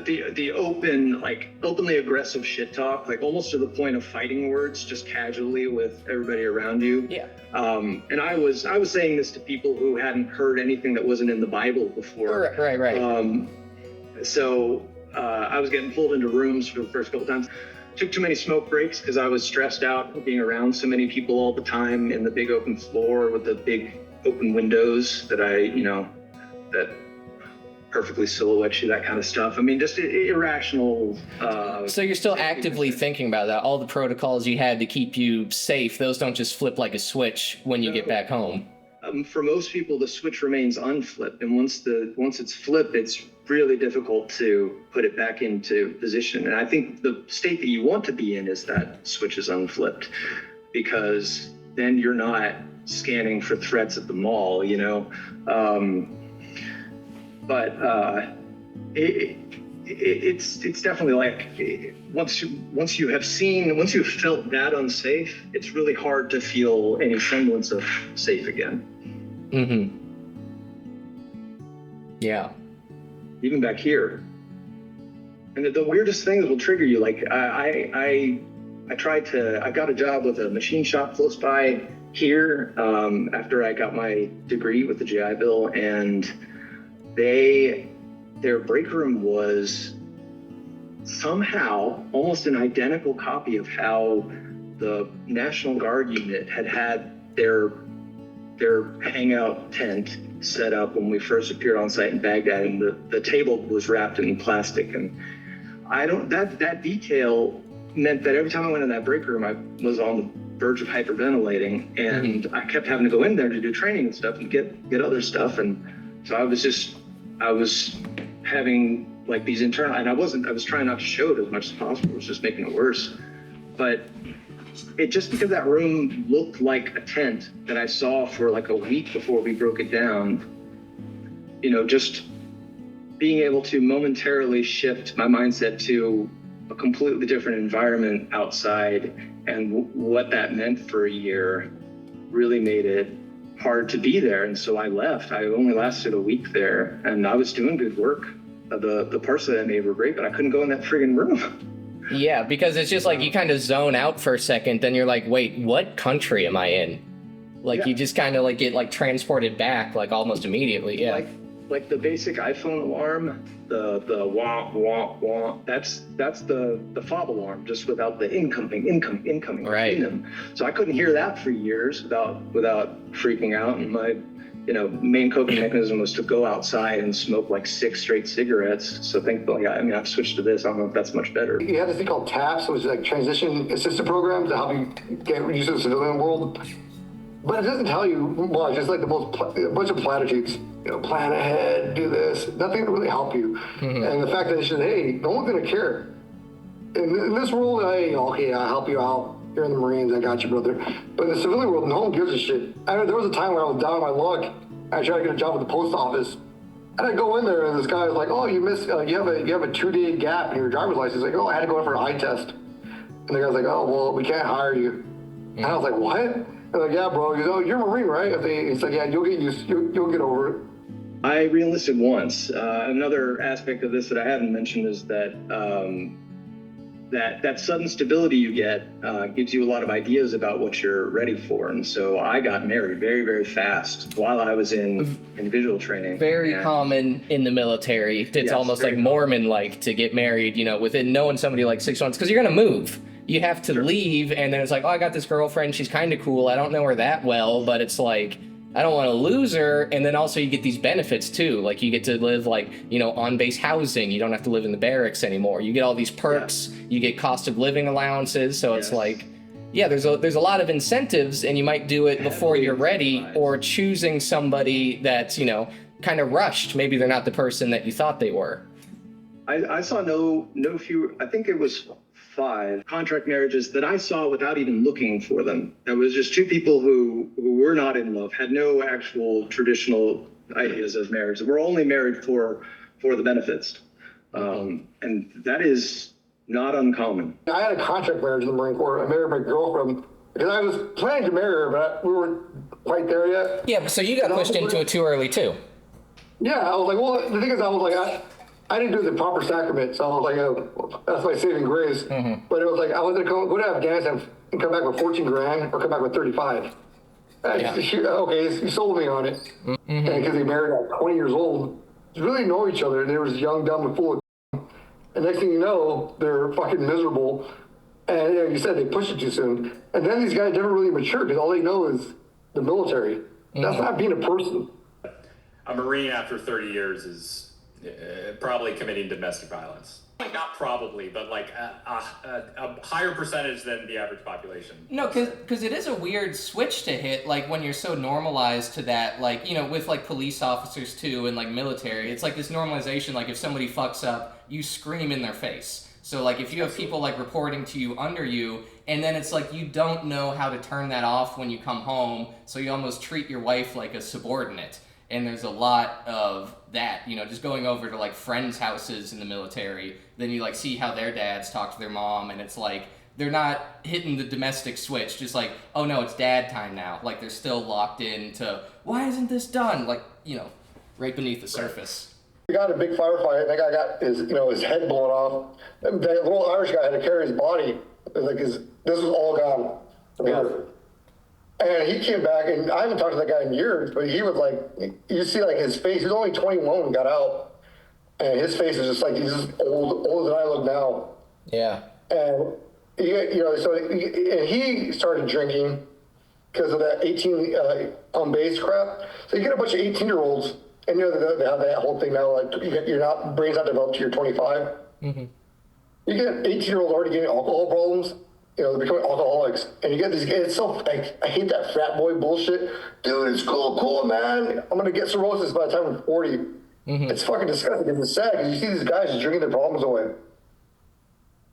the openly aggressive shit talk, like almost to the point of fighting words, just casually with everybody around you.
Yeah.
And I was saying this to people who hadn't heard anything that wasn't in the Bible before.
Right.
So I was getting pulled into rooms for the first couple times. Took too many smoke breaks because I was stressed out being around so many people all the time in the big open floor with the big open windows that that perfectly silhouette you, that kind of stuff. I mean, just irrational.
So you're still actively thinking about that. All the protocols you had to keep you safe, those don't just flip like a switch when you get back home.
For most people, the switch remains unflipped, and once it's flipped, it's really difficult to put it back into position. And I think the state that you want to be in is that switch is unflipped, because then you're not scanning for threats at the mall, It's definitely like once you have felt that unsafe, it's really hard to feel any semblance of safe again.
Mm-hmm. Yeah.
Even back here. And the weirdest thing that will trigger you, like I got a job with a machine shop close by here after I got my degree with the GI Bill, and their break room was somehow almost an identical copy of how the National Guard unit had their hangout tent set up when we first appeared on site in Baghdad, and the table was wrapped in plastic. And that detail meant that every time I went in that break room, I was on the verge of hyperventilating, and I kept having to go in there to do training and stuff and get other stuff. And so I was having like these internal, and I was trying not to show it as much as possible. It was just making it worse. But it just, because that room looked like a tent that I saw for like a week before we broke it down, just being able to momentarily shift my mindset to a completely different environment outside, and what that meant for a year really made it hard to be there. And so I left. I only lasted a week there, and I was doing good work. The parts that I made were great, but I couldn't go in that friggin' room.
Yeah, because it's just like you kind of zone out for a second, then you're like, wait, what country am I in? Like you just kind of like get like transported back like almost immediately. Yeah.
Like the basic iPhone alarm, the wah wah wah. That's the fob alarm, just without the incoming right. Between them. So I couldn't hear that for years without freaking out. And main coping mechanism was to go outside and smoke like 6 straight cigarettes. So thankfully, I've switched to this. I don't know if that's much better.
You have this thing called TAPS, which is like transition assistant programs to help you get used to the civilian world. But it doesn't tell you much. It's like a bunch of platitudes. Plan ahead, do this. Nothing to really help you. And the fact that it says, hey, no one's gonna care. In this world, hey, okay, I'll help you out. You're in the Marines, I got you, brother. But in the civilian world, no one gives a shit. I mean, there was a time where I was down on my luck. I tried to get a job at the post office. And I go in there, and this guy was like, oh, you missed, you have a 2-day gap in your driver's license. Like, oh, I had to go in for an eye test. And the guy's like, oh, well, we can't hire you. And I was like, what? And like, yeah, bro. He goes, oh, you're a Marine, right? He's like, yeah, you'll get over it.
I re-enlisted once. Another aspect of this that I haven't mentioned is that that sudden stability you get gives you a lot of ideas about what you're ready for. And so I got married very, very fast while I was in visual training.
Very common in the military. It's almost like Mormon-like to get married, within knowing somebody like 6 months, because you're going to move. You have to leave, and then it's like, oh, I got this girlfriend. She's kind of cool. I don't know her that well, but it's like, I don't want to lose her. And then also you get these benefits too. Like you get to live on base housing. You don't have to live in the barracks anymore. You get all these perks. You get cost of living allowances. So it's like, there's a lot of incentives, and you might do it before you're ready, or choosing somebody that's, kind of rushed. Maybe they're not the person that you thought they were.
I saw no fewer, I think it was 5 contract marriages that I saw without even looking for them. It was just 2 people who were not in love, had no actual traditional ideas of marriage. They were only married for the benefits. And that is not uncommon.
I had a contract marriage in the Marine Corps. I married my girlfriend because I was planning to marry her, but we weren't quite there yet.
Yeah, so you got pushed into it too early too.
Yeah, I was like, well, the thing is, I was like, I didn't do the proper sacrament, so I was like, that's my saving grace. But it was like, I was going to go to Afghanistan and come back with 14 grand or come back with 35. Okay, you sold me on it. And because they married at 20 years old, they really know each other. They were just young, dumb, and full of and next thing you know, they're fucking miserable. And you said they pushed it too soon. And then these guys never really mature because all they know is the military. That's not being a person.
A Marine after 30 years is probably committing domestic violence. Not probably, but like a higher percentage than the average population.
No, because it is a weird switch to hit, like when you're so normalized to that, like, with like police officers too and like military, it's like this normalization, like if somebody fucks up, you scream in their face. So like if you have people like reporting to you under you, and then it's like you don't know how to turn that off when you come home, so you almost treat your wife like a subordinate. And there's a lot of that, just going over to like friends' houses in the military, then you like see how their dads talk to their mom, and it's like they're not hitting the domestic switch, just like, oh no, it's dad time now. Like they're still locked into, why isn't this done? Like, right beneath the surface.
We got a big firefight. That guy got his head blown off. That little Irish guy had to carry his body. It was like this was all gone from here. And he came back, and I haven't talked to that guy in years, but he was like, you see like his face, he was only 21 when he got out. And his face is just like, he's just older than I look now.
Yeah.
And, he started drinking because of that 18 on base crap. So you get a bunch of 18-year-olds, and they have that whole thing now, like your brain's not developed till you're 25. You get 18-year-olds already getting alcohol problems. They're becoming alcoholics, and you get these guys. It's so I hate that frat boy bullshit, dude. It's cool, man. I'm gonna get cirrhosis by the time I'm 40. It's fucking disgusting. It's sad because you see these guys just drinking their problems away,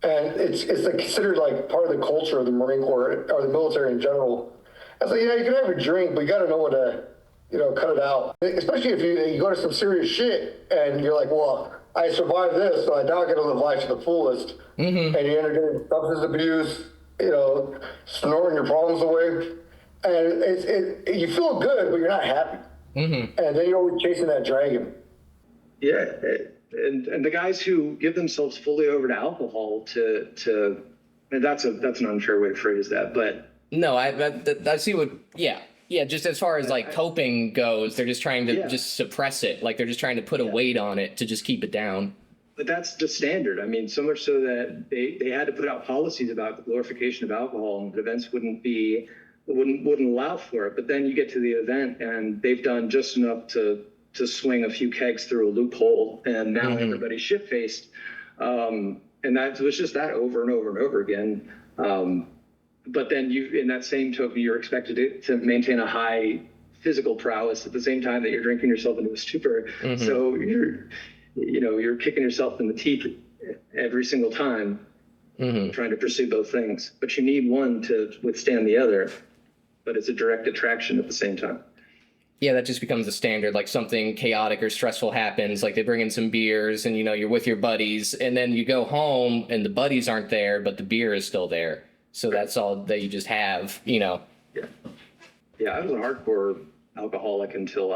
and it's like considered like part of the culture of the Marine Corps or the military in general. It's like, you can have a drink, but you got to know when to, cut it out. Especially if you go to some serious shit and you're like, well, I survived this, so I now get to live life to the fullest. And you end up getting substance abuse, snorting your problems away. And you feel good, but you're not happy. And then you're always chasing that dragon.
Yeah, and the guys who give themselves fully over to alcohol and that's an unfair way to phrase that, but...
No, I see what, yeah, just as far as like coping goes, they're just trying to just suppress it. Like they're just trying to put a weight on it to just keep it down.
But that's the standard. I mean, so much so that they had to put out policies about the glorification of alcohol, and events wouldn't be wouldn't allow for it. But then you get to the event and they've done just enough to swing a few kegs through a loophole, and now everybody's shit-faced. And that was just that over and over and over again. But then in that same token, you're expected to maintain a high physical prowess at the same time that you're drinking yourself into a stupor. So you're kicking yourself in the teeth every single time, trying to pursue both things. But you need one to withstand the other, but it's a direct attraction at the same time.
Yeah, that just becomes a standard. Like something chaotic or stressful happens, like they bring in some beers and, you're with your buddies, and then you go home and the buddies aren't there, but the beer is still there. So that's all that you just have,
Yeah, I was a hardcore alcoholic until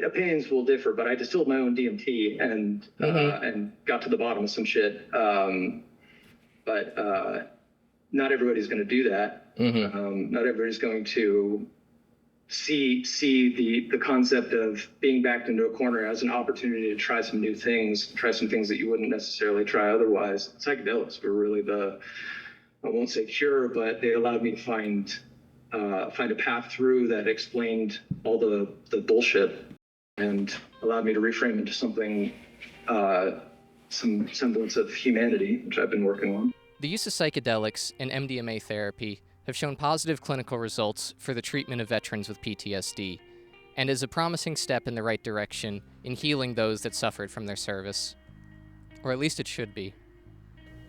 opinions will differ, but I distilled my own DMT and got to the bottom of some shit. But not everybody's going to do that. Not everybody's going to see the concept of being backed into a corner as an opportunity to try some new things, try some things that you wouldn't necessarily try otherwise. Psychedelics were really I won't say cure, but they allowed me to find a path through that explained all the bullshit and allowed me to reframe into something, some semblance of humanity, which I've been working on.
The use of psychedelics and MDMA therapy have shown positive clinical results for the treatment of veterans with PTSD, and is a promising step in the right direction in healing those that suffered from their service. Or at least it should be.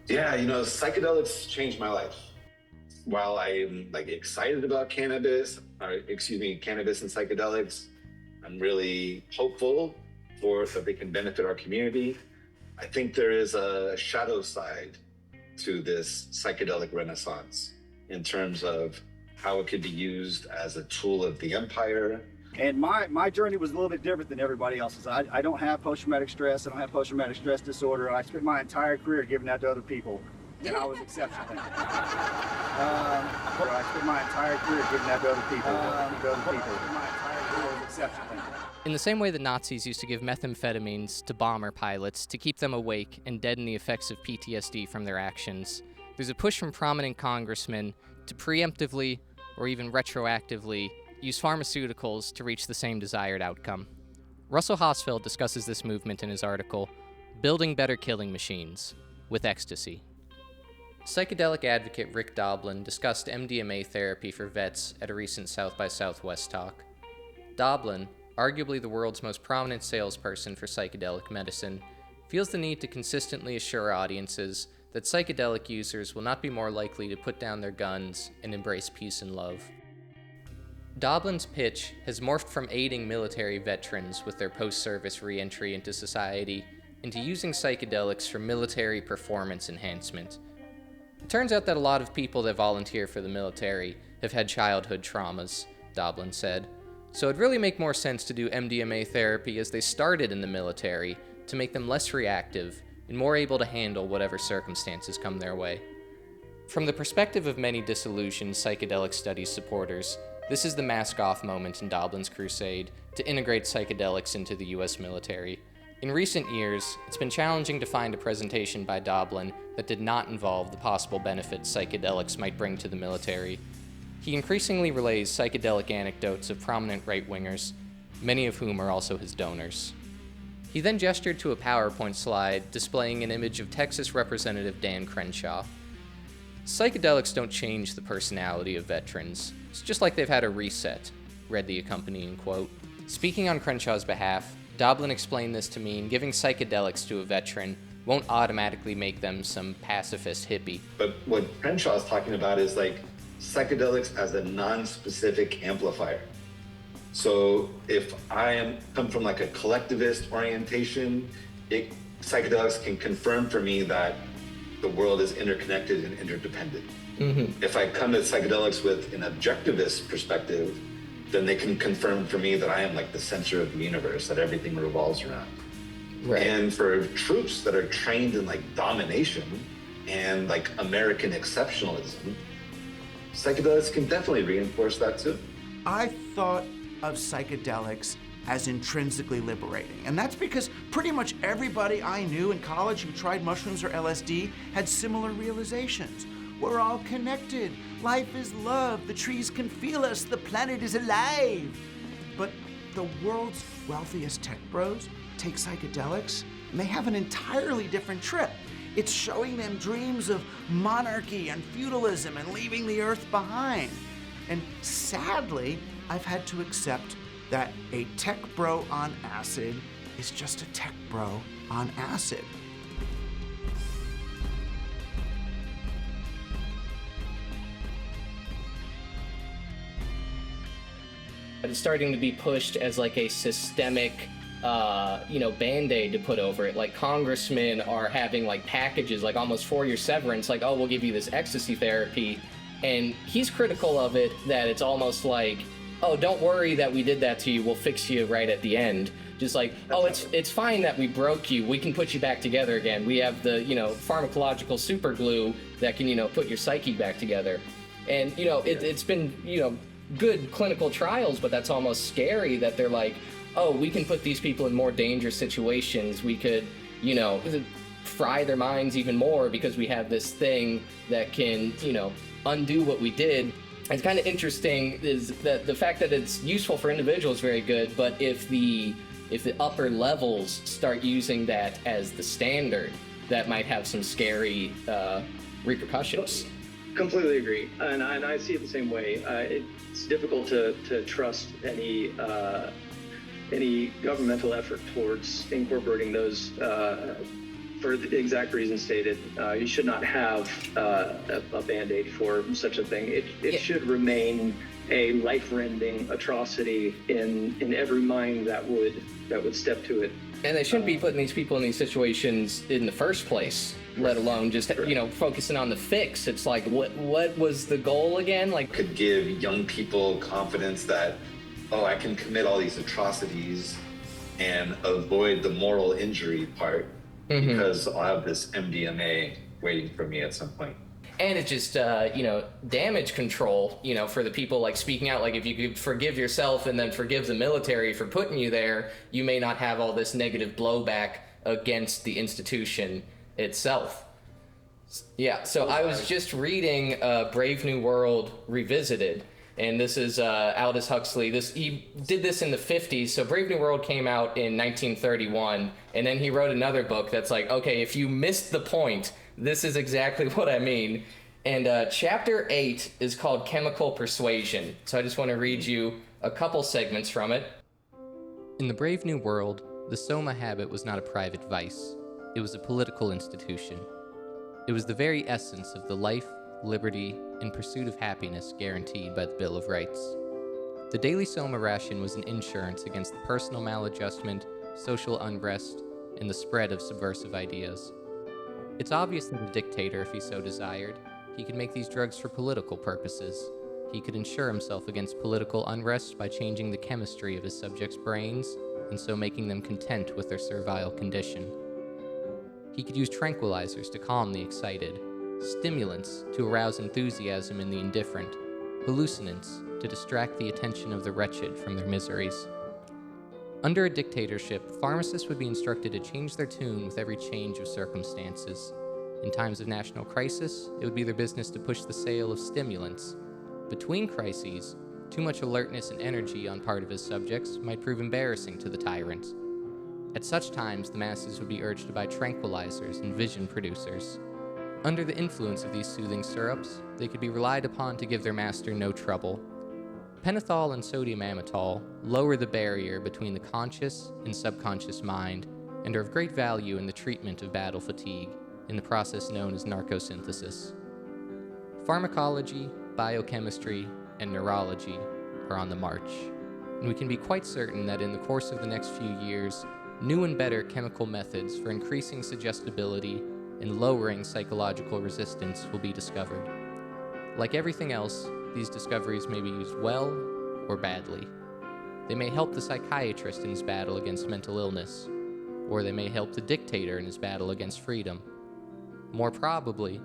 Yeah, psychedelics changed my life. While I'm excited about cannabis and psychedelics, I'm really hopeful that they can benefit our community. I think there is a shadow side to this psychedelic renaissance in terms of how it could be used as a tool of the empire.
And my journey was a little bit different than everybody else's. I don't have post-traumatic stress. I don't have post-traumatic stress disorder. I spent my entire career giving that to other people, and I was exceptional. I spent my entire career giving that to other people. My entire career was exceptional.
In the same way the Nazis used to give methamphetamines to bomber pilots to keep them awake and deaden the effects of PTSD from their actions, there's a push from prominent congressmen to preemptively or even retroactively use pharmaceuticals to reach the same desired outcome. Russell Hosfeld discusses this movement in his article, Building Better Killing Machines, with Ecstasy. Psychedelic advocate Rick Doblin discussed MDMA therapy for vets at a recent South by Southwest talk. Doblin, arguably the world's most prominent salesperson for psychedelic medicine, feels the need to consistently assure audiences that psychedelic users will not be more likely to put down their guns and embrace peace and love. Doblin's pitch has morphed from aiding military veterans with their post-service re-entry into society into using psychedelics for military performance enhancement. It turns out that a lot of people that volunteer for the military have had childhood traumas, Doblin said, so it'd really make more sense to do MDMA therapy as they started in the military to make them less reactive and more able to handle whatever circumstances come their way. From the perspective of many disillusioned psychedelic studies supporters, this is the mask-off moment in Doblin's crusade to integrate psychedelics into the US military. In recent years, it's been challenging to find a presentation by Doblin that did not involve the possible benefits psychedelics might bring to the military. He increasingly relays psychedelic anecdotes of prominent right-wingers, many of whom are also his donors. He then gestured to a PowerPoint slide displaying an image of Texas Representative Dan Crenshaw. Psychedelics don't change the personality of veterans. It's just like they've had a reset, read the accompanying quote. Speaking on Crenshaw's behalf, Doblin explained this to mean giving psychedelics to a veteran won't automatically make them some pacifist hippie.
But what Crenshaw is talking about is psychedelics as a non-specific amplifier. So if I come from a collectivist orientation, psychedelics can confirm for me that the world is interconnected and interdependent. If I come to psychedelics with an objectivist perspective, then they can confirm for me that I am the center of the universe, that everything revolves around. Right. And for troops that are trained in domination and American exceptionalism, psychedelics can definitely reinforce that too.
I thought of psychedelics
as intrinsically liberating. And that's because pretty much everybody I knew in college who tried mushrooms or LSD had similar realizations. We're all connected. Life is love. The trees can feel us. The planet is alive. But the world's wealthiest tech bros take psychedelics and they have an entirely different trip. It's showing them dreams of monarchy and feudalism and leaving the earth behind. And sadly, I've had to accept that a tech bro on acid is just a tech bro on acid.
It's starting to be pushed as like a systemic, Band-Aid to put over it. Like congressmen are having like packages, like almost 4-year severance, like, oh, we'll give you this ecstasy therapy. And he's critical of it, that it's almost like, oh, don't worry that we did that to you, we'll fix you right at the end. Just like, oh, it's fine that we broke you, we can put you back together again. We have the, pharmacological super glue that can, put your psyche back together. And, it's been, good clinical trials, but that's almost scary that they're like, oh, we can put these people in more dangerous situations. We could, fry their minds even more because we have this thing that can, undo what we did. It's kind of interesting is that the fact that it's useful for individuals is very good, but if the upper levels start using that as the standard, that might have some scary repercussions.
Completely agree, and I see it the same way. It's difficult to trust any governmental effort towards incorporating those for the exact reason stated. You should not have a Band-Aid for such a thing. It should remain a life-rending atrocity in every mind that would step to it.
And they shouldn't be putting these people in these situations in the first place, let alone just, focusing on the fix. It's like, what was the goal again? Like,
could give young people confidence that, oh, I can commit all these atrocities and avoid the moral injury part because I'll have this MDMA waiting for me at some point.
And it's just, damage control, for the people like speaking out. Like if you could forgive yourself and then forgive the military for putting you there, you may not have all this negative blowback against the institution itself. Yeah, so I was just reading Brave New World Revisited, and this is Aldous Huxley. He did this in the 50s, so Brave New World came out in 1931, and then he wrote another book that's like, okay, if you missed the point, this is exactly what I mean. And chapter 8 is called Chemical Persuasion, so I just want to read you a couple segments from it. In the Brave New World, the soma habit was not a private vice. It was a political institution. It was the very essence of the life, liberty, and pursuit of happiness guaranteed by the Bill of Rights. The daily soma ration was an insurance against the personal maladjustment, social unrest, and the spread of subversive ideas. It's obvious that a dictator, if he so desired, he could make these drugs for political purposes. He could insure himself against political unrest by changing the chemistry of his subjects' brains, and so making them content with their servile condition. He could use tranquilizers to calm the excited, stimulants to arouse enthusiasm in the indifferent, hallucinants to distract the attention of the wretched from their miseries. Under a dictatorship, pharmacists would be instructed to change their tune with every change of circumstances. In times of national crisis, it would be their business to push the sale of stimulants. Between crises, too much alertness and energy on part of his subjects might prove embarrassing to the tyrant. At such times, the masses would be urged to buy tranquilizers and vision producers. Under the influence of these soothing syrups, they could be relied upon to give their master no trouble. Pentothal and sodium amytal lower the barrier between the conscious and subconscious mind and are of great value in the treatment of battle fatigue, in the process known as narcosynthesis. Pharmacology, biochemistry, and neurology are on the march, and we can be quite certain that in the course of the next few years, new and better chemical methods for increasing suggestibility and lowering psychological resistance will be discovered. Like everything else, these discoveries may be used well or badly. They may help the psychiatrist in his battle against mental illness, or they may help the dictator in his battle against freedom. More probably,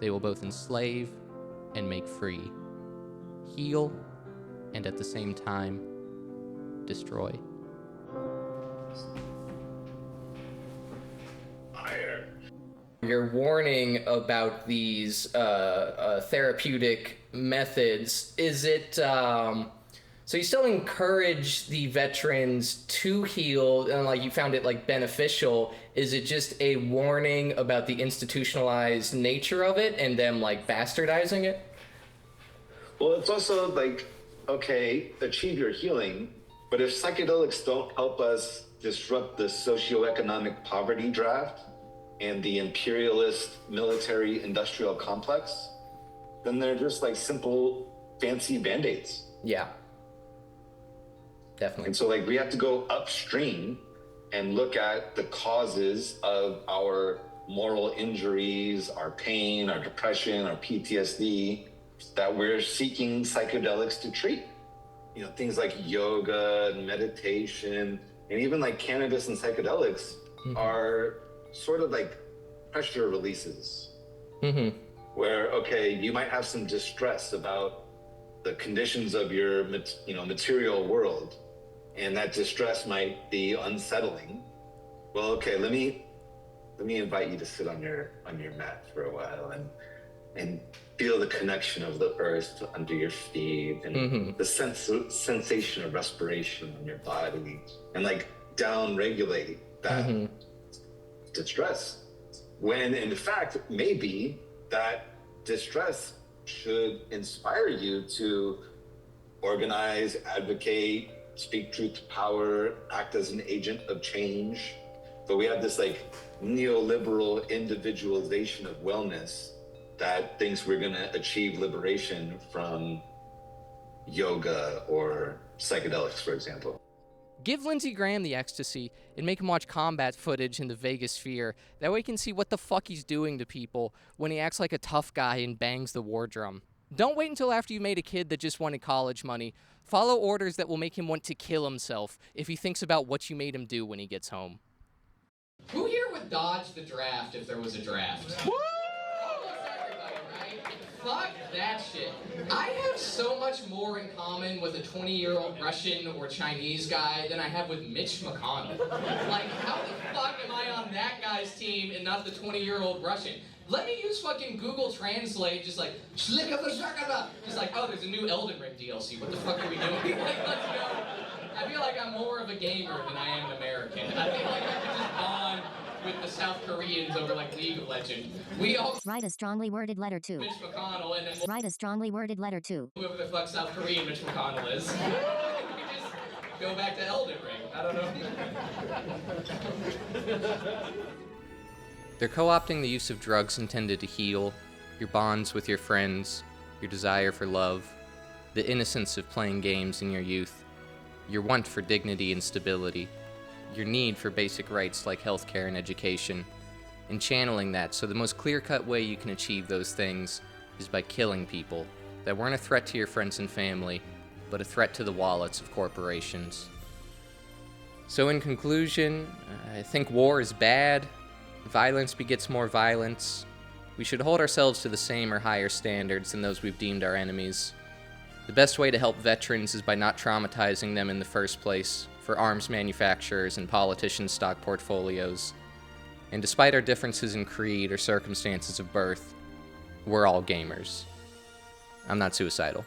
they will both enslave and make free, heal, and at the same time, destroy. Your warning about these therapeutic methods, is it, so you still encourage the veterans to heal, and like you found it like beneficial. Is it just a warning about the institutionalized nature of it and them like bastardizing it?
Well, it's also like, okay, achieve your healing, but if psychedelics don't help us disrupt the socioeconomic poverty draft and the imperialist military industrial complex, then they're just like simple fancy band-aids.
Yeah. Definitely.
And so like we have to go upstream and look at the causes of our moral injuries, our pain, our depression, our PTSD that we're seeking psychedelics to treat. You know, things like yoga and meditation, and even like cannabis and psychedelics are sort of like pressure releases. Where, okay, you might have some distress about the conditions of your material world, and that distress might be unsettling. Well, okay, let me invite you to sit on your mat for a while and feel the connection of the earth under your feet and the sensation of respiration in your body, and like down regulate that distress. When in fact, maybe that distress should inspire you to organize, advocate, speak truth to power, act as an agent of change. But we have this like neoliberal individualization of wellness that thinks we're gonna achieve liberation from yoga or psychedelics, for example.
Give Lindsey Graham the ecstasy and make him watch combat footage in the Vegas Sphere. That way he can see what the fuck he's doing to people when he acts like a tough guy and bangs the war drum. Don't wait until after you made a kid that just wanted college money. Follow orders that will make him want to kill himself if he thinks about what you made him do when he gets home. Who here would dodge the draft if there was a draft? Woo! Almost everybody, right? Fuck that shit. I have so much more in common with a 20-year-old Russian or Chinese guy than I have with Mitch McConnell. Like, how the fuck am I on that guy's team and not the 20-year-old Russian? Let me use fucking Google Translate, just like, just like, oh, there's a new Elden Ring DLC. What the fuck are we doing? Like, let's go. I feel like I'm more of a gamer than I am an American. I feel like I could just bond with the South Koreans over like League of Legends. We all
write a strongly worded letter to
Mitch McConnell and then
write a strongly worded letter to
whoever the fuck South Korean Mitch McConnell is. We just go back to Elden Ring. I don't know. They're co-opting the use of drugs intended to heal your bonds with your friends, your desire for love, the innocence of playing games in your youth, your want for dignity and stability, your need for basic rights like healthcare and education, and channeling that so the most clear-cut way you can achieve those things is by killing people that weren't a threat to your friends and family, but a threat to the wallets of corporations. So in conclusion, I think war is bad. Violence begets more violence. We should hold ourselves to the same or higher standards than those we've deemed our enemies. The best way to help veterans is by not traumatizing them in the first place for arms manufacturers and politicians' stock portfolios. And despite our differences in creed or circumstances of birth, we're all gamers. I'm not suicidal.